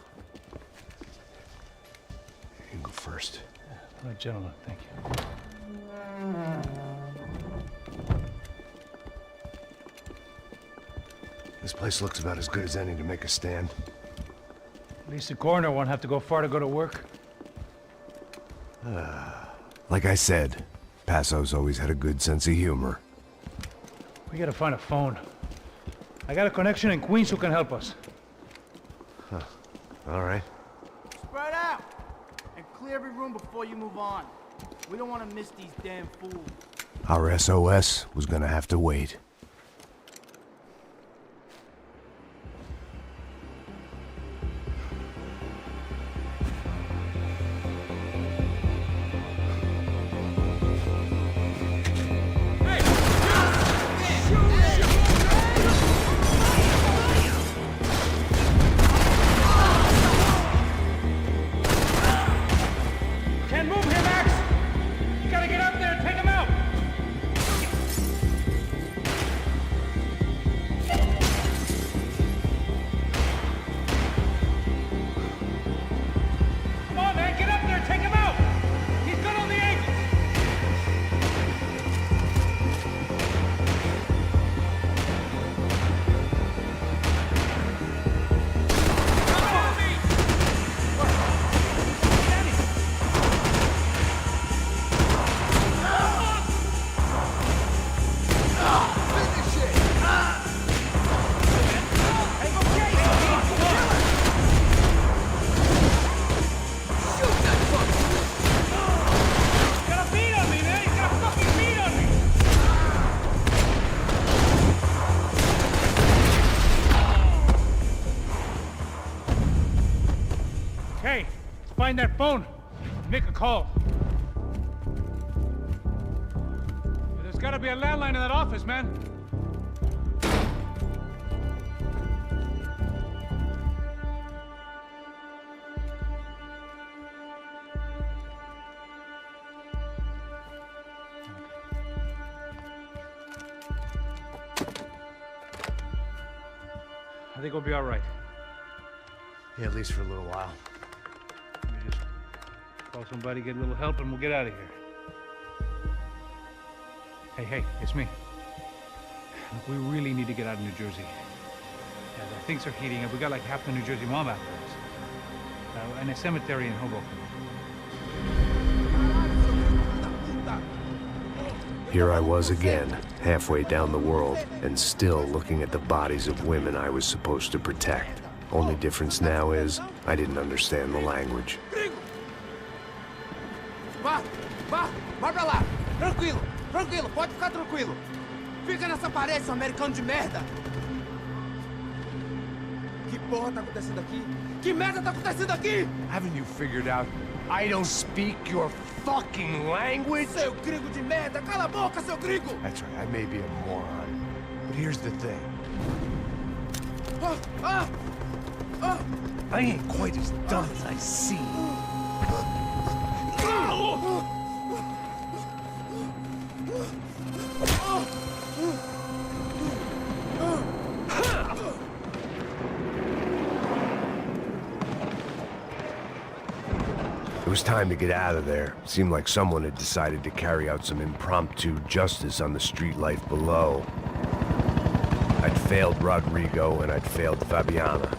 You can go first. All right, gentlemen, thank you. This place looks about as good as any to make a stand. At least the coroner won't have to go far to go to work. Like I said, Passo's always had a good sense of humor. We gotta find a phone. I got a connection in Queens who can help us. Huh. All right. Spread out! And clear every room before you move on. We don't want to miss these damn fools. Our SOS was gonna have to wait. Can't move here, Max! You gotta get up there and take him out! Come on, man, get up there and take him out! He's good on the ankles! Got a beat on me, man! He's got a fucking beat on me! Okay, find that phone. Make a call. There's gotta be a landline in that office, man. I think we'll be all right. Yeah, at least for a little while. Let me just call somebody, get a little help, and we'll get out of here. Hey, it's me. Look, we really need to get out of New Jersey. Yeah, things are heating up. We got like half the New Jersey mob after us. And a cemetery in Hoboken. Here I was again, halfway down the world, and still looking at the bodies of women I was supposed to protect. Only difference now is, I didn't understand the language. Vai pra lá! Tranquilo, pode ficar tranquilo. Fica nessa parede, seu americano de merda! Que porra tá acontecendo aqui? Que merda tá acontecendo aqui? Haven't you figured out I don't speak your fucking language? Seu gringo de merda! Cala a boca, seu gringo! That's right, I may be a moron, but here's the thing. I ain't quite as dumb as I seem. It was time to get out of there. Seemed like someone had decided to carry out some impromptu justice on the street life below. I'd failed Rodrigo and I'd failed Fabiana.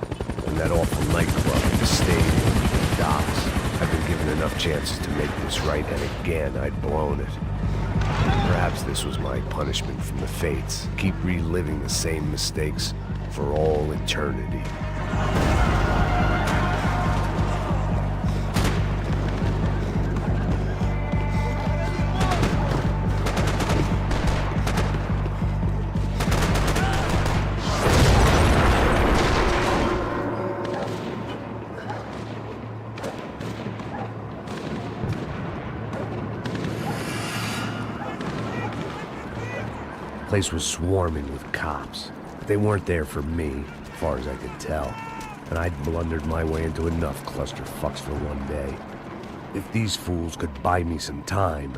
And that awful nightclub, the stadium, the docks. I'd been given enough chances to make this right, and again, I'd blown it. Perhaps this was my punishment from the fates. Keep reliving the same mistakes for all eternity. Place was swarming with cops. They weren't there for me, as far as I could tell. And I'd blundered my way into enough clusterfucks for one day. If these fools could buy me some time,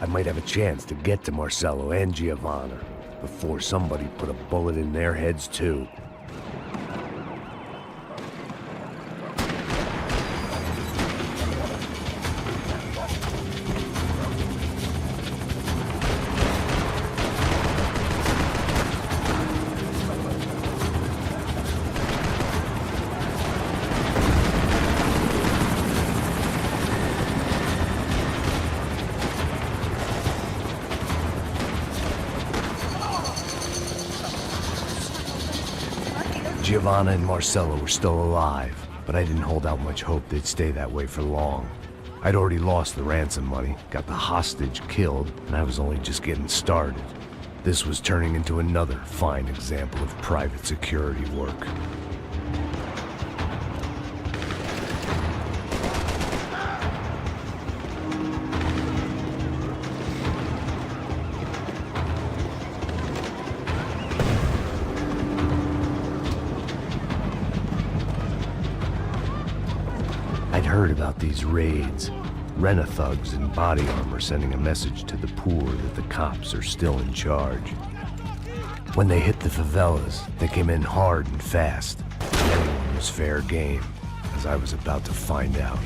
I might have a chance to get to Marcello and Giovanna before somebody put a bullet in their heads too. Giovanna and Marcello were still alive, but I didn't hold out much hope they'd stay that way for long. I'd already lost the ransom money, got the hostage killed, and I was only just getting started. This was turning into another fine example of private security work. I'd heard about these raids. Rent-a-thugs in body armor sending a message to the poor that the cops are still in charge. When they hit the favelas, they came in hard and fast. Anyone was fair game, as I was about to find out.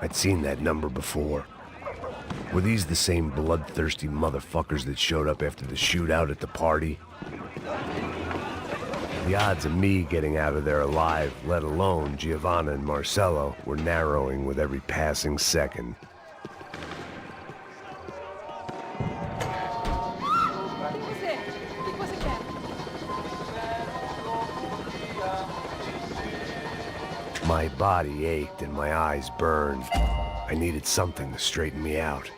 I'd seen that number before. Were these the same bloodthirsty motherfuckers that showed up after the shootout at the party? The odds of me getting out of there alive, let alone Giovanna and Marcello, were narrowing with every passing second. My body ached and my eyes burned. I needed something to straighten me out.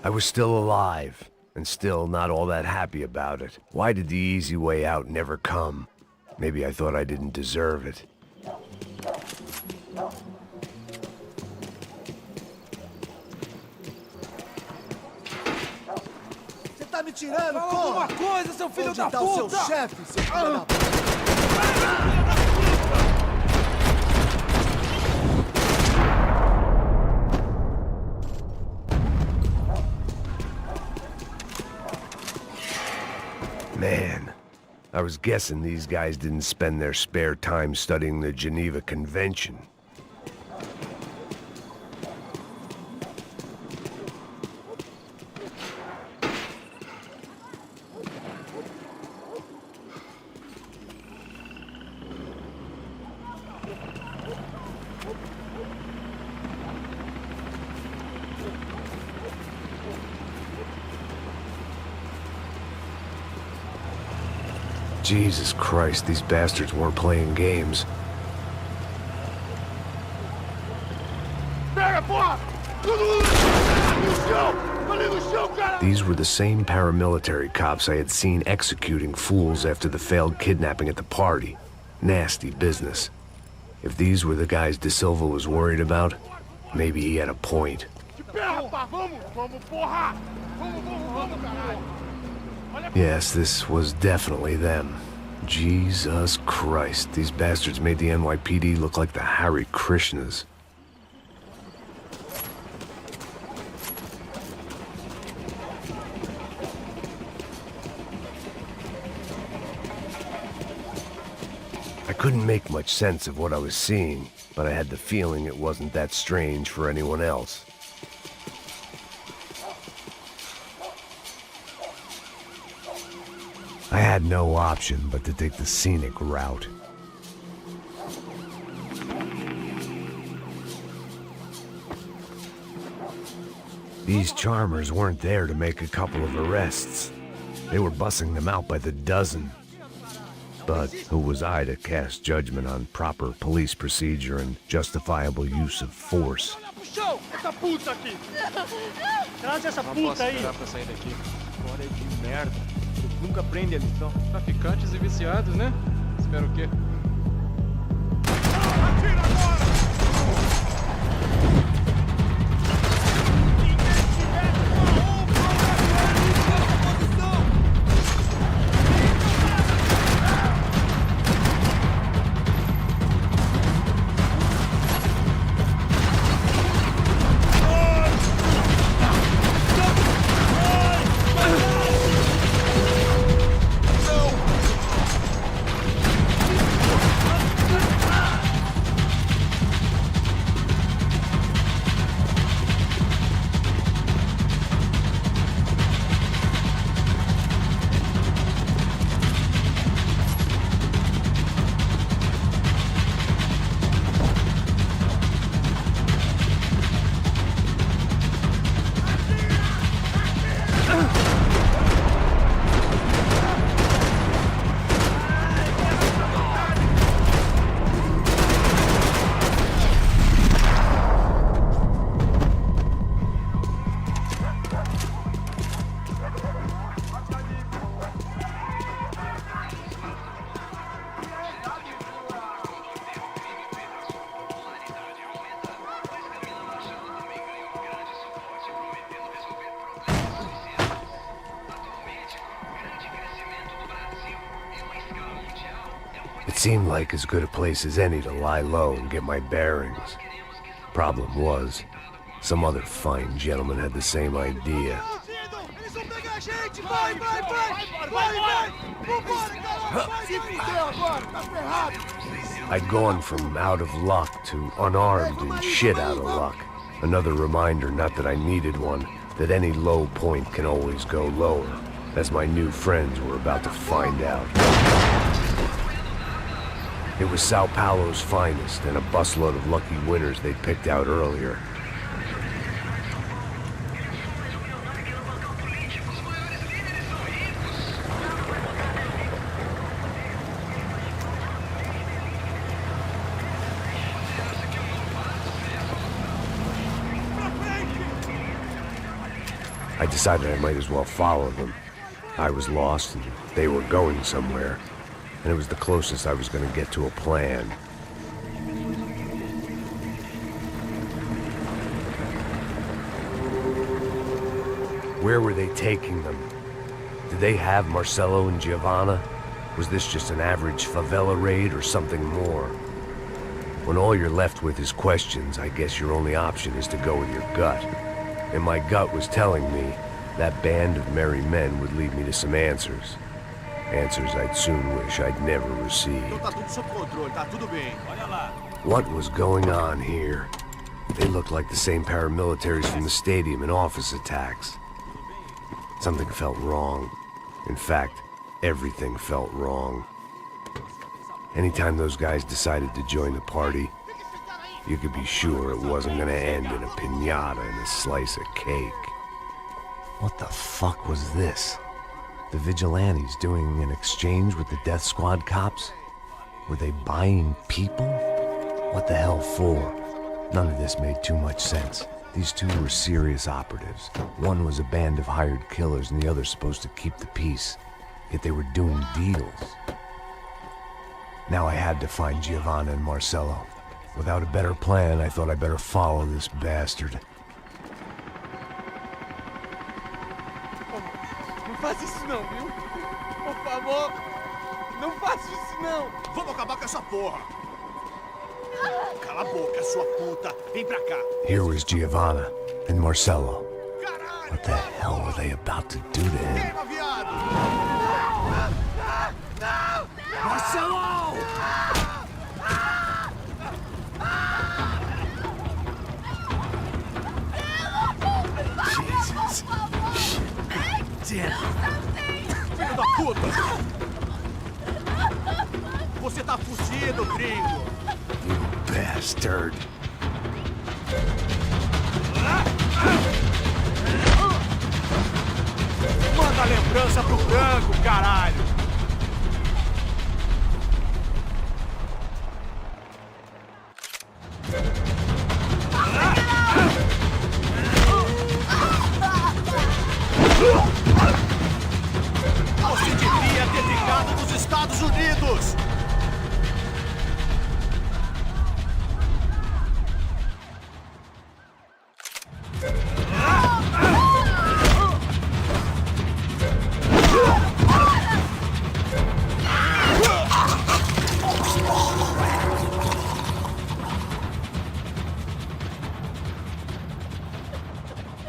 I was still alive, and still not all that happy about it. Why did the easy way out never come? Maybe I thought I didn't deserve it. tá me tirando, Fala porra! alguma coisa, seu filho Onde da tá puta! o seu chefe, seu filho da puta? Man, I was guessing these guys didn't spend their spare time studying the Geneva Convention. Jesus Christ, these bastards weren't playing games. These were the same paramilitary cops I had seen executing fools after the failed kidnapping at the party. Nasty business. If these were the guys De Silva was worried about, maybe he had a point. Yes, this was definitely them. Jesus Christ, these bastards made the NYPD look like the Hare Krishnas. I couldn't make much sense of what I was seeing, but I had the feeling it wasn't that strange for anyone else. I had no option but to take the scenic route. These charmers weren't there to make a couple of arrests. They were bussing them out by the dozen. But who was I to cast judgment on proper police procedure and justifiable use of force? Traz essa puta aí! Pra sair daqui. Fora de merda. Nunca aprende a lição. Traficantes e viciados, né? Espero o quê? Atira agora! It seemed like as good a place as any to lie low and get my bearings. Problem was, some other fine gentleman had the same idea. I'd gone from out of luck to unarmed and shit out of luck. Another reminder, not that I needed one, that any low point can always go lower, as my new friends were about to find out. It was Sao Paulo's finest, and a busload of lucky winners they'd picked out earlier. I decided I might as well follow them. I was lost, and they were going somewhere, and it was the closest I was going to get to a plan. Where were they taking them? Did they have Marcelo and Giovanna? Was this just an average favela raid or something more? When all you're left with is questions, I guess your only option is to go with your gut. And my gut was telling me that band of merry men would lead me to some answers. Answers I'd soon wish I'd never received. What was going on here? They looked like the same paramilitaries from the stadium in office attacks. Something felt wrong. In fact, everything felt wrong. Anytime those guys decided to join the party, you could be sure it wasn't gonna end in a piñata and a slice of cake. What the fuck was this? The vigilantes doing an exchange with the death squad cops? Were they buying people? What the hell for? None of this made too much sense. These two were serious operatives. One was a band of hired killers and the other supposed to keep the peace. Yet they were doing deals. Now I had to find Giovanna and Marcelo. Without a better plan, I thought I'd better follow this bastard. Não faz isso não, viu? Por favor, não faça isso não. Vamos acabar com essa porra. Cala a boca, sua puta. Vem pra cá. Here was Giovanna and Marcelo. What the hell were they about to do to him? Marcelo! Jesus. Damn. Filho da puta! Você tá fugido, gringo! You bastard. Manda a lembrança pro branco, caralho! Você devia ter ficado nos Estados Unidos!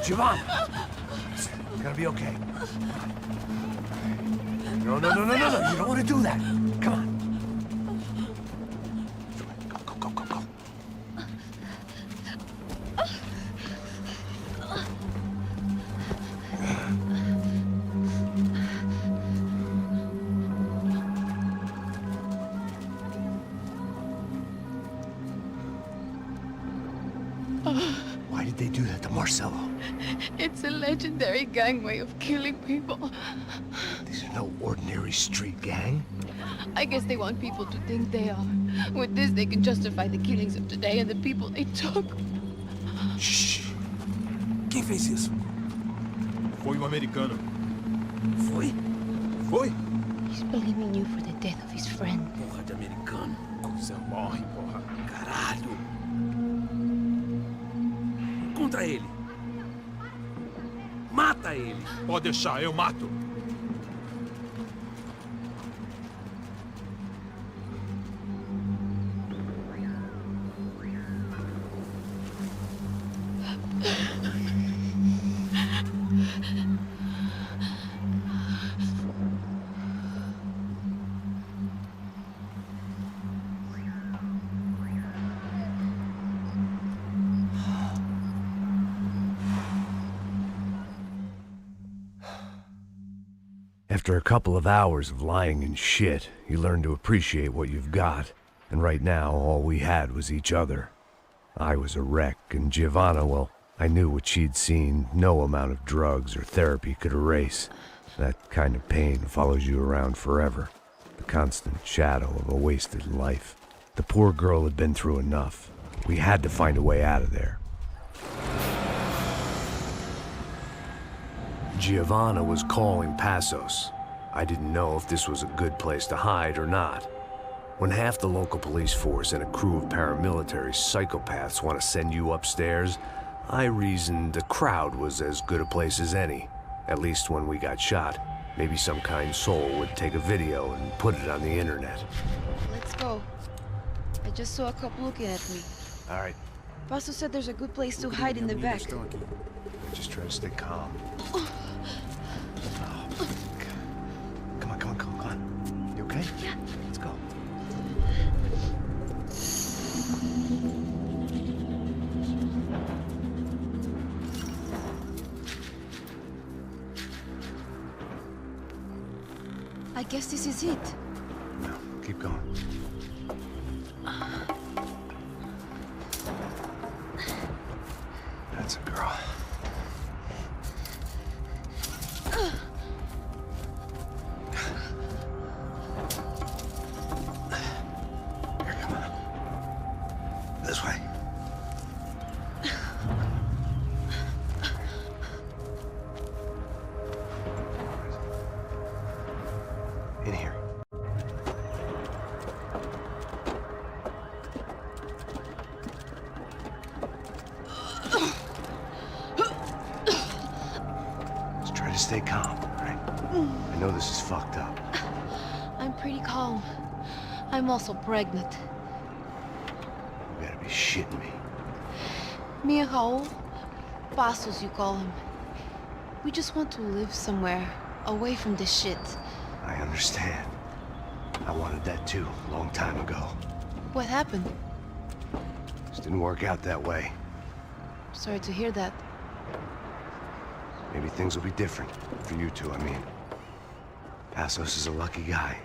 Giovanna! It's gonna be okay. No, no, no, no, no, no. You don't want to do that. Come on. Go, go, go, go, go. Why did they do that to Marcelo? It's a legendary gang way of killing people. These are no ordinary street gang. I guess they want people to think they are. With this, they can justify the killings of today and the people they took. Shh. Quem fez isso? Foi americano. Foi? Foi? He's blaming you for the death of his friend. Porra de americano. Você morre, porra. Caralho. Contra ele. Mata ele. Pode deixar, eu mato. After a couple of hours of lying in shit, you learn to appreciate what you've got. And right now, all we had was each other. I was a wreck, and Giovanna, well, I knew what she'd seen no amount of drugs or therapy could erase. That kind of pain follows you around forever. The constant shadow of a wasted life. The poor girl had been through enough. We had to find a way out of there. Giovanna was calling Passos. I didn't know if this was a good place to hide or not. When half the local police force and a crew of paramilitary psychopaths want to send you upstairs, I reasoned the crowd was as good a place as any, at least when we got shot. Maybe some kind soul would take a video and put it on the internet. Let's go. I just saw a cop looking at me. All right, Paso said there's a good place to hide in the back. just try to stay calm. Come on. You okay? Yeah. Let's go. I guess this is it. No, keep going. That's a girl. Here, come on. This way. In here. Just try to stay calm, all right? I know this is fucked up. I'm pretty calm. I'm also pregnant. You gotta be shitting me. Me and Raul, Pasos you call him. We just want to live somewhere, away from this shit. I understand. I wanted that too, a long time ago. What happened? Just didn't work out that way. Sorry to hear that. Maybe things will be different. For you two, I mean. Pasos is a lucky guy.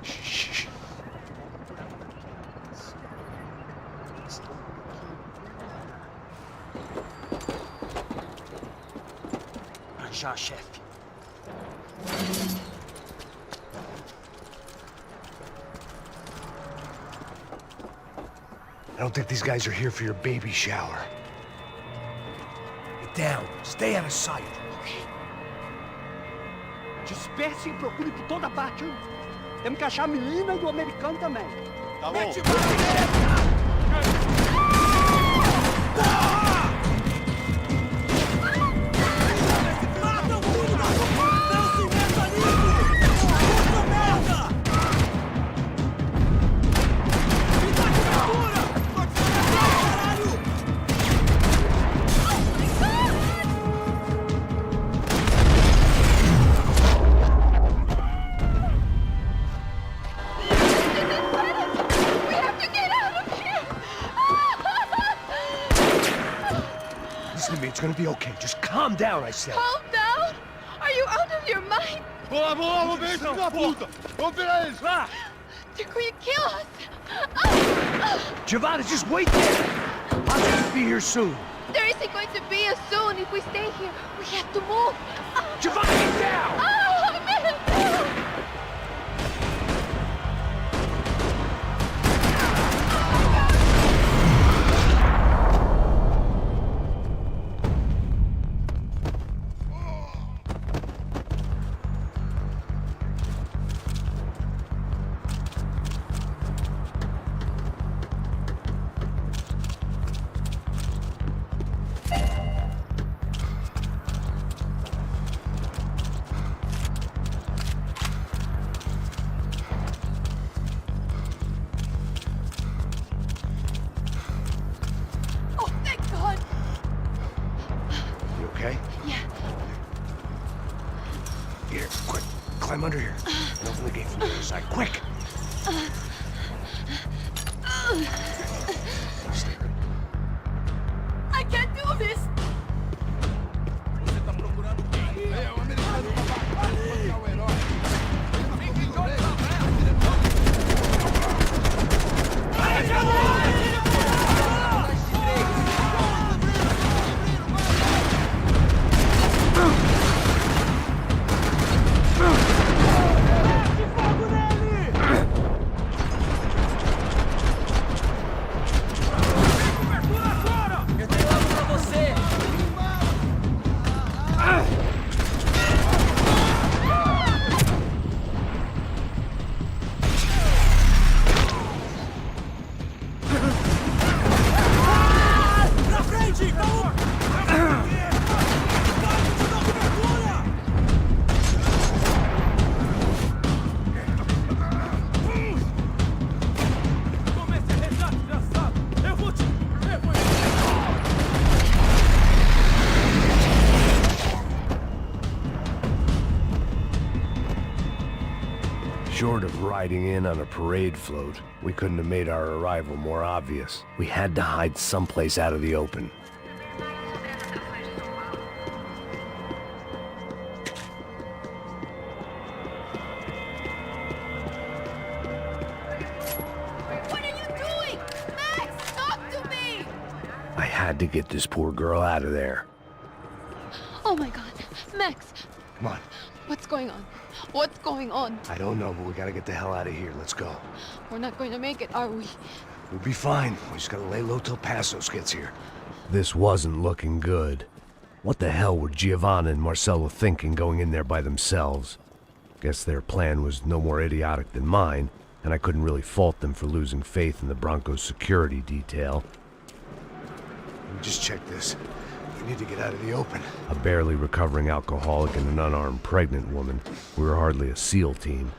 Shh. Já, chefe. I don't think these guys are here for your baby shower. Get down. Stay out of sight. Disperse e procure por toda parte. Temos que achar a menina e o americano também. Tá bom. Listen to me, it's gonna be okay. Just calm down, I said. Calm down? Are you out of your mind? Vamos ver esse filho da puta! Vamos virar eles, lá! They're going to kill us! Giovanna, just wait there. I'll just be here soon. There isn't going to be a soon if we stay here. We have to move. Giovanna, get down! Oh, man! Oh, thank God! You okay? Yeah. Here, quick. Climb under here. And open the gate from the other side. Quick! Stay ready. I can't do this! Short of riding in on a parade float, we couldn't have made our arrival more obvious. We had to hide someplace out of the open. What are you doing? Max, talk to me! I had to get this poor girl out of there. Oh my god. Max, Come on. what's going on? What's going on? I don't know, but we gotta get the hell out of here. Let's go. We're not going to make it, are we? We'll be fine. We just gotta lay low till Passos gets here. This wasn't looking good. What the hell were Giovanna and Marcello thinking going in there by themselves? Guess their plan was no more idiotic than mine, and I couldn't really fault them for losing faith in the Broncos' security detail. Let me just check this. We need to get out of the open. A barely recovering alcoholic and an unarmed pregnant woman. We were hardly a SEAL team.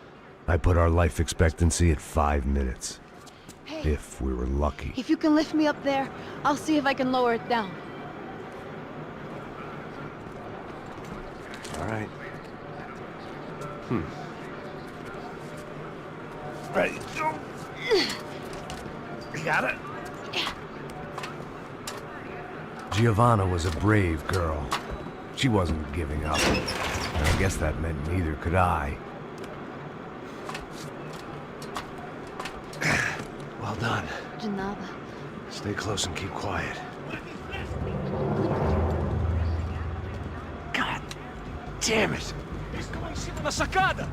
I put our life expectancy at 5 minutes. Hey. If we were lucky. If you can lift me up there, I'll see if I can lower it down. All right. Ready? Go. You got it? Giovanna was a brave girl. She wasn't giving up. And I guess that meant neither could I. Well done. De nada. Stay close and keep quiet. God damn it! Estão lá em cima da sacada!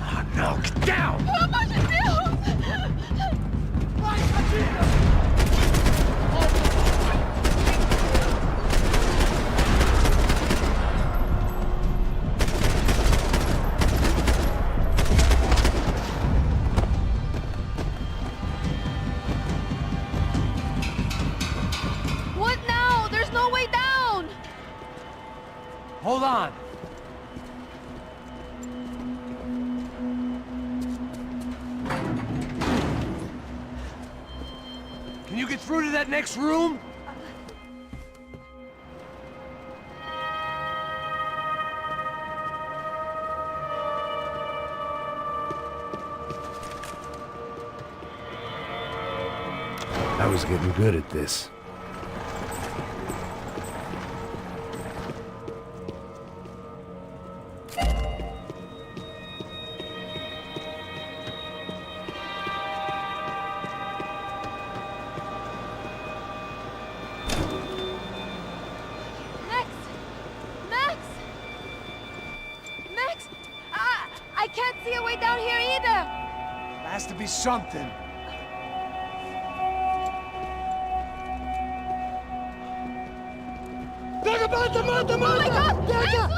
Oh, no, get down! Pelo amor de Deus! Vai, Cadinha! What now? There's no way down! Hold on. Can you get through to that next room? I was getting good at this. Max! Max! Max! I can't see a way down here either! There has to be something. Mata, mata, mata! Oh my god! Max, look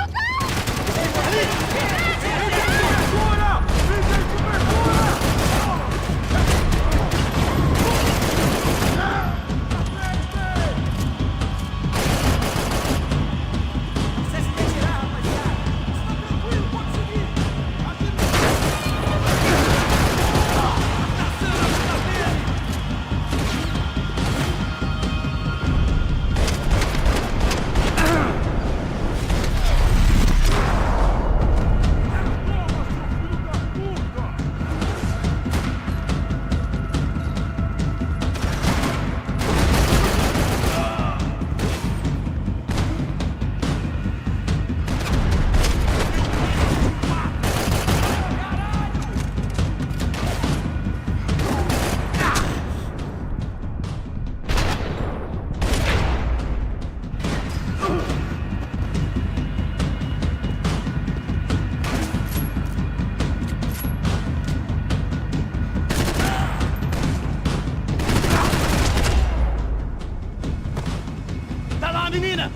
Tá lá, menina!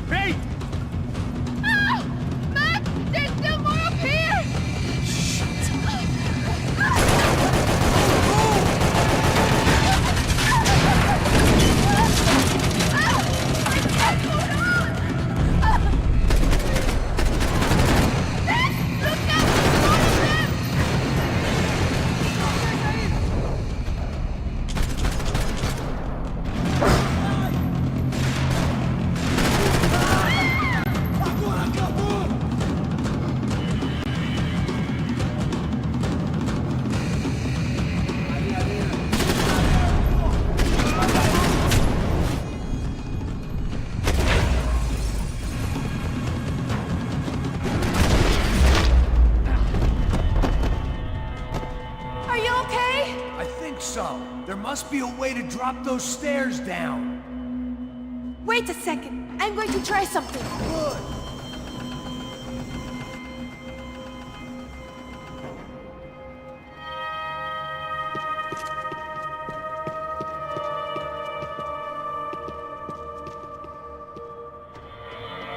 Vem! Ah! Max, there's still more up here! must be a way to drop those stairs down. Wait a second. I'm going to try something. Good.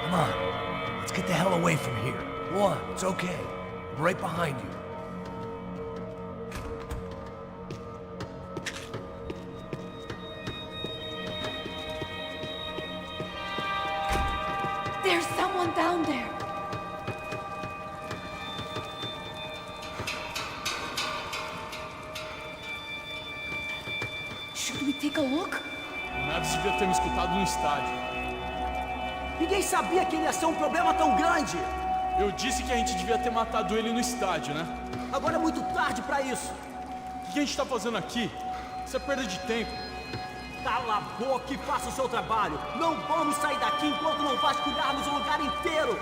Come on. Let's get the hell away from here. Go on, it's okay. I'm right behind you. There's someone down there. Should we take a look? O Max devia ter me escutado no estádio. Ninguém sabia que ele ia ser um problema tão grande. Eu disse que a gente devia ter matado ele no estádio, né? Agora é muito tarde pra isso. O que a gente tá fazendo aqui? Isso é perda de tempo. Cala a boca e faça o seu trabalho. Não vamos sair daqui enquanto não vasculharmos o lugar inteiro.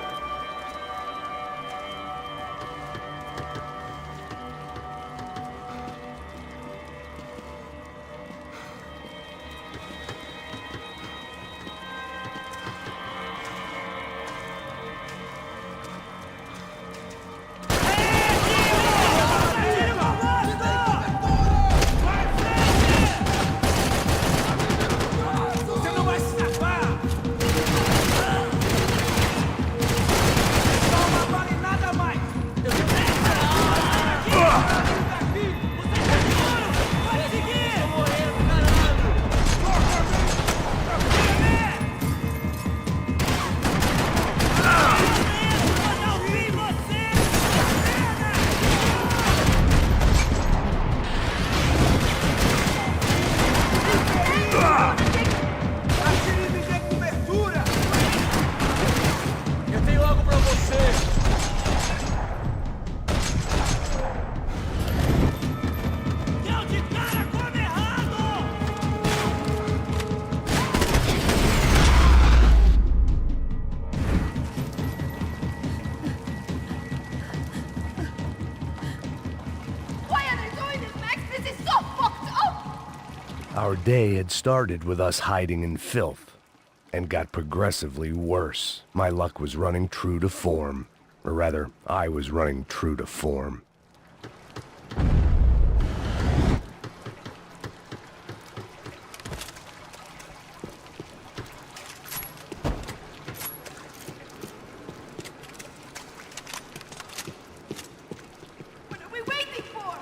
Our day had started with us hiding in filth, and got progressively worse. My luck was running true to form. Or rather, I was running true to form. What are we waiting for?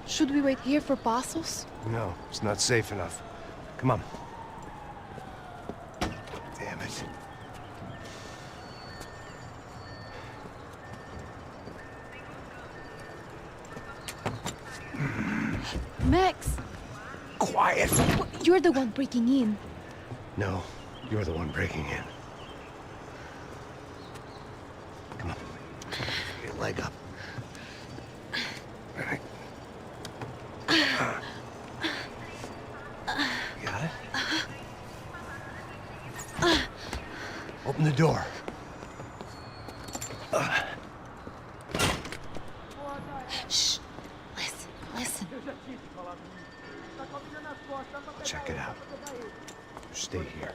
Should we wait here for Passos? No, it's not safe enough. Come on. Damn it. Max! Quiet! You're the one breaking in. No, you're the one breaking in. Come on. Get your leg up. All right. Got it? Open the door. Shh. Listen. Check it out. Stay here.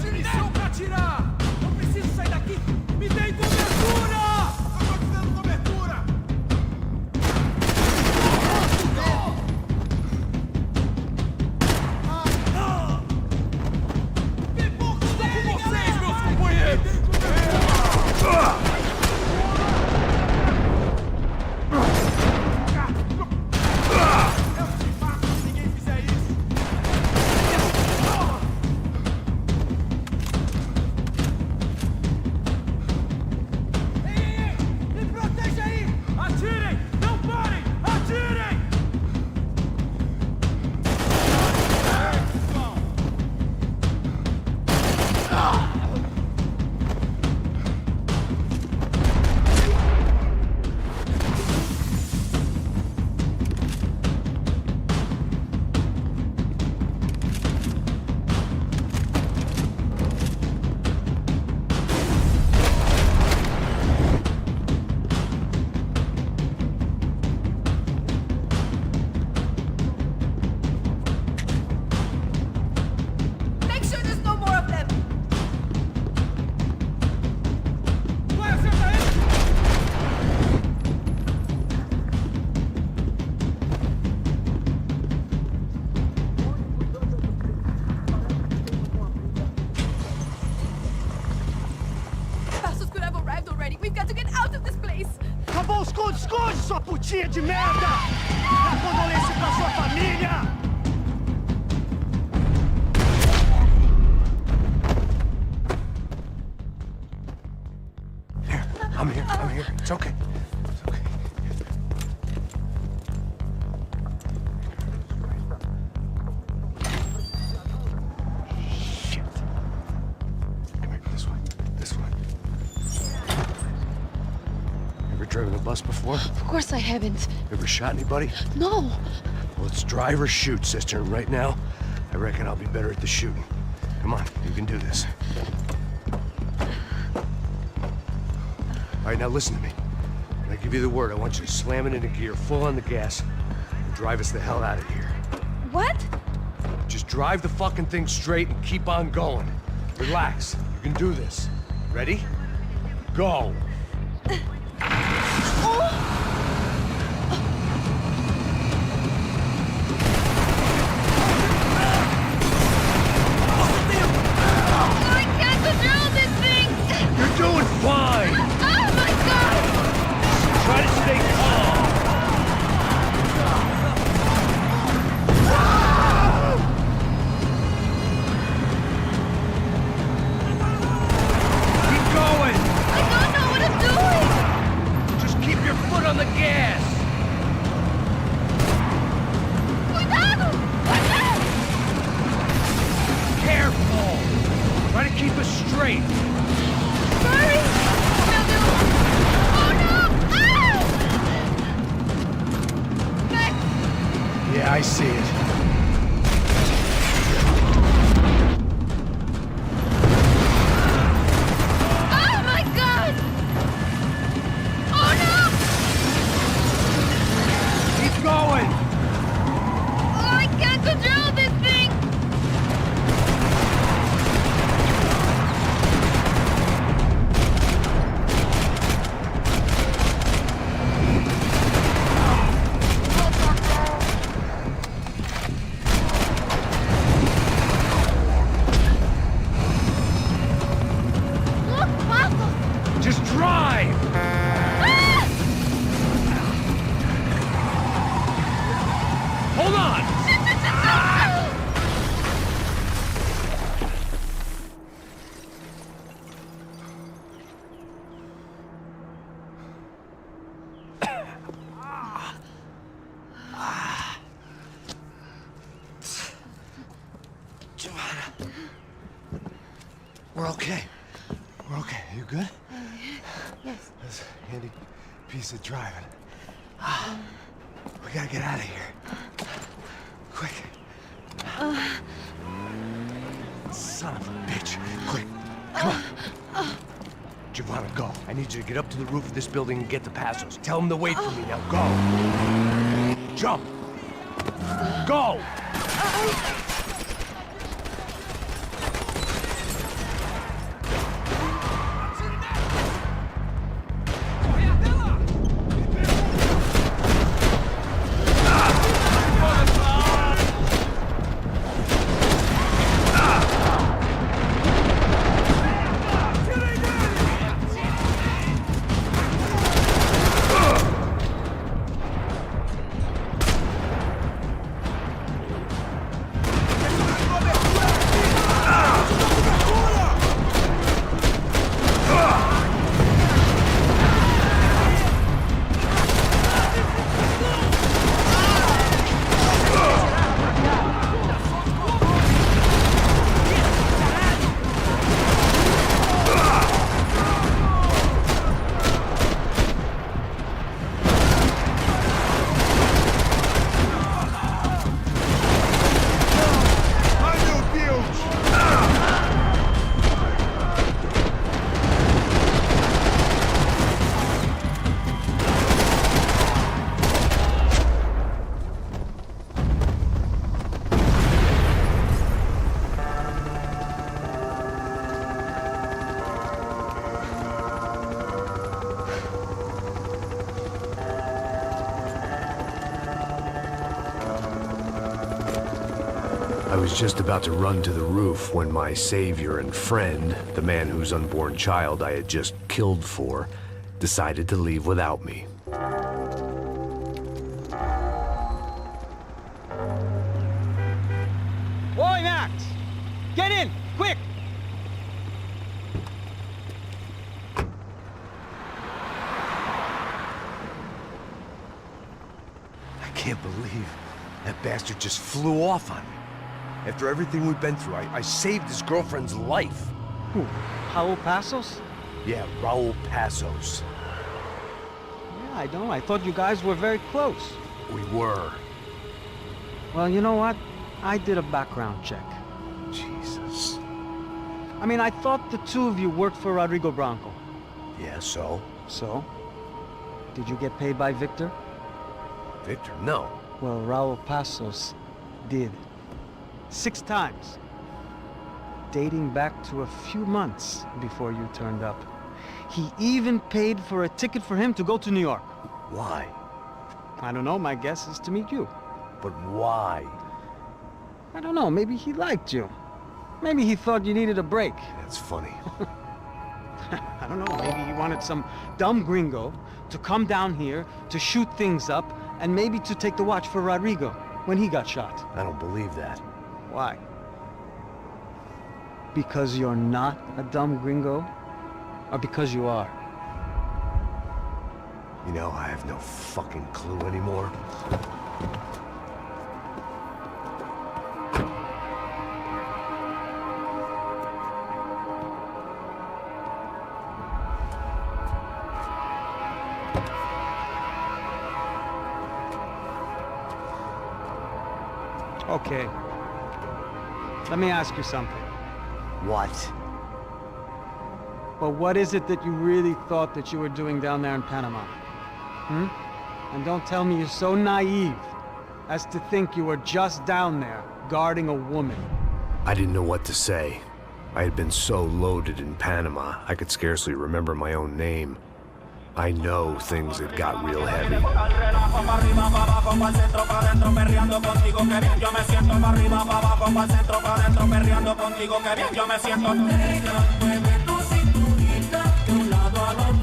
Munição pra atirar! Eu preciso sair daqui! Me deem cobertura! Eu tô te dando cobertura! sua putinha de merda! Dá condolência pra sua família! I'm here. It's okay. It's okay. Shit. Come here, this way. You ever driven a bus before? Of course I haven't. Ever shot anybody? No. Well, it's drive or shoot, sister. And right now, I reckon I'll be better at the shooting. Come on, you can do this. All right, now listen to me. When I give you the word, I want you to slam it into gear, full on the gas, and drive us the hell out of here. What? Just drive the fucking thing straight and keep on going. Relax. You can do this. Ready? Go. I can't control this thing! You're doing fine! Oh my god! Try to stay calm. Keep going! I don't know what I'm doing! Just keep your foot on the gas! Cuidado! Cuidado! Careful! Try to keep us straight. Hurry! Oh no! Ah! Yeah, I see it. Oh my god! Oh no! Keep going! Oh, I can't control this thing! Look, Paco! Just drive! Ah! Hold on! Giovanna. We're okay. We're okay. You good? Yes. That's a handy piece of driving. We gotta get out of here. Quick. Son of a bitch. Quick. Come on. Giovanna, go. I need you to get up to the roof of this building and get the Passos. Tell them to wait for me. Now go. Jump. Go. I was just about to run to the roof when my savior and friend, the man whose unborn child I had just killed for, decided to leave without me. Max! Get in! Quick! I can't believe that bastard just flew off on me. After everything we've been through, I saved his girlfriend's life. Who? Raul Passos? Yeah, Raul Passos. Yeah, I know. I thought you guys were very close. We were. Well, you know what? I did a background check. Jesus. I mean, I thought the two of you worked for Rodrigo Branco. Yeah, so? So? Did you get paid by Victor? Victor? No. Well, Raul Passos did. 6 times. Dating back to a few months before you turned up. He even paid for a ticket for him to go to New York. Why? I don't know, my guess is to meet you. But why? I don't know, maybe he liked you. Maybe he thought you needed a break. That's funny. I don't know, maybe he wanted some dumb gringo to come down here to shoot things up and maybe to take the watch for Rodrigo when he got shot. I don't believe that. Why? Because you're not a dumb gringo? Or because you are? You know, I have no fucking clue anymore. Okay. Let me ask you something. What? Well, what is it that you really thought that you were doing down there in Panama? Hmm? And don't tell me you're so naive as to think you were just down there guarding a woman. I didn't know what to say. I had been so loaded in Panama, I could scarcely remember my own name. I know things had got real heavy.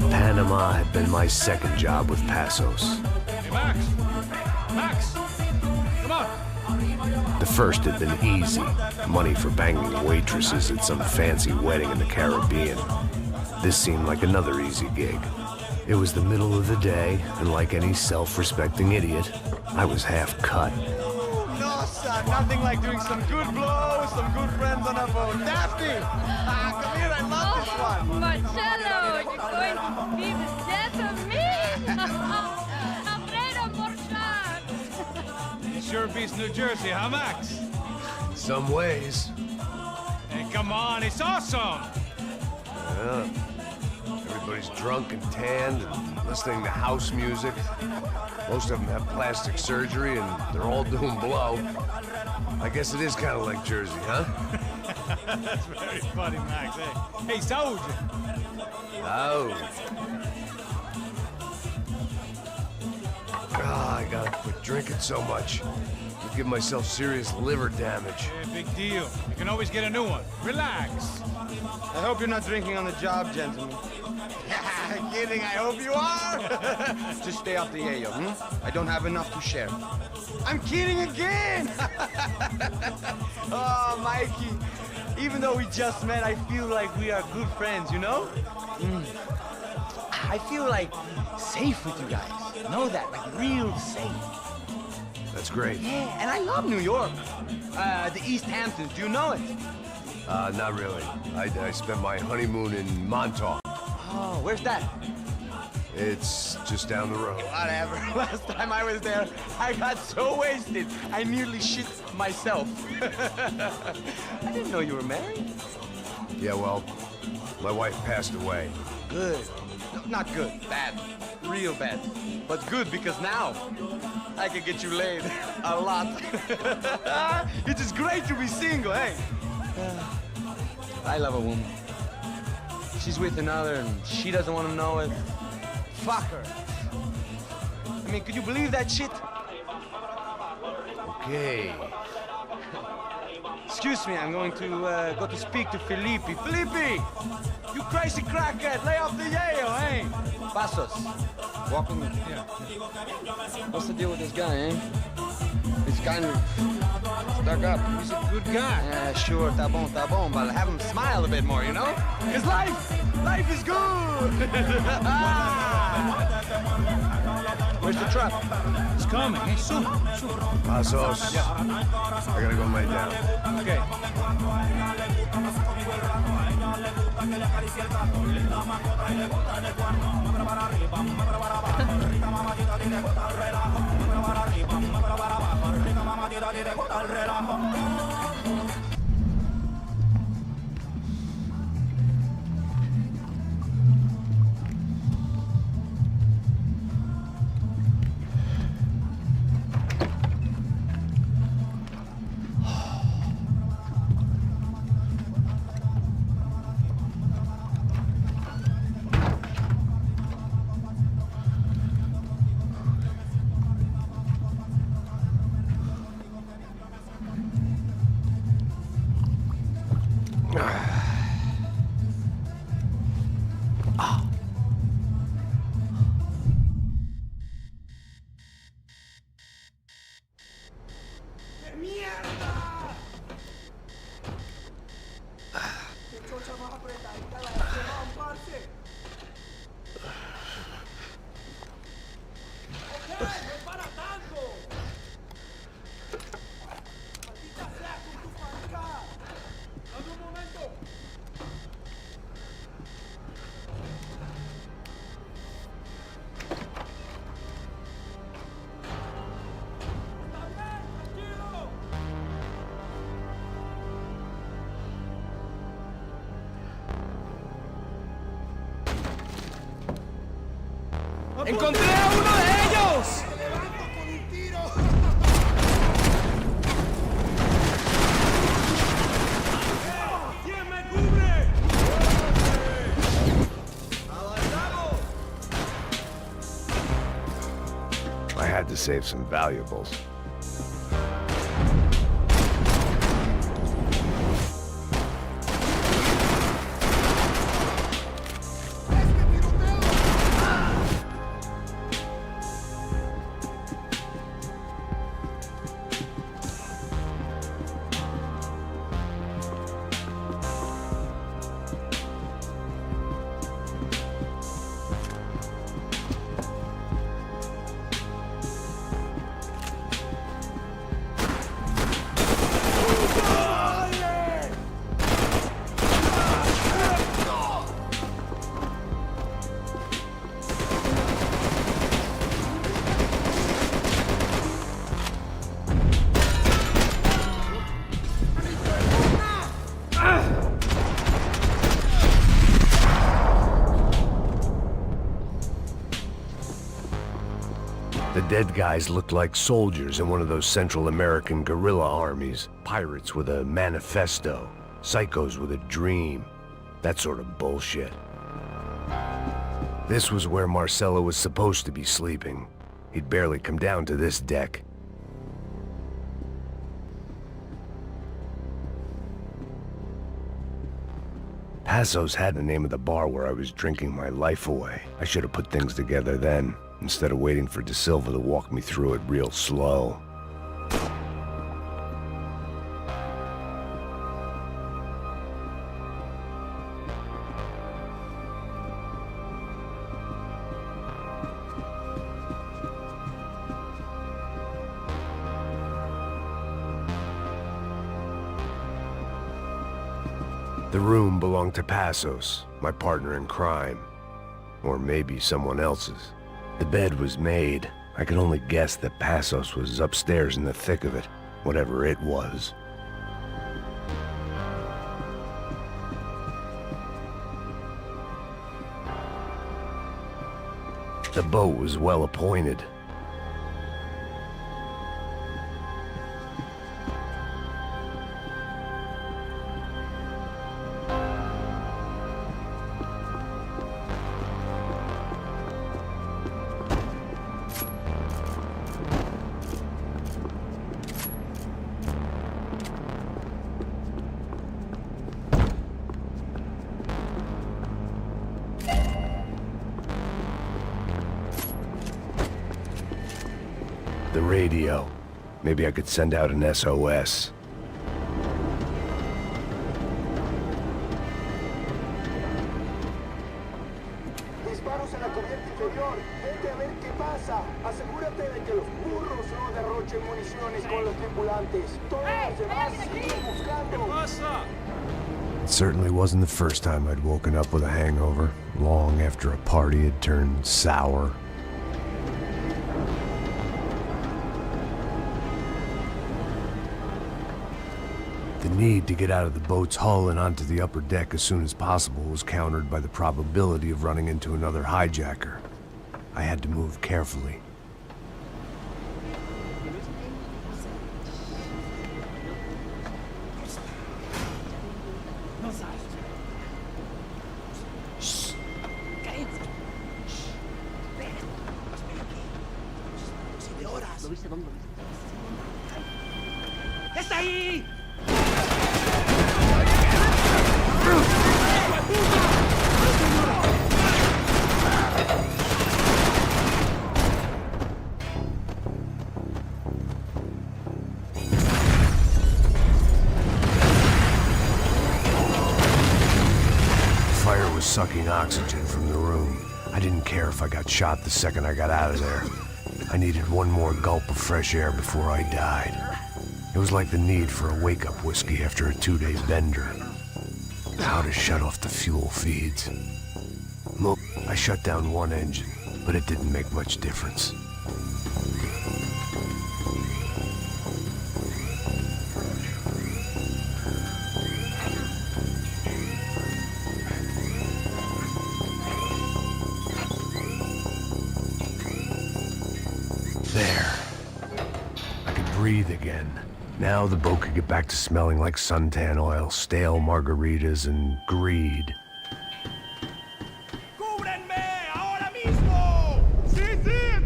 Panama had been my second job with Passos. Hey, Max! Max! Come on! The first had been easy. Money for banging waitresses at some fancy wedding in the Caribbean. This seemed like another easy gig. It was the middle of the day, and like any self-respecting idiot, I was half cut. No, son, nothing like doing some good blows, some good friends on a boat. Daphne! Come here, I love this one. Marcello, you're going to be the death of me? Alfredo Borchardt. It sure beats New Jersey, huh, Max? In some ways. Hey, come on, it's awesome! Yeah. Everybody's drunk and tanned and listening to house music. Most of them have plastic surgery and they're all doing blow. I guess it is kind of like Jersey, huh? That's very funny, Max. Hey, Saúde! Oh. I gotta quit drinking so much. I'll give myself serious liver damage. Yeah, big deal. You can always get a new one. Relax. I hope you're not drinking on the job, gentlemen. Kidding, I hope you are. Just stay off the yayo, I don't have enough to share. I'm kidding again. Oh, Mikey, even though we just met, I feel like we are good friends, you know? I feel like safe with you guys. Know that, like real safe. That's great. Yeah, and I love New York. The East Hamptons, do you know it? Not really. I spent my honeymoon in Montauk. Oh, where's that? It's just down the road. Whatever. Last time I was there, I got so wasted, I nearly shit myself. I didn't know you were married. Yeah, well, my wife passed away. Good. No, not good. Bad. Real bad. But good because now I can get you laid a lot. It is great to be single, hey? I love a woman. She's with another and she doesn't want to know it. Fuck her. I mean, could you believe that shit? Okay. Excuse me, I'm going to go to speak to Felipe. Felipe! You crazy crackhead! Lay off the yayo, hey? Passos, walk with me. Yeah. What's the deal with this guy, eh? He's kind of Stuck up. He's a good guy. Yeah, sure, tá bom, but have him smile a bit more, you know? Because life is good! Where's the truck? It's coming. Hey, soon. Passos. Yeah. I gotta go lay down. Okay. ¡Encontré a uno de ellos! ¿Quién me cubre? I had to save some valuables. The dead guys looked like soldiers in one of those Central American guerrilla armies. Pirates with a manifesto. Psychos with a dream. That sort of bullshit. This was where Marcelo was supposed to be sleeping. He'd barely come down to this deck. Passos had the name of the bar where I was drinking my life away. I should have put things together then, instead of waiting for De Silva to walk me through it real slow. The room belonged to Passos, my partner in crime. Or maybe someone else's. The bed was made. I could only guess that Passos was upstairs in the thick of it, whatever it was. The boat was well appointed. The radio. Maybe I could send out an SOS. Disparos en la cubierta inferior. Vete a ver qué pasa. Asegúrate de que los burros no derrochen municiones con los tripulantes. Todos los demás siguen buscando. It certainly wasn't the first time I'd woken up with a hangover, long after a party had turned sour. The need to get out of the boat's hull and onto the upper deck as soon as possible was countered by the probability of running into another hijacker. I had to move carefully. ¡Está ahí! Fire was sucking oxygen from the room. I didn't care if I got shot the second I got out of there. I needed one more gulp of fresh air before I died. It was like the need for a wake-up whiskey after a 2-day bender. How to shut off the fuel feeds. Look, I shut down one engine, but it didn't make much difference. There. I could breathe again. Now the boat could get back to smelling like suntan oil, stale margaritas, and greed. ¡Cúbrenme! ¡Ahora mismo! ¡Sí, sí!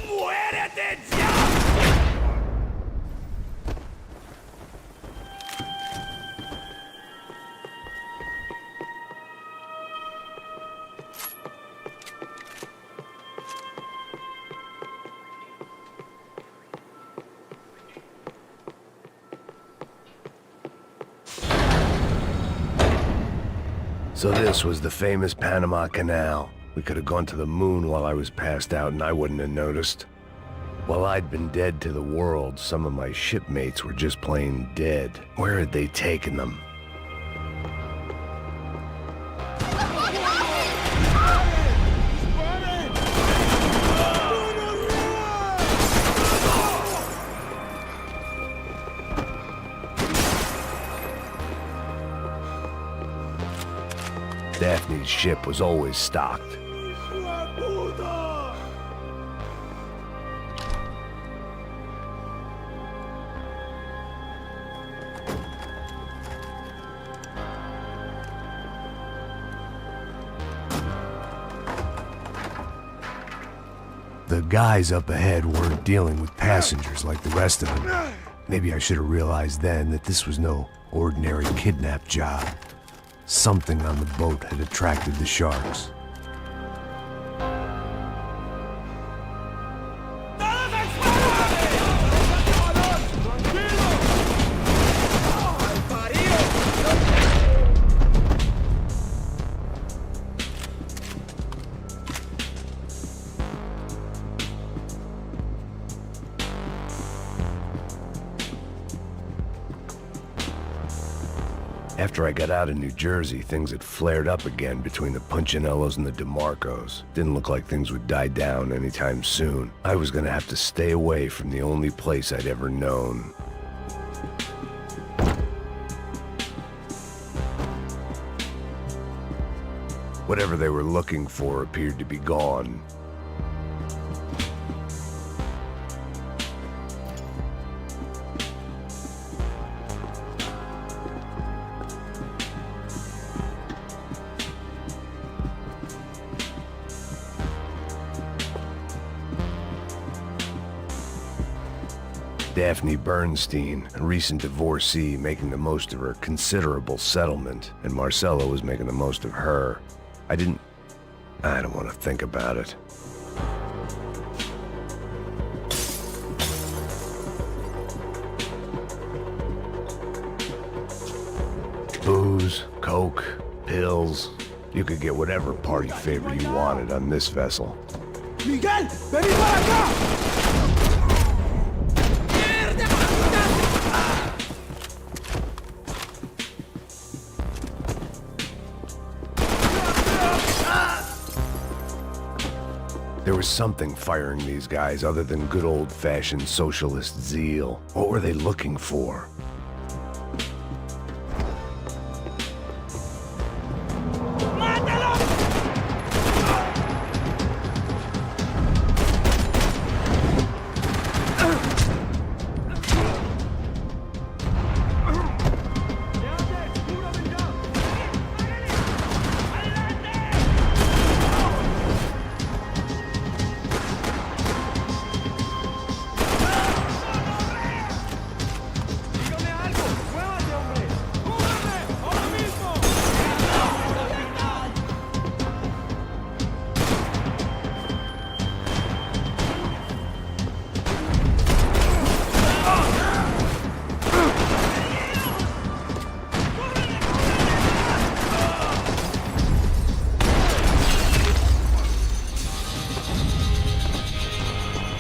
¡Muérete ya! So this was the famous Panama Canal. We could have gone to the moon while I was passed out and I wouldn't have noticed. While I'd been dead to the world, some of my shipmates were just plain dead. Where had they taken them? Daphne's ship was always stocked. The guys up ahead weren't dealing with passengers like the rest of them. Maybe I should have realized then that this was no ordinary kidnap job. Something on the boat had attracted the sharks. After I got out of New Jersey, things had flared up again between the Punchinellos and the DeMarcos. Didn't look like things would die down anytime soon. I was gonna have to stay away from the only place I'd ever known. Whatever they were looking for appeared to be gone. Daphne Bernstein, a recent divorcee, making the most of her considerable settlement, and Marcella was making the most of her. I don't want to think about it. Coke, pills. You could get whatever party favor you wanted on this vessel. Miguel, vení para acá! There was something firing these guys other than good old-fashioned socialist zeal. What were they looking for?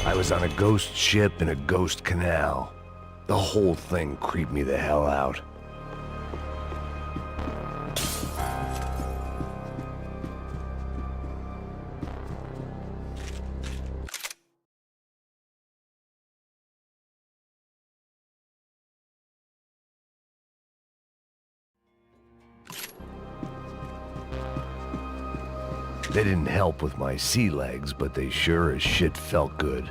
I was on a ghost ship in a ghost canal. The whole thing creeped me the hell out. They didn't help with my sea legs, but they sure as shit felt good.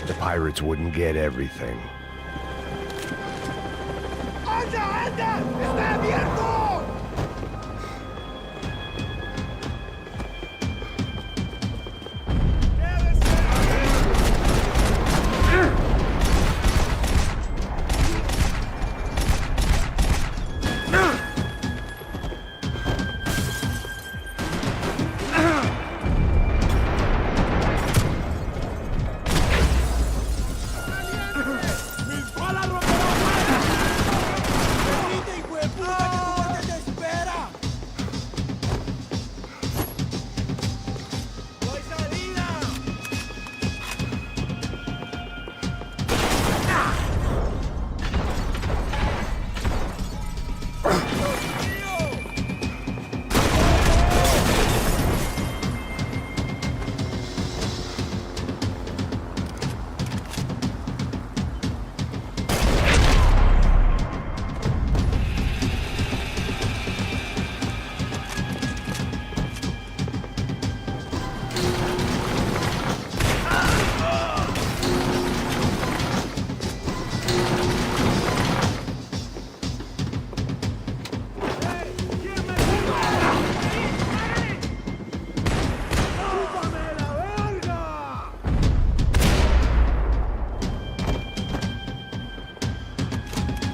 The pirates wouldn't get everything. ¡Anda, anda! ¡Está abierto!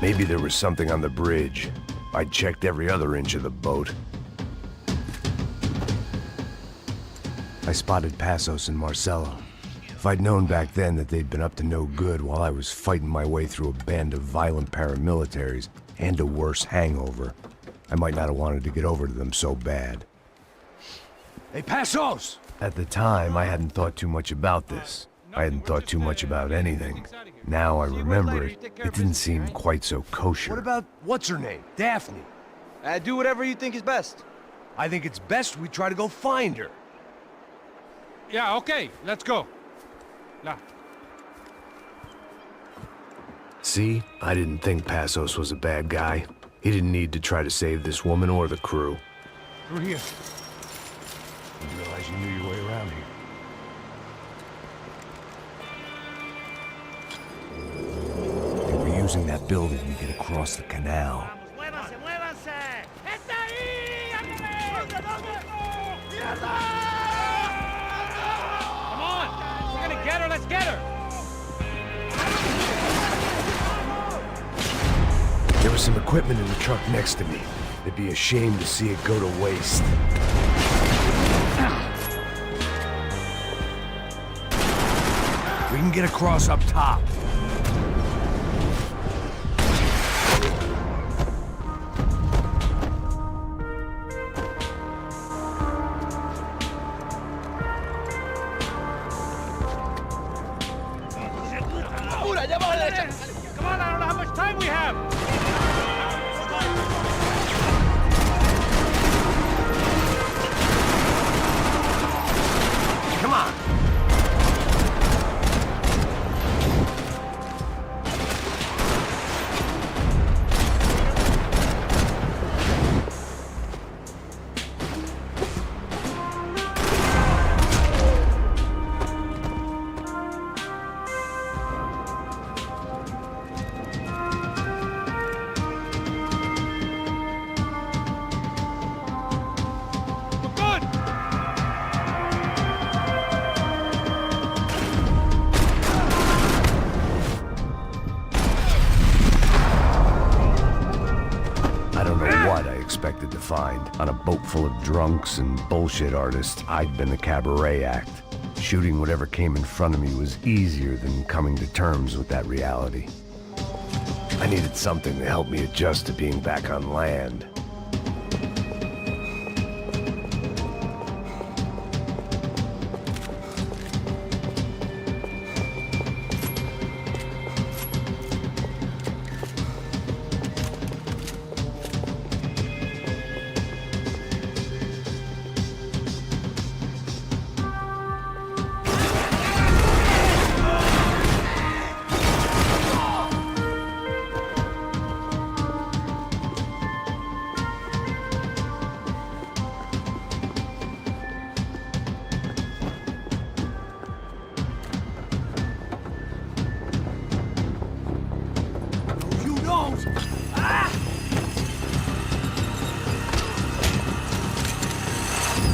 Maybe there was something on the bridge. I checked every other inch of the boat. I spotted Passos and Marcelo. If I'd known back then that they'd been up to no good while I was fighting my way through a band of violent paramilitaries and a worse hangover, I might not have wanted to get over to them so bad. Hey, Passos! At the time, I hadn't thought too much about this. I hadn't thought too much about anything. Now I remember it, it didn't seem quite so kosher. What about, what's her name? Daphne? Do whatever you think is best. I think it's best we try to go find her. Yeah, okay, let's go. Now. See? I didn't think Passos was a bad guy. He didn't need to try to save this woman or the crew. Through here. Didn't realize you knew your way around here. They were using that building to get across the canal. ¡Muévanse, muévanse! ¡Está ahí! Come on! We're gonna get her, let's get her! There was some equipment in the truck next to me. It'd be a shame to see it go to waste. We can get across up top. Come on, I don't know how much time we have! Come on! Expected to find. On a boat full of drunks and bullshit artists, I'd been the cabaret act. Shooting whatever came in front of me was easier than coming to terms with that reality. I needed something to help me adjust to being back on land.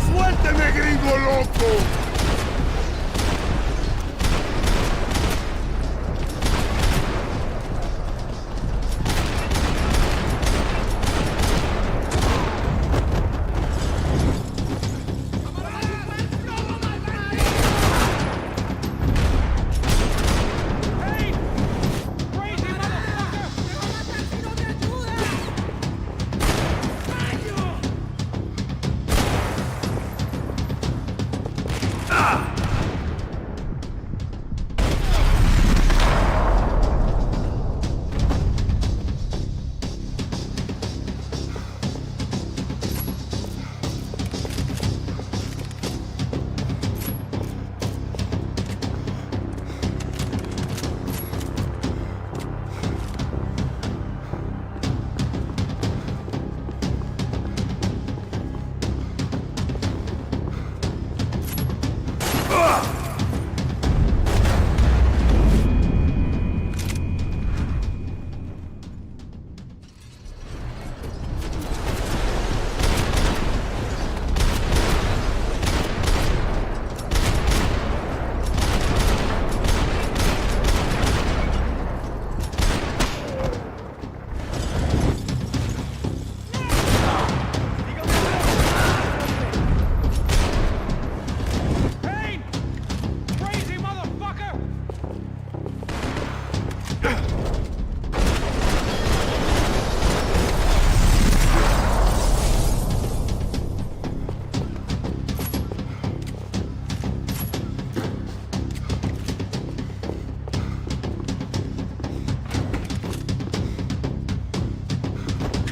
¡Suélteme, gringo loco!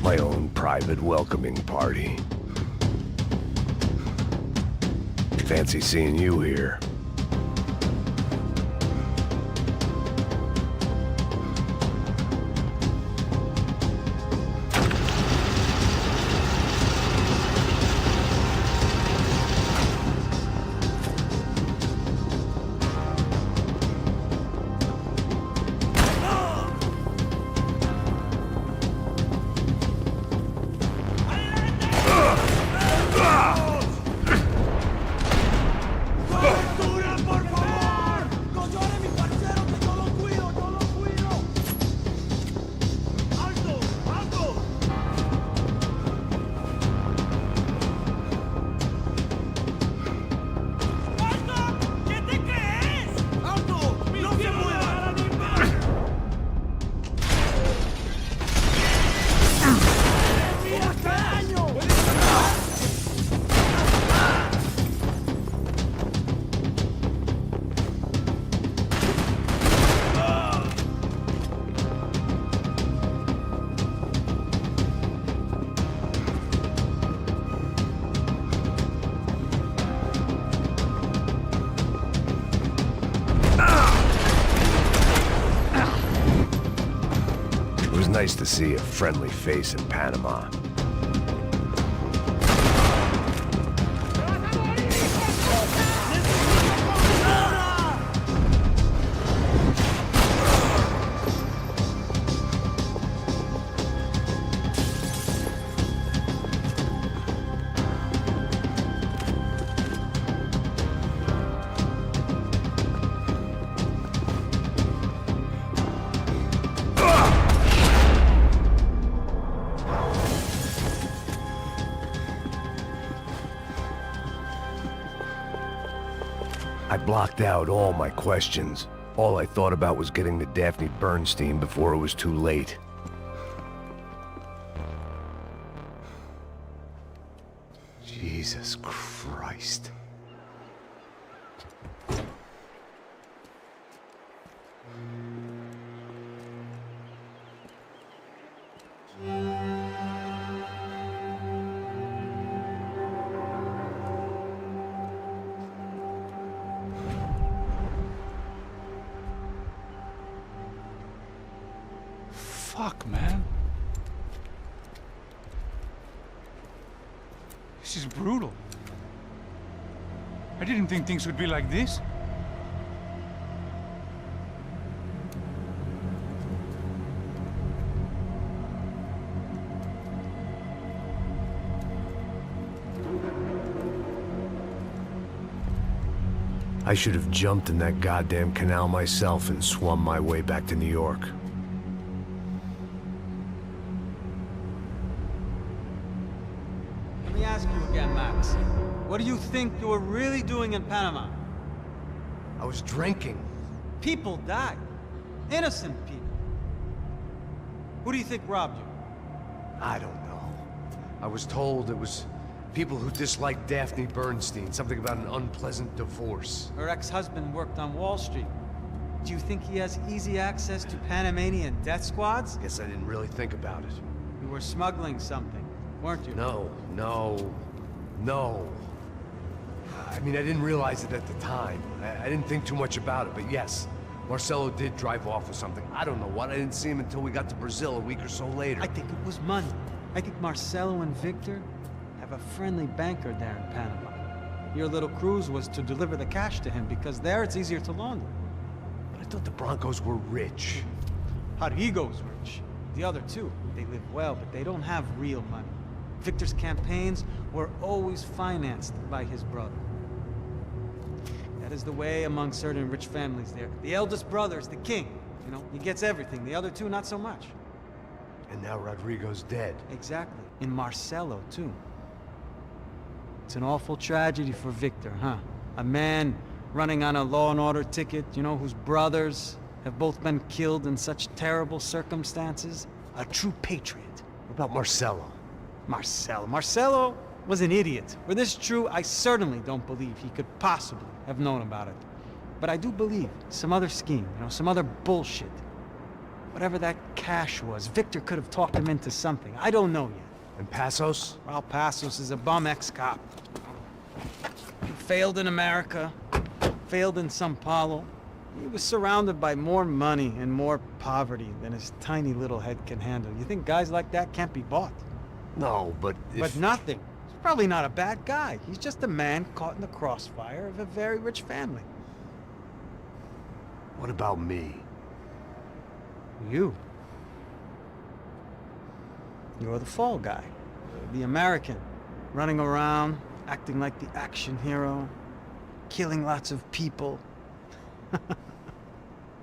My own private welcoming party. Fancy seeing you here. nice to see a friendly face in Panama. I blocked out all my questions. All I thought about was getting to Daphne Bernstein before it was too late. Jesus Christ. Fuck, man. This is brutal. I didn't think things would be like this. I should have jumped in that goddamn canal myself and swum my way back to New York. Let me ask you again, Max. What do you think you were really doing in Panama? I was drinking. People died. Innocent people. Who do you think robbed you? I don't know. I was told it was people who disliked Daphne Bernstein, something about an unpleasant divorce. Her ex-husband worked on Wall Street. Do you think he has easy access to Panamanian death squads? Guess I didn't really think about it. You were smuggling something, weren't you? No. I mean, I didn't realize it at the time. I didn't think too much about it, but yes. Marcelo did drive off with something. I don't know what. I didn't see him until we got to Brazil a week or so later. I think it was money. I think Marcelo and Victor have a friendly banker there in Panama. Your little cruise was to deliver the cash to him because there it's easier to launder. But I thought the Broncos were rich. Rodrigo's rich. The other two, they live well, but they don't have real money. Victor's campaigns were always financed by his brother. That is the way among certain rich families there. The eldest brother is the king. You know, he gets everything. The other two, not so much. And now Rodrigo's dead. Exactly. And Marcelo, too. It's an awful tragedy for Victor, huh? A man running on a law and order ticket, you know, whose brothers have both been killed in such terrible circumstances. A true patriot. What about Marcelo? Marcelo was an idiot. Were this true, I certainly don't believe he could possibly have known about it. But I do believe some other scheme, you know, some other bullshit. Whatever that cash was, Victor could have talked him into something. I don't know yet. And Passos? Well, Passos is a bum ex-cop. He failed in America, failed in Sao Paulo. He was surrounded by more money and more poverty than his tiny little head can handle. You think guys like that can't be bought? No, but But nothing. He's probably not a bad guy. He's just a man caught in the crossfire of a very rich family. What about me? You. You're the fall guy. The American. Running around, acting like the action hero. Killing lots of people.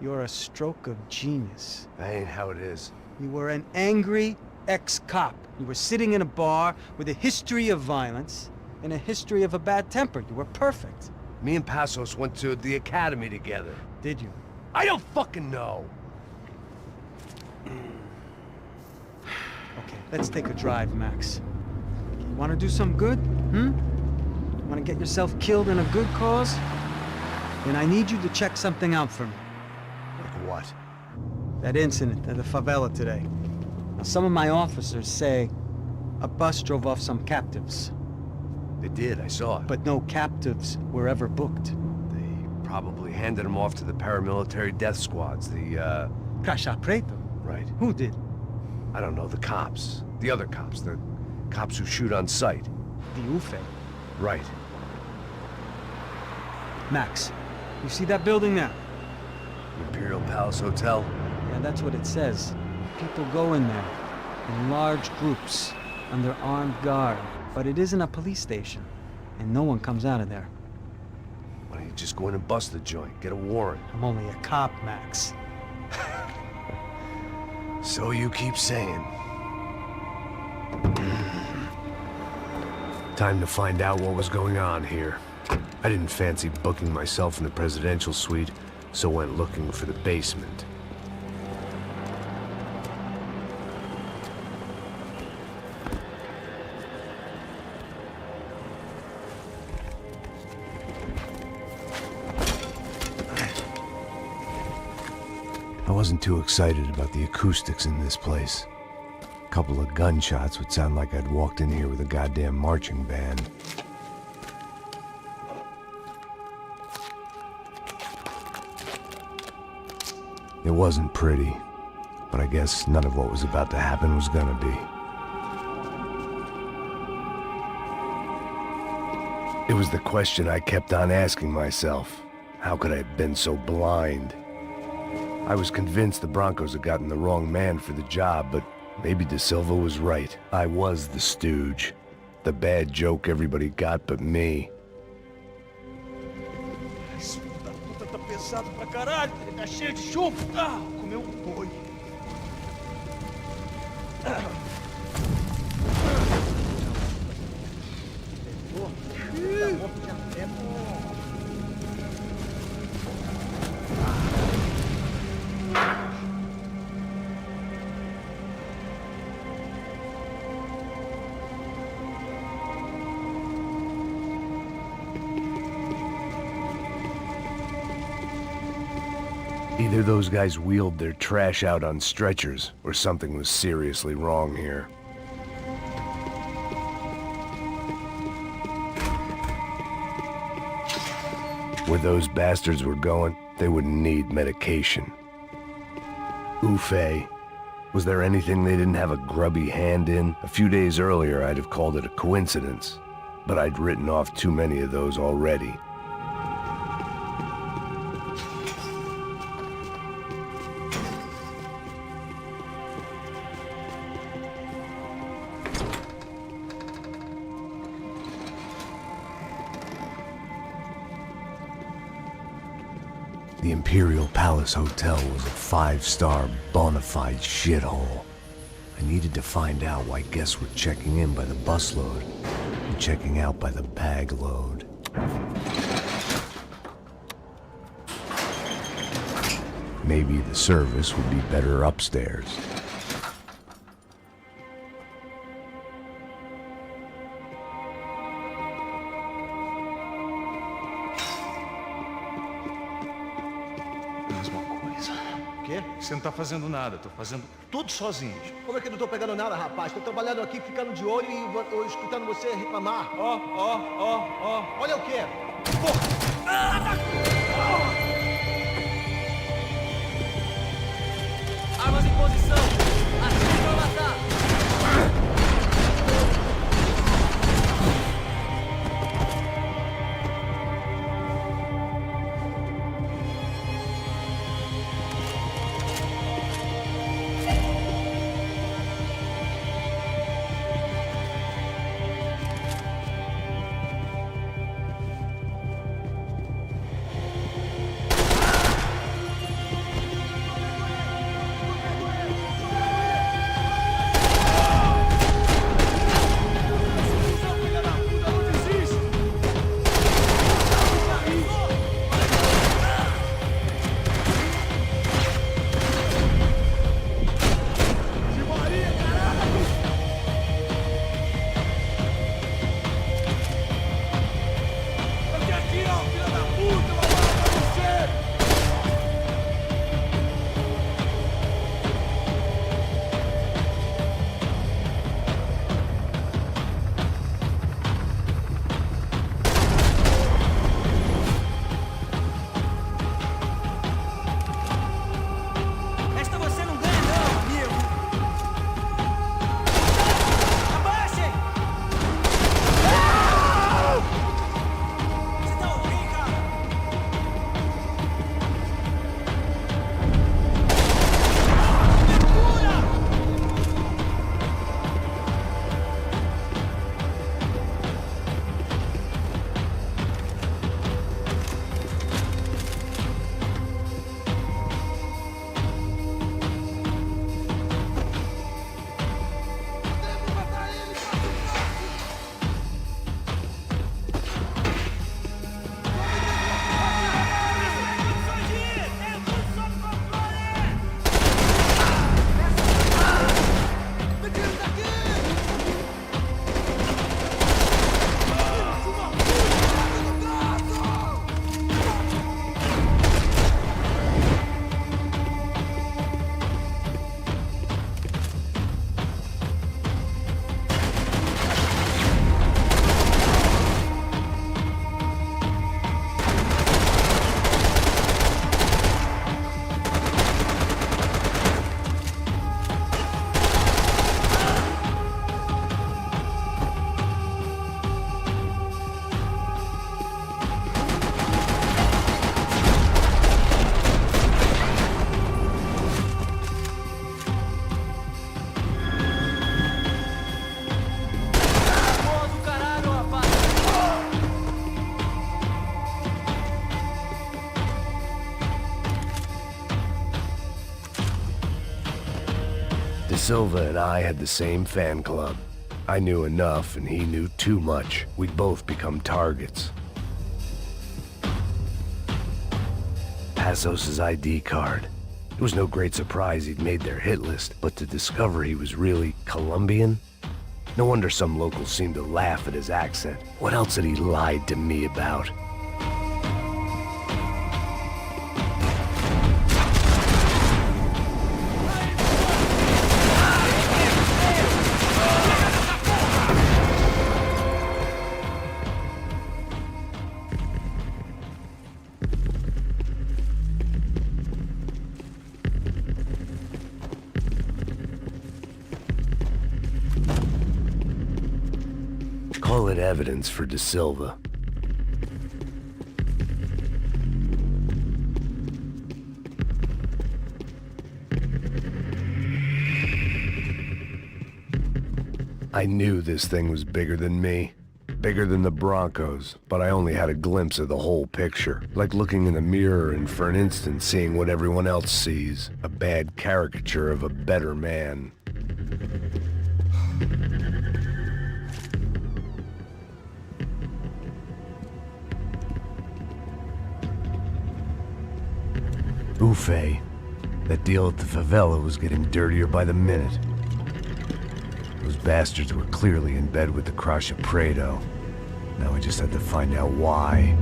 You're a stroke of genius. That ain't how it is. You were an angry ex-cop. You were sitting in a bar with a history of violence and a history of a bad temper. You were perfect. Me and Passos went to the academy together. Did you? I don't fucking know. Okay, let's take a drive, Max. You want to do some good? Want to get yourself killed in a good cause? Then I need you to check something out for me. Like what? That incident at the favela today. Now, some of my officers say a bus drove off some captives. They did, I saw it. But no captives were ever booked. They probably handed them off to the paramilitary death squads, the, Caixa Preta? Right. Who did? I don't know, the cops. The other cops. The cops who shoot on sight. The UFE. Right. Max, you see that building there? Imperial Palace Hotel? Yeah, that's what it says. People go in there in large groups under armed guard. But it isn't a police station, and no one comes out of there. Why don't you just go in and bust the joint? Get a warrant. I'm only a cop, Max. So you keep saying. Time to find out what was going on here. I didn't fancy booking myself in the presidential suite, so went looking for the basement. I wasn't too excited about the acoustics in this place. A couple of gunshots would sound like I'd walked in here with a goddamn marching band. It wasn't pretty, but I guess none of what was about to happen was gonna be. It was the question I kept on asking myself. How could I have been so blind? I was convinced the Broncos had gotten the wrong man for the job, but maybe De Silva was right. I was the stooge. The bad joke everybody got but me. Esse filho da puta tá pesado pra caralho, ele tá cheio de chumbo. Ah, comeu um boi. Either those guys wheeled their trash out on stretchers, or something was seriously wrong here. Where those bastards were going, they would need medication. Ufe. Was there anything they didn't have a grubby hand in? A few days earlier, I'd have called it a coincidence, but I'd written off too many of those already. The Imperial Palace Hotel was a five-star, bona fide shithole. I needed to find out why guests were checking in by the busload and checking out by the bag load. Maybe the service would be better upstairs. Você não tá fazendo nada, tô fazendo tudo sozinho. Como é que eu não tô pegando nada, rapaz? Tô trabalhando aqui, ficando de olho e escutando você reclamar. Ó. Olha o quê? Porra! Armas em posição! Atire pra matar! De Silva and I had the same fan club. I knew enough and he knew too much. We'd both become targets. Passos' ID card. It was no great surprise he'd made their hit list, but to discover he was really Colombian? No wonder some locals seemed to laugh at his accent. What else had he lied to me about? Call it evidence for De Silva. I knew this thing was bigger than me. Bigger than the Broncos, but I only had a glimpse of the whole picture. Like looking in a mirror and for an instant seeing what everyone else sees. A bad caricature of a better man. Ufe. That deal at the favela was getting dirtier by the minute. Those bastards were clearly in bed with the Crusher Prado. Now we just had to find out why.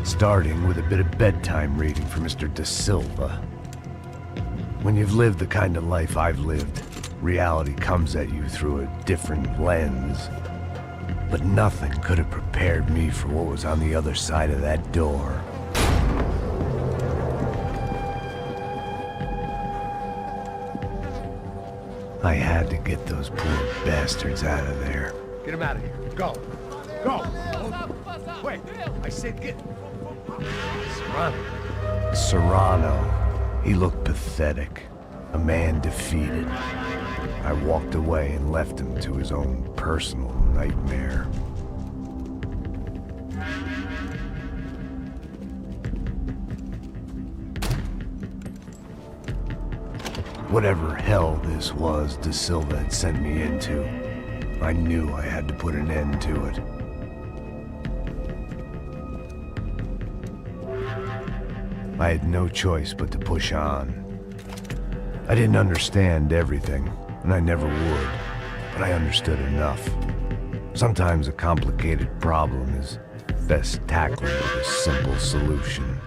Starting with a bit of bedtime reading for Mr. De Silva. When you've lived the kind of life I've lived, reality comes at you through a different lens. But nothing could have prepared me for what was on the other side of that door. I had to get those poor bastards out of there. Get him out of here. Go. Go. Wait. I said get. Serrano. Serrano. He looked pathetic. A man defeated. I walked away and left him to his own personal nightmare. Whatever hell this was De Silva had sent me into, I knew I had to put an end to it. I had no choice but to push on. I didn't understand everything, and I never would, but I understood enough. Sometimes a complicated problem is best tackled with a simple solution.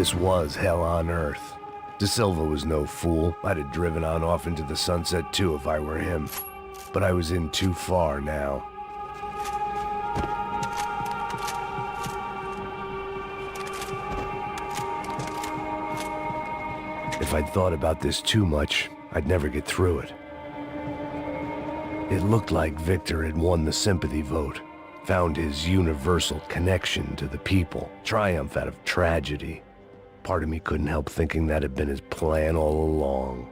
This was hell on earth. De Silva was no fool. I'd have driven on off into the sunset too if I were him. But I was in too far now. If I'd thought about this too much, I'd never get through it. It looked like Victor had won the sympathy vote, found his universal connection to the people, triumph out of tragedy. Part of me couldn't help thinking that had been his plan all along.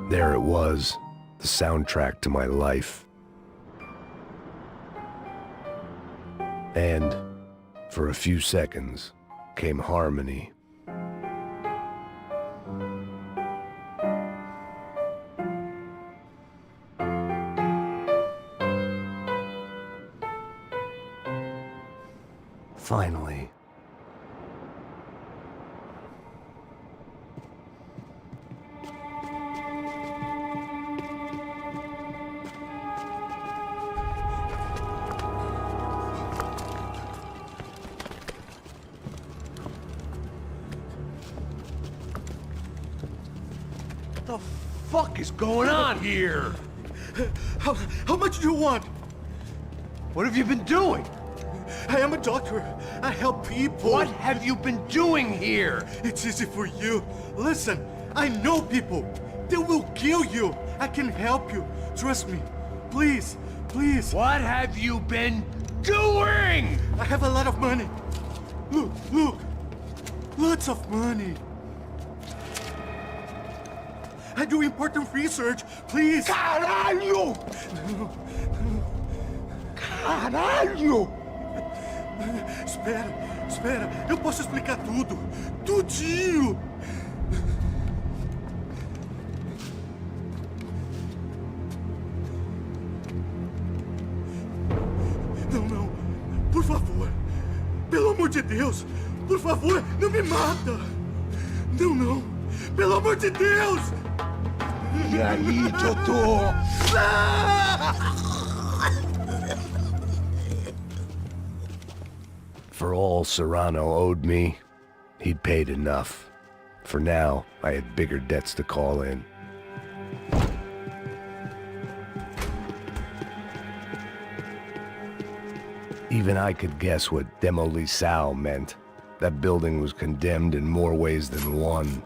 There it was, the soundtrack to my life. And, for a few seconds, came harmony. Finally. What the fuck is going on here? How much do you want? What have you been doing? I am a doctor. I help people. What have you been doing here? It's easy for you. Listen, I know people. They will kill you. I can help you. Trust me. Please, please. What have you been doing? I have a lot of money. Look, look. Lots of money. I do important research. Please. Caralho! Caralho! Espera, espera. Eu posso explicar tudo. Tudinho. Não, não. Por favor. Pelo amor de Deus. Por favor, não me mata. Não, não. Pelo amor de Deus. E aí, doutor? For all Serrano owed me, he'd paid enough. For now, I had bigger debts to call in. Even I could guess what demolição meant. That building was condemned in more ways than one.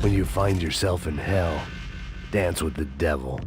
When you find yourself in hell, dance with the devil.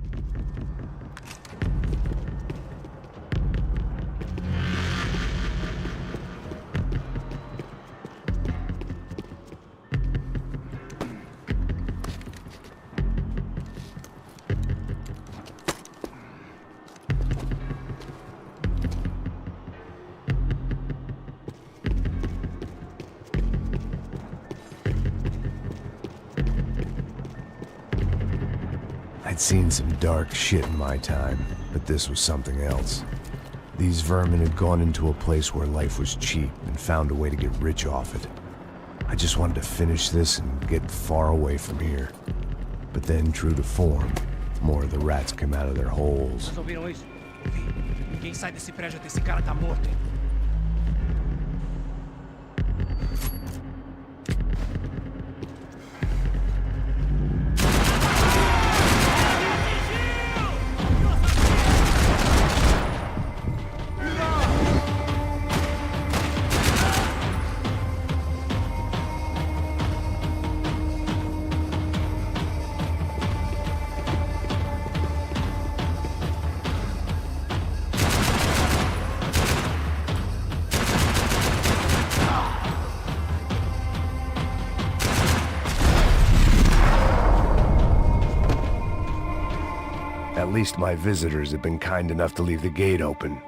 I'd seen some dark shit in my time, but this was something else. These vermin had gone into a place where life was cheap and found a way to get rich off it. I just wanted to finish this and get far away from here. But then, true to form, more of the rats came out of their holes. Vocês ouviram isso? Ninguém sai desse prédio até esse cara tá morto, hein? least my visitors have been kind enough to leave the gate open.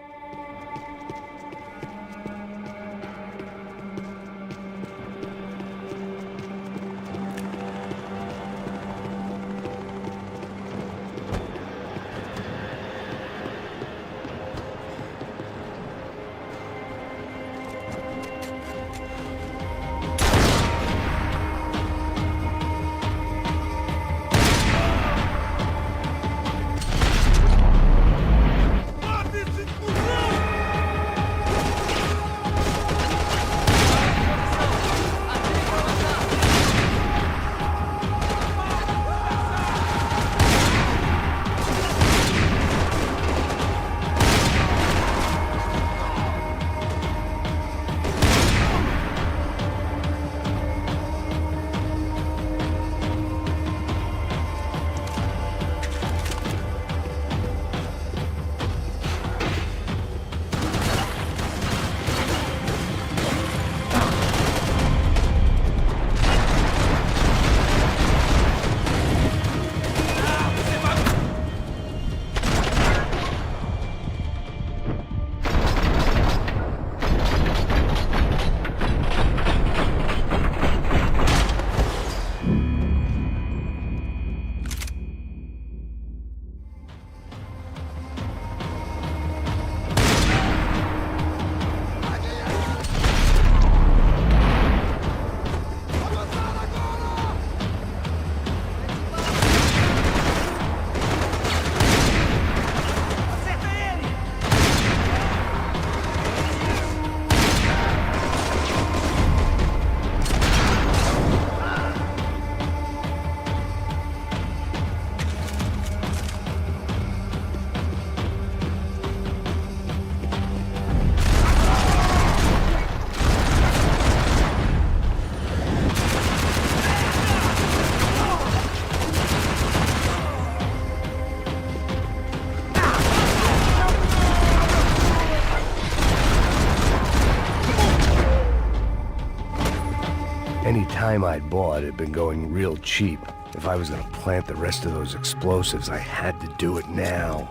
Any time I'd bought had been going real cheap. If I was gonna plant the rest of those explosives, I had to do it now.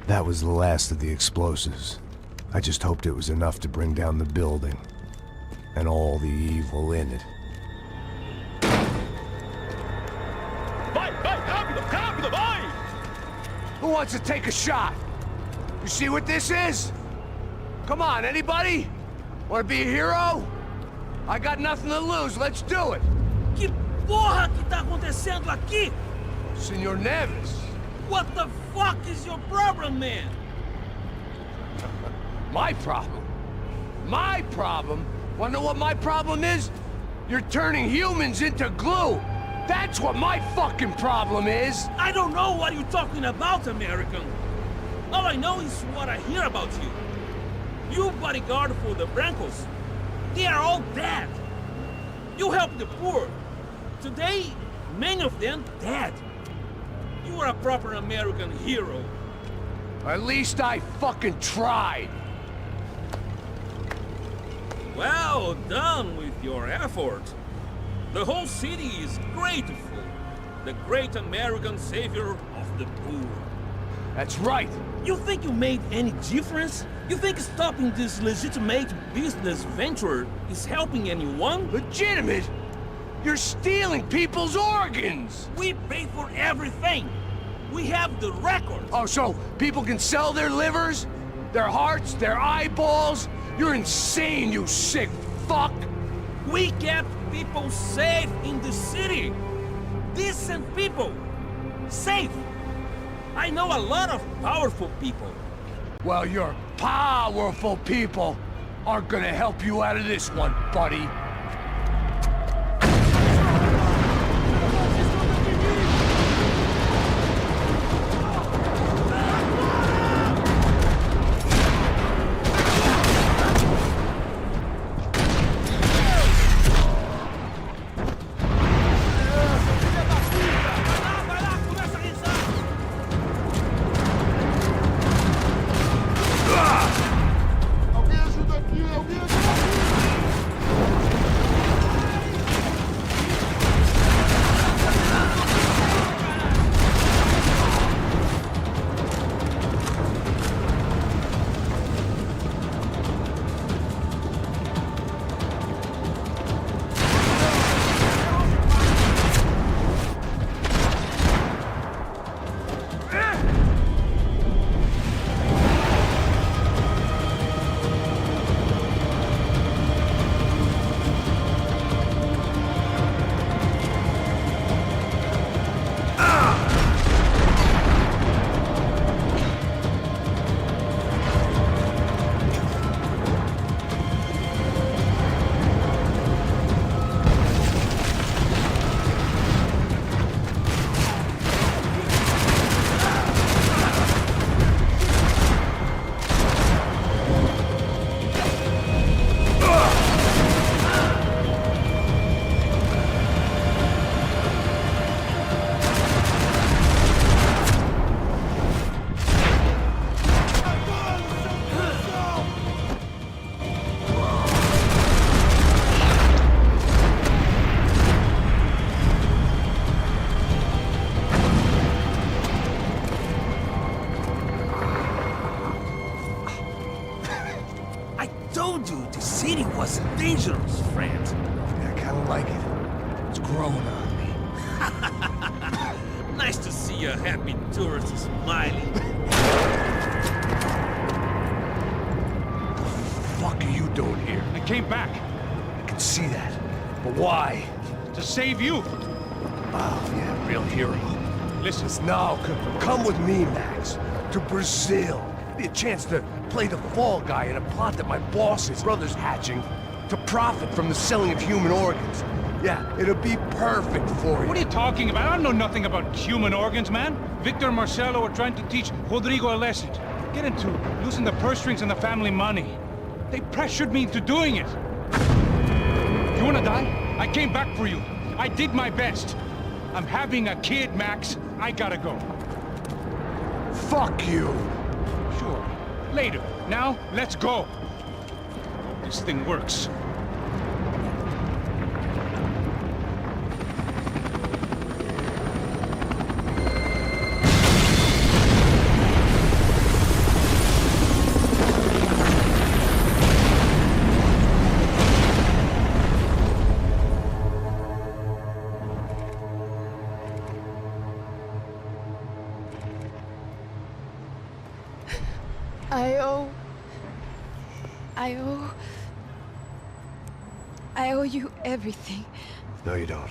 That was the last of the explosives. I just hoped it was enough to bring down the building and all the evil in it. Vai, vai, rápido, rápido, vai! Who wants to take a shot? You see what this is? Come on, anybody? Want to be a hero? I got nothing to lose, let's do it! Que porra que tá acontecendo aqui? Senor Neves. What the fuck is your problem, man? My problem? My problem? Wanna know what my problem is? You're turning humans into glue! That's what my fucking problem is! I don't know what you're talking about, American. All I know is what I hear about you. You bodyguard for the Brancos. They are all dead. You help the poor. Today, many of them dead. You are a proper American hero. At least I fucking tried. Well done with your effort. The whole city is grateful. The great American savior of the poor. That's right. You think you made any difference? You think stopping this legitimate business venture is helping anyone? Legitimate? You're stealing people's organs! We pay for everything. We have the records. Oh, so people can sell their livers? Their hearts? Their eyeballs? You're insane, you sick fuck! We kept people safe in the city. Decent people. Safe. I know a lot of powerful people. Well, your powerful people aren't gonna help you out of this one, buddy. was dangerous, friend. I kinda like it. It's growing on me. Nice to see a happy tourist smiling. What the fuck are you doing here? I came back. I can see that. But why? To save you. Oh, yeah, real hero. Listen. Now, come with me, Max. To Brazil. Be a chance to play the fall guy in a plot that my boss's brother's hatching to profit from the selling of human organs. Yeah, it'll be perfect for you. What are you talking about? I know nothing about human organs, man. Victor and Marcelo are trying to teach Rodrigo a lesson. Get into losing the purse strings and the family money. They pressured me into doing it. You wanna die? I came back for you. I did my best. I'm having a kid, Max. I gotta go. Fuck you. Sure. Later. Now, let's go. This thing works. I owe you everything. No, you don't.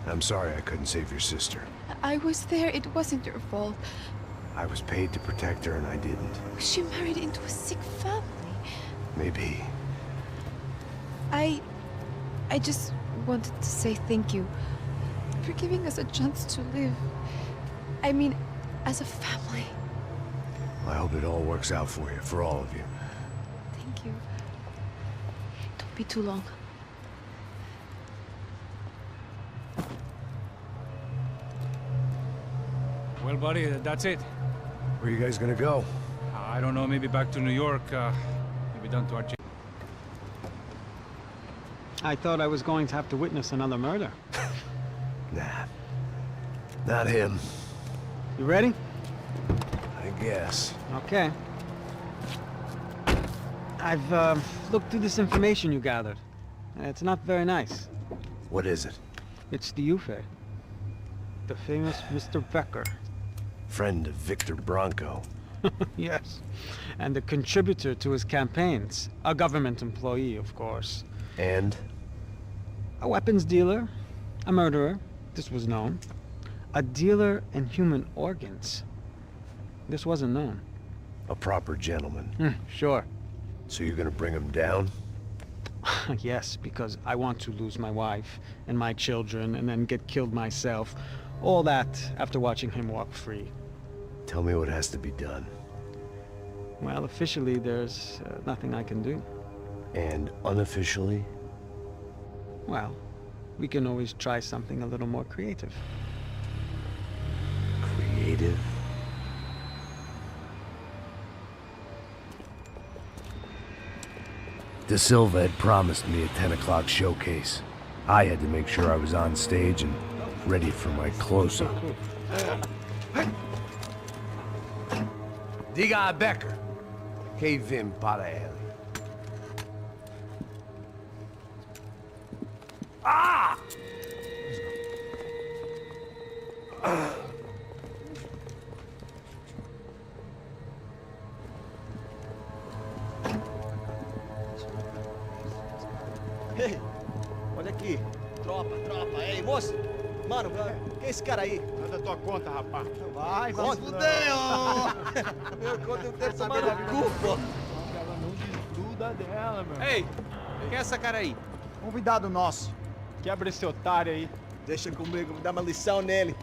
I'm sorry I couldn't save your sister. I was there. It wasn't your fault. I was paid to protect her and I didn't. She married into a sick family. Maybe. I just wanted to say thank you for giving us a chance to live. I mean, as a family. I hope it all works out for you, for all of you. Thank you. Don't be too long. Well, buddy, that's it. Where are you guys gonna go? I don't know, maybe back to New York, maybe down to Argentina. I thought I was going to have to witness another murder. Nah. Not him. You ready? I guess. Okay. I've looked through this information you gathered. It's not very nice. What is it? It's the Ufe. The famous Mr. Becker. Friend of Victor Bronco. Yes. And a contributor to his campaigns. A government employee, of course. And? A weapons dealer. A murderer. This was known. A dealer in human organs. This wasn't known. A proper gentleman. Sure. So you're gonna bring him down? Yes, because I want to lose my wife and my children and then get killed myself. All that after watching him walk free. Tell me what has to be done. Well, officially, there's nothing I can do. And unofficially? Well, we can always try something a little more creative. Creative? De Silva had promised me a 10 o'clock showcase. I had to make sure I was on stage and ready for my close-up. Diga a Becker que vim para ele. Ah! Ei, olha aqui. Tropa. Ei, moço. Mano, quem é esse cara aí? Manda tua conta, rapaz. Vai fuder, ó. Meu conta eu quero tomar no cu, pô. Ela não desgruda dela, meu. Ei, quem é essa cara aí? Convidado nosso. Quebra esse otário aí. Deixa comigo, me dá uma lição nele.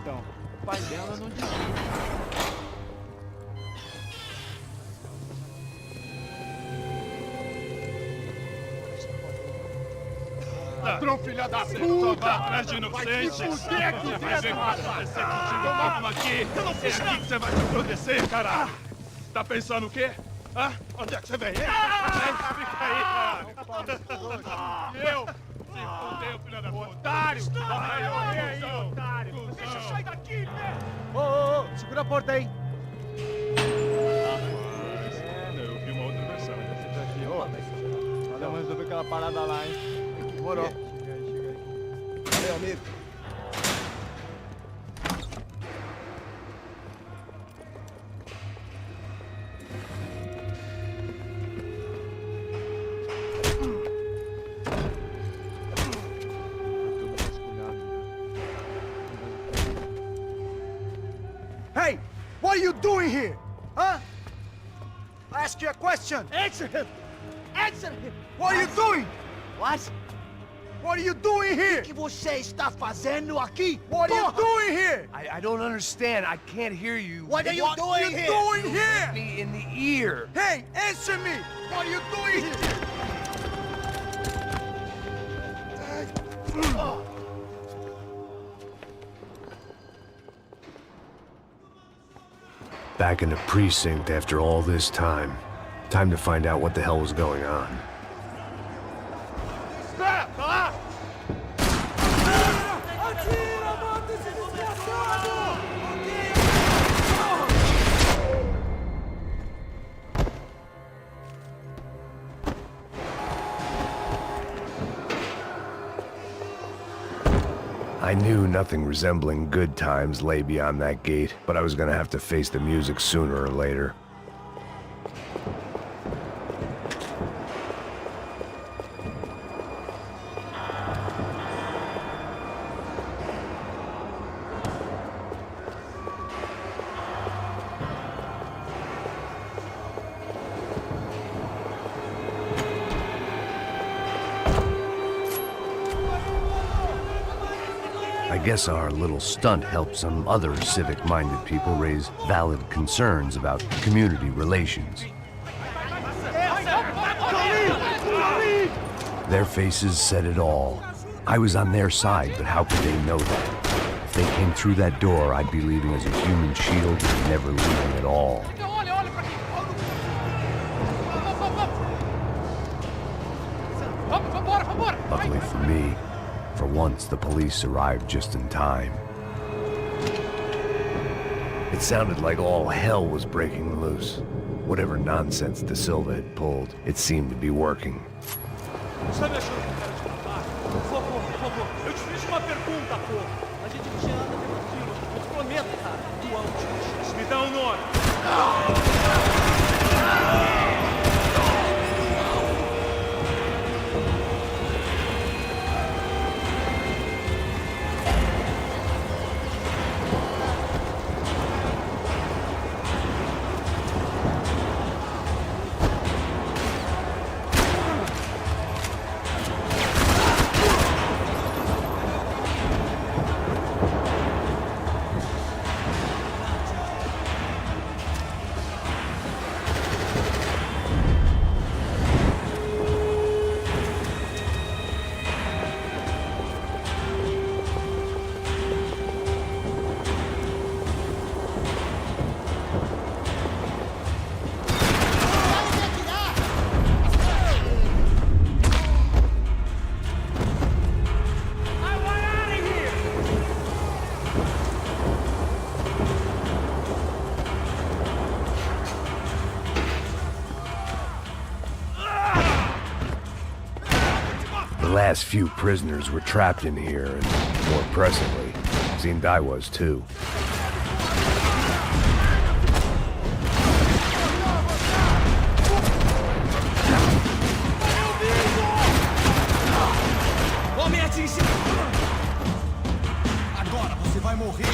Então, o pai dela não desgruda. Ladrão, filha da puta! Vai atrás de inocentes! Vai se fuder aqui dentro! Vai ver o que vai acontecer contigo mesmo aqui! Eu não fiz nada! É aqui que você vai se proteger, caralho! Tá pensando o quê? Hã? Onde é que você vem? Fica aí, caralho! E eu? Se fudeu, filha da puta! Otário! Vai, aí, otário! Deixa eu sair daqui, né? Ô, segura a porta aí! Eu vi uma outra versão. Vamos resolver aquela parada lá, hein? Demorou. Chega aí. Valeu, amigo. Hey, what are you doing here? Huh? I ask you a question. Answer him! Answer him! What are you doing? What? What are you doing here? O que você está fazendo aqui? What are you doing here? I don't understand. I can't hear you. What are you doing here? Doing here? Hit me in the ear. Hey, answer me! What are you doing here? Back in the precinct after all this time. Time to find out what the hell was going on. I knew nothing resembling good times lay beyond that gate, but I was gonna have to face the music sooner or later. I guess our little stunt helped some other civic-minded people raise valid concerns about community relations. Their faces said it all. I was on their side, but how could they know that? If they came through that door, I'd be leaving as a human shield and never leaving at all. Luckily for me, for once, the police arrived just in time. It sounded like all hell was breaking loose. Whatever nonsense De Silva had pulled, it seemed to be working. Sabe a chance que eu quero te contar? Por favor, pô. A gente não tinha nada a ver com aquilo. Eu te prometo, cara. Tu é um tio. Me dá um nome. The last few prisoners were trapped in here, and more pressingly, Zindai was too. Vou me atingir! Agora você vai morrer!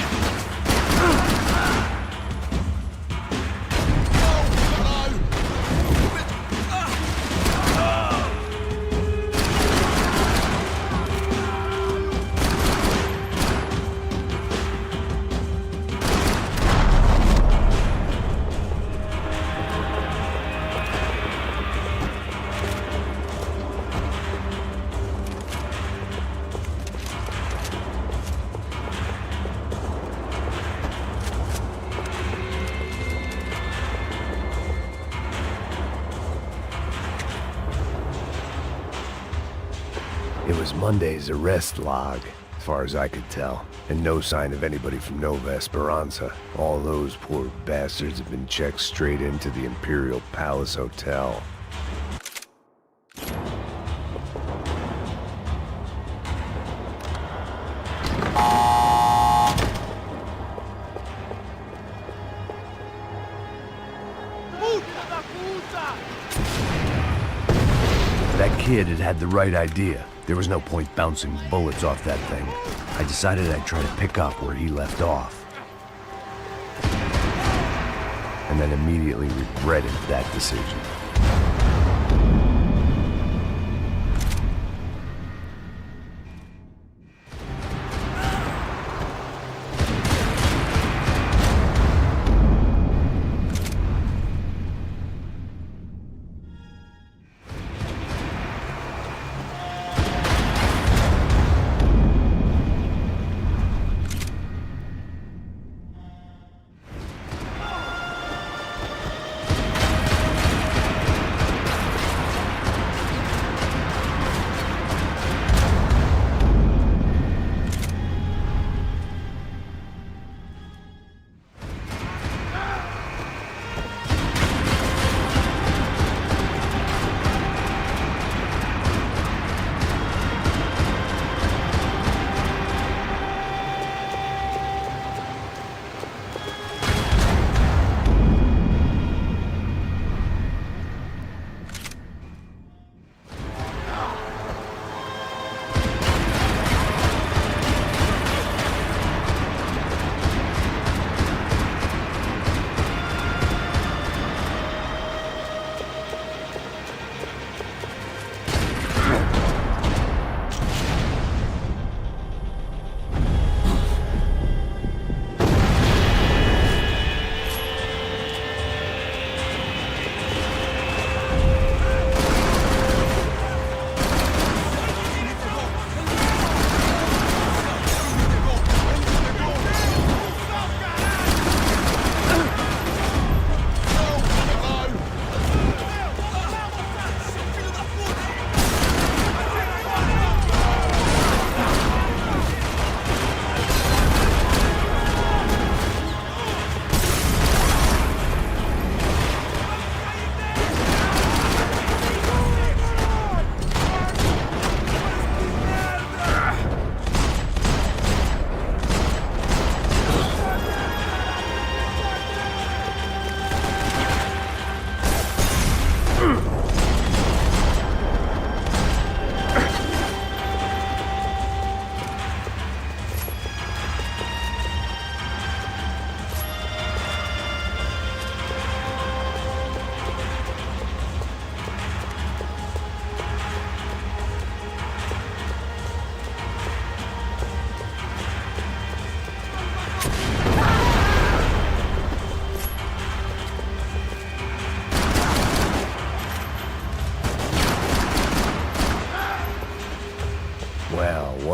It was Monday's arrest log, as far as I could tell, and no sign of anybody from Nova Esperanza. All those poor bastards have been checked straight into the Imperial Palace Hotel. That kid had the right idea. There was no point bouncing bullets off that thing. I decided I'd try to pick up where he left off. And then immediately regretted that decision.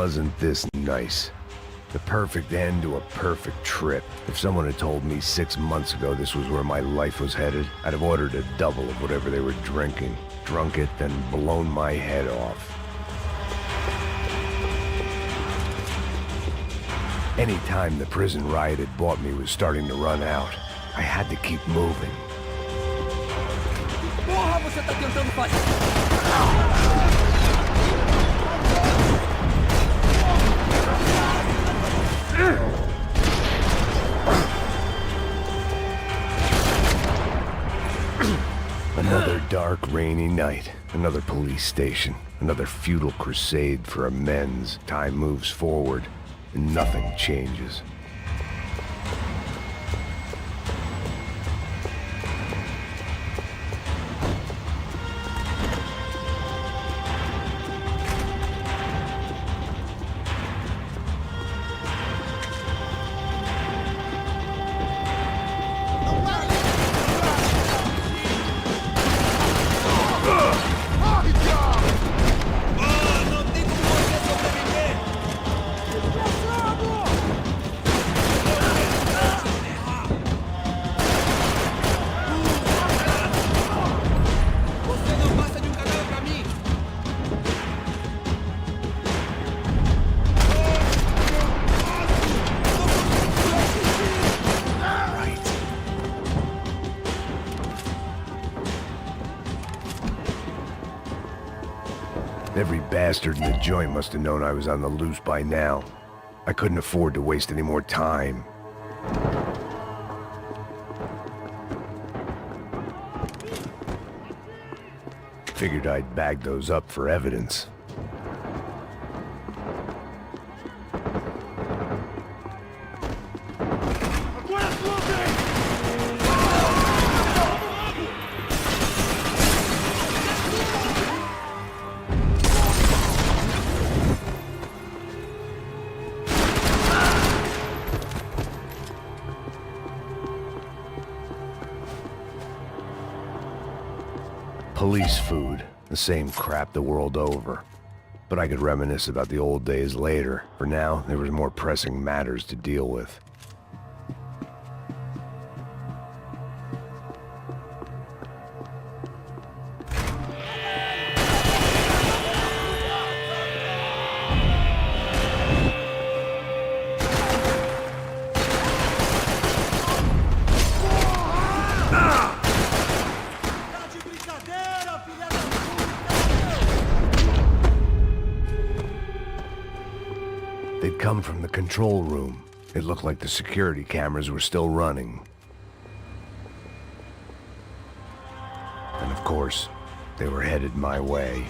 wasn't this nice? The perfect end to a perfect trip. If someone had told me 6 months ago this was where my life was headed, I'd have ordered a double of whatever they were drinking, drunk it, then blown my head off. Any time the prison riot had bought me was starting to run out, I had to keep moving. Porra, você tá tentando fazer? Another dark, rainy night. Another police station. Another futile crusade for amends. Time moves forward, and nothing changes. Every bastard in the joint must have known I was on the loose by now. I couldn't afford to waste any more time. Figured I'd bag those up for evidence. Police food, the same crap the world over. But I could reminisce about the old days later. For now, there was more pressing matters to deal with. They'd come from the control room. It looked like the security cameras were still running. And of course, they were headed my way.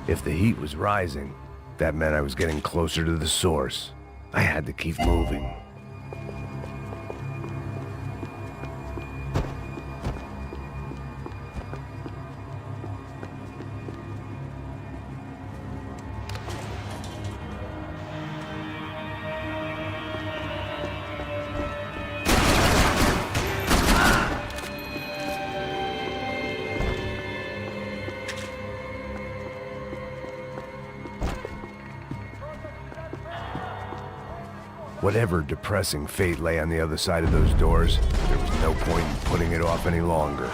If the heat was rising, that meant I was getting closer to the source. I had to keep moving. Whatever depressing fate lay on the other side of those doors, there was no point in putting it off any longer.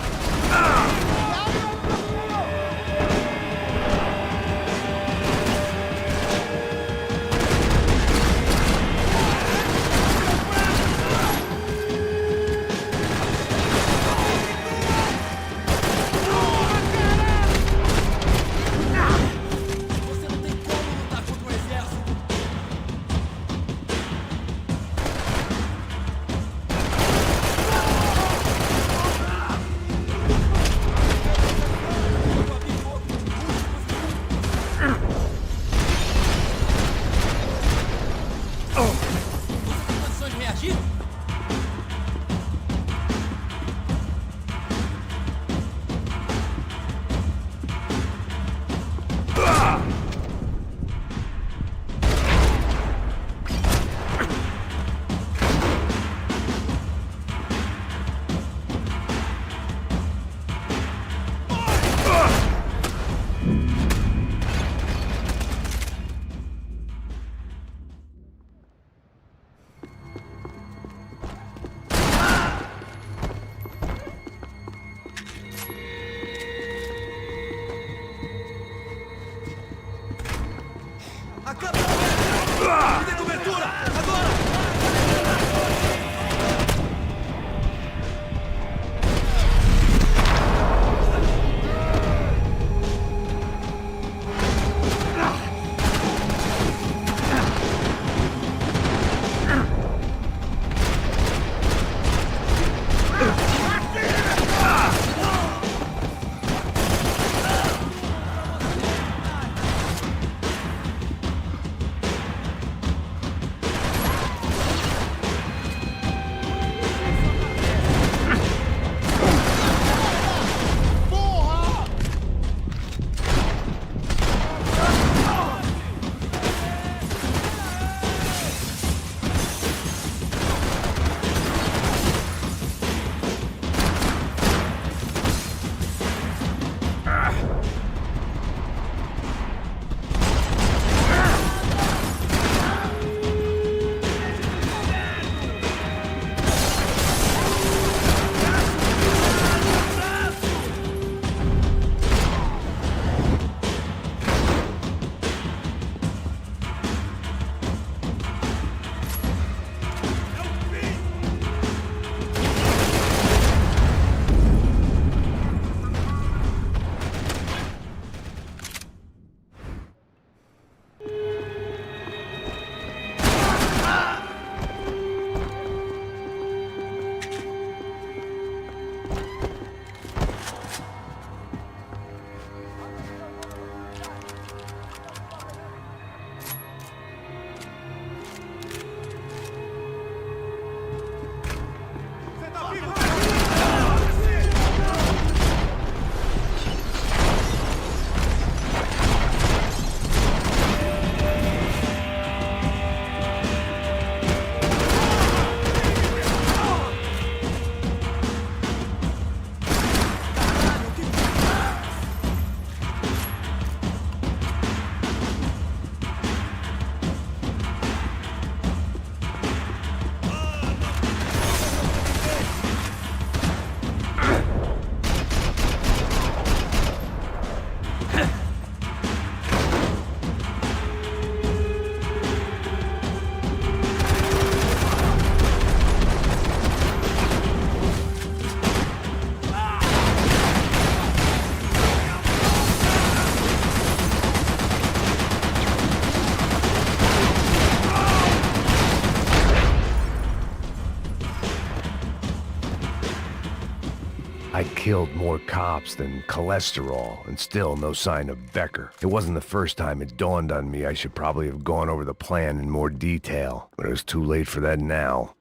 I killed more cops than cholesterol, and still no sign of Becker. It wasn't the first time it dawned on me I should probably have gone over the plan in more detail, but it was too late for that now.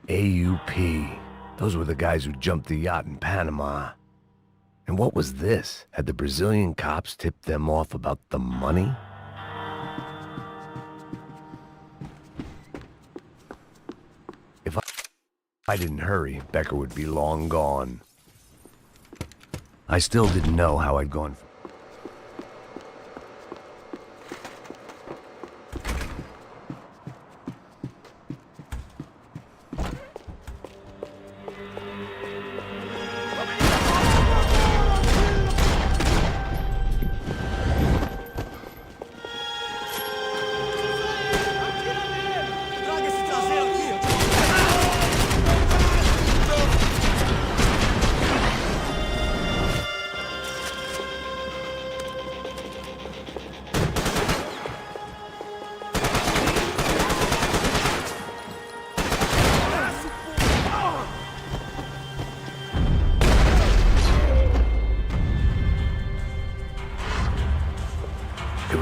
AUP. Those were the guys who jumped the yacht in Panama. And what was this? Had the Brazilian cops tipped them off about the money? If I didn't hurry, Becker would be long gone. I still didn't know how I'd gone.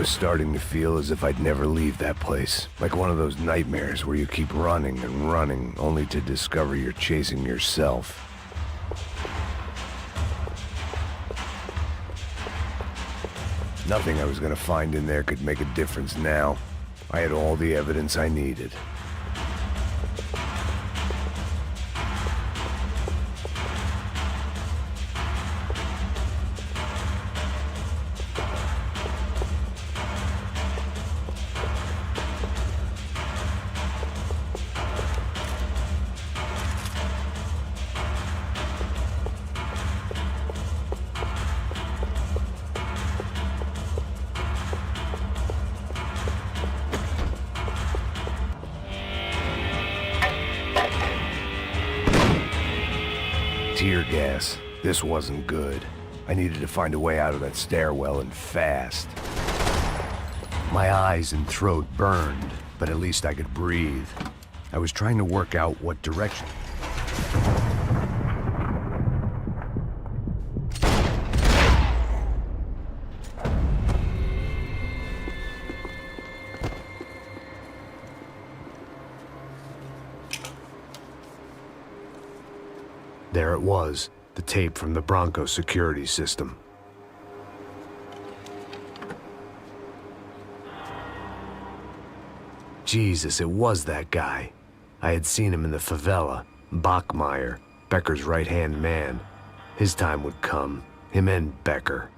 was starting to feel as if I'd never leave that place. Like one of those nightmares where you keep running and running, only to discover you're chasing yourself. Nothing I was gonna find in there could make a difference now. I had all the evidence I needed. Tear gas. This wasn't good. I needed to find a way out of that stairwell and fast. My eyes and throat burned, but at least I could breathe. I was trying to work out what direction. There it was, the tape from the Bronco security system. Jesus, it was that guy. I had seen him in the favela. Bachmeyer, Becker's right-hand man. His time would come. Him and Becker.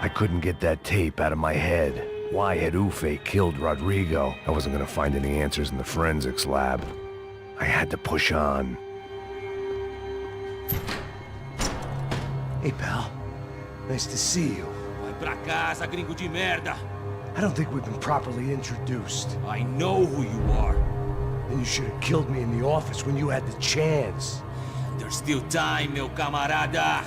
I couldn't get that tape out of my head. Why had Ufe killed Rodrigo? I wasn't gonna find any answers in the forensics lab. I had to push on. Hey, pal. Nice to see you. Vai pra casa, gringo de merda! I don't think we've been properly introduced. I know who you are. Then you should have killed me in the office when you had the chance. There's still time, meu camarada!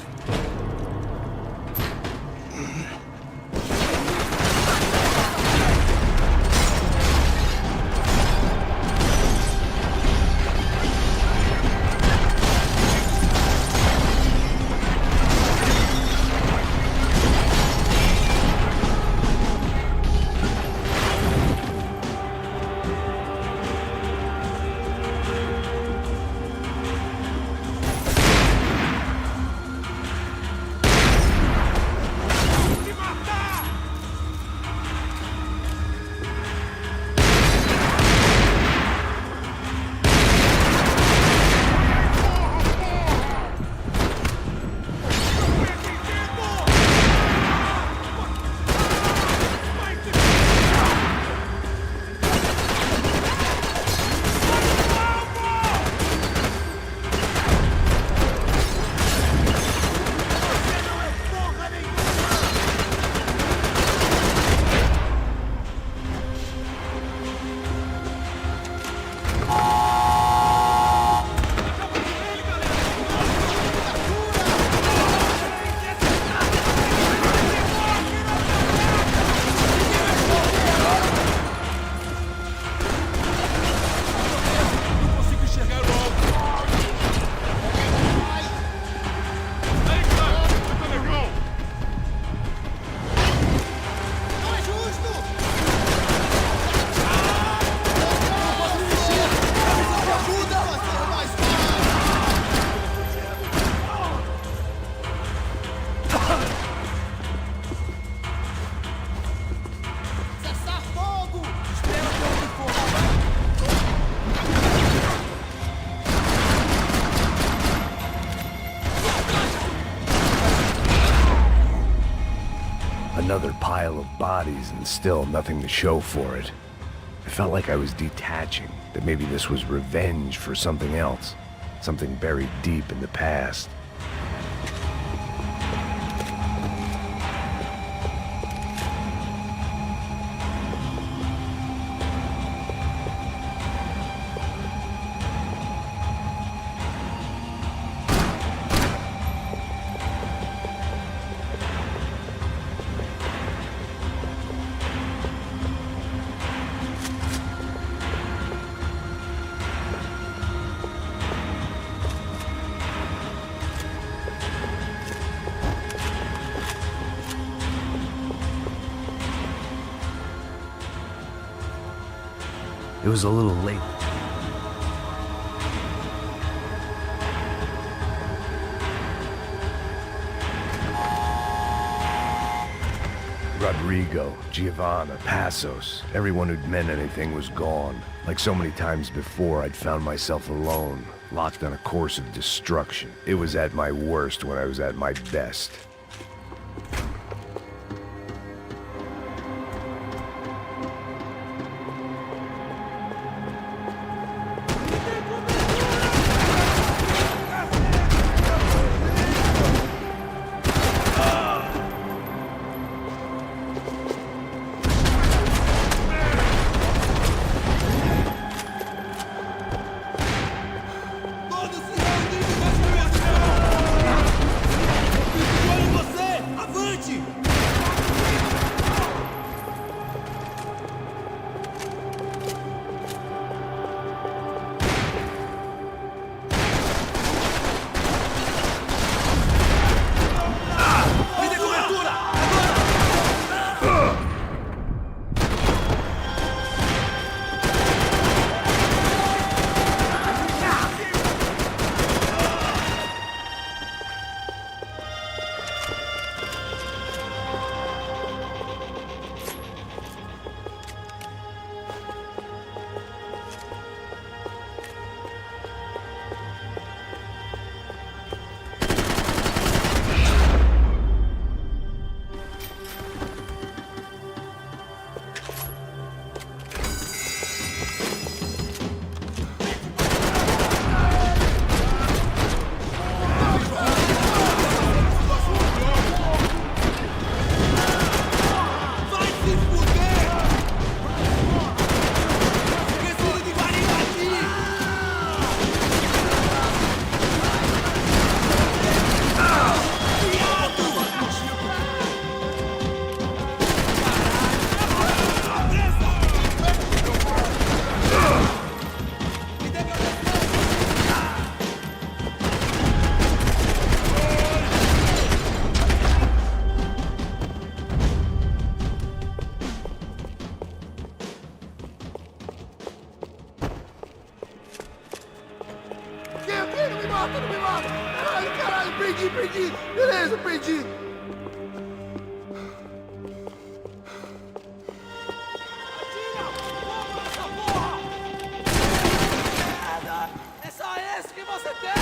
bodies and still nothing to show for it. I felt like I was detaching, that maybe this was revenge for something else, something buried deep in the past. It was a little late. Rodrigo, Giovanna, Passos, everyone who'd meant anything was gone. Like so many times before, I'd found myself alone, locked on a course of destruction. It was at my worst when I was at my best. Perdi! Beleza, perdi! É só esse que você tem!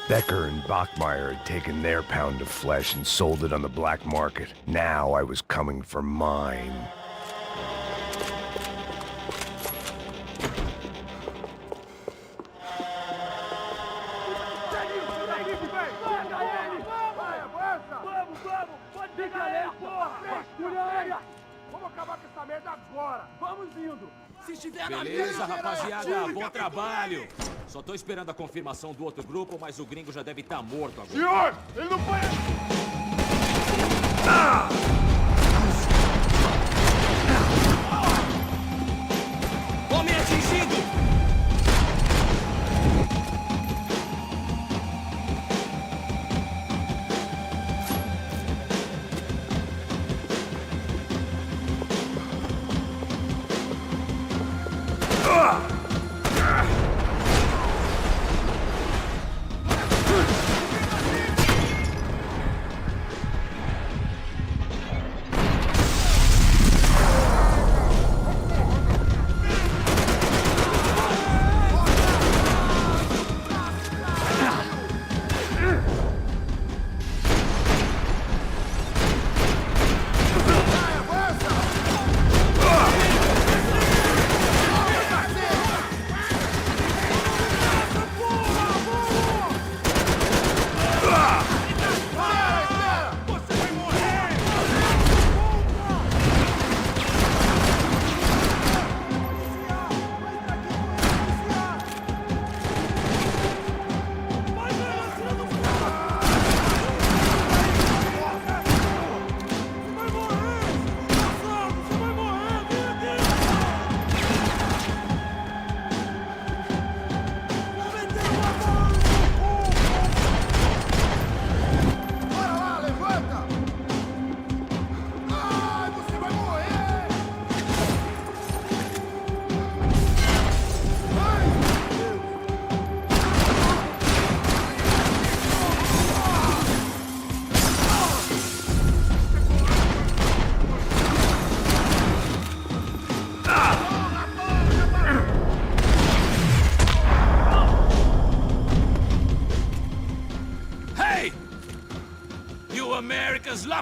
Becker and Bachmeyer had taken their pound of flesh and sold it on the black market. Now I was coming for mine. Beleza, rapaziada, bom trabalho. Só tô esperando a confirmação do outro grupo, mas o gringo já deve estar morto agora. Senhor, ele não foi... Tô me atingindo!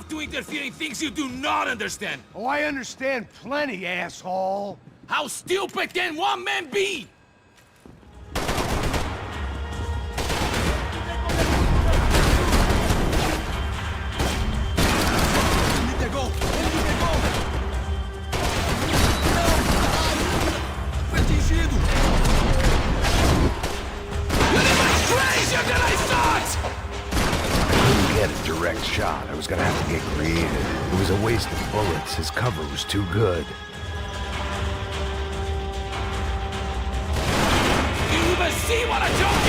enough to interfere in things you do not understand. Oh, I understand plenty, asshole. How stupid can one man be? Get a direct shot. I was gonna have to get creative. It was a waste of bullets. His cover was too good. Do you even see what I told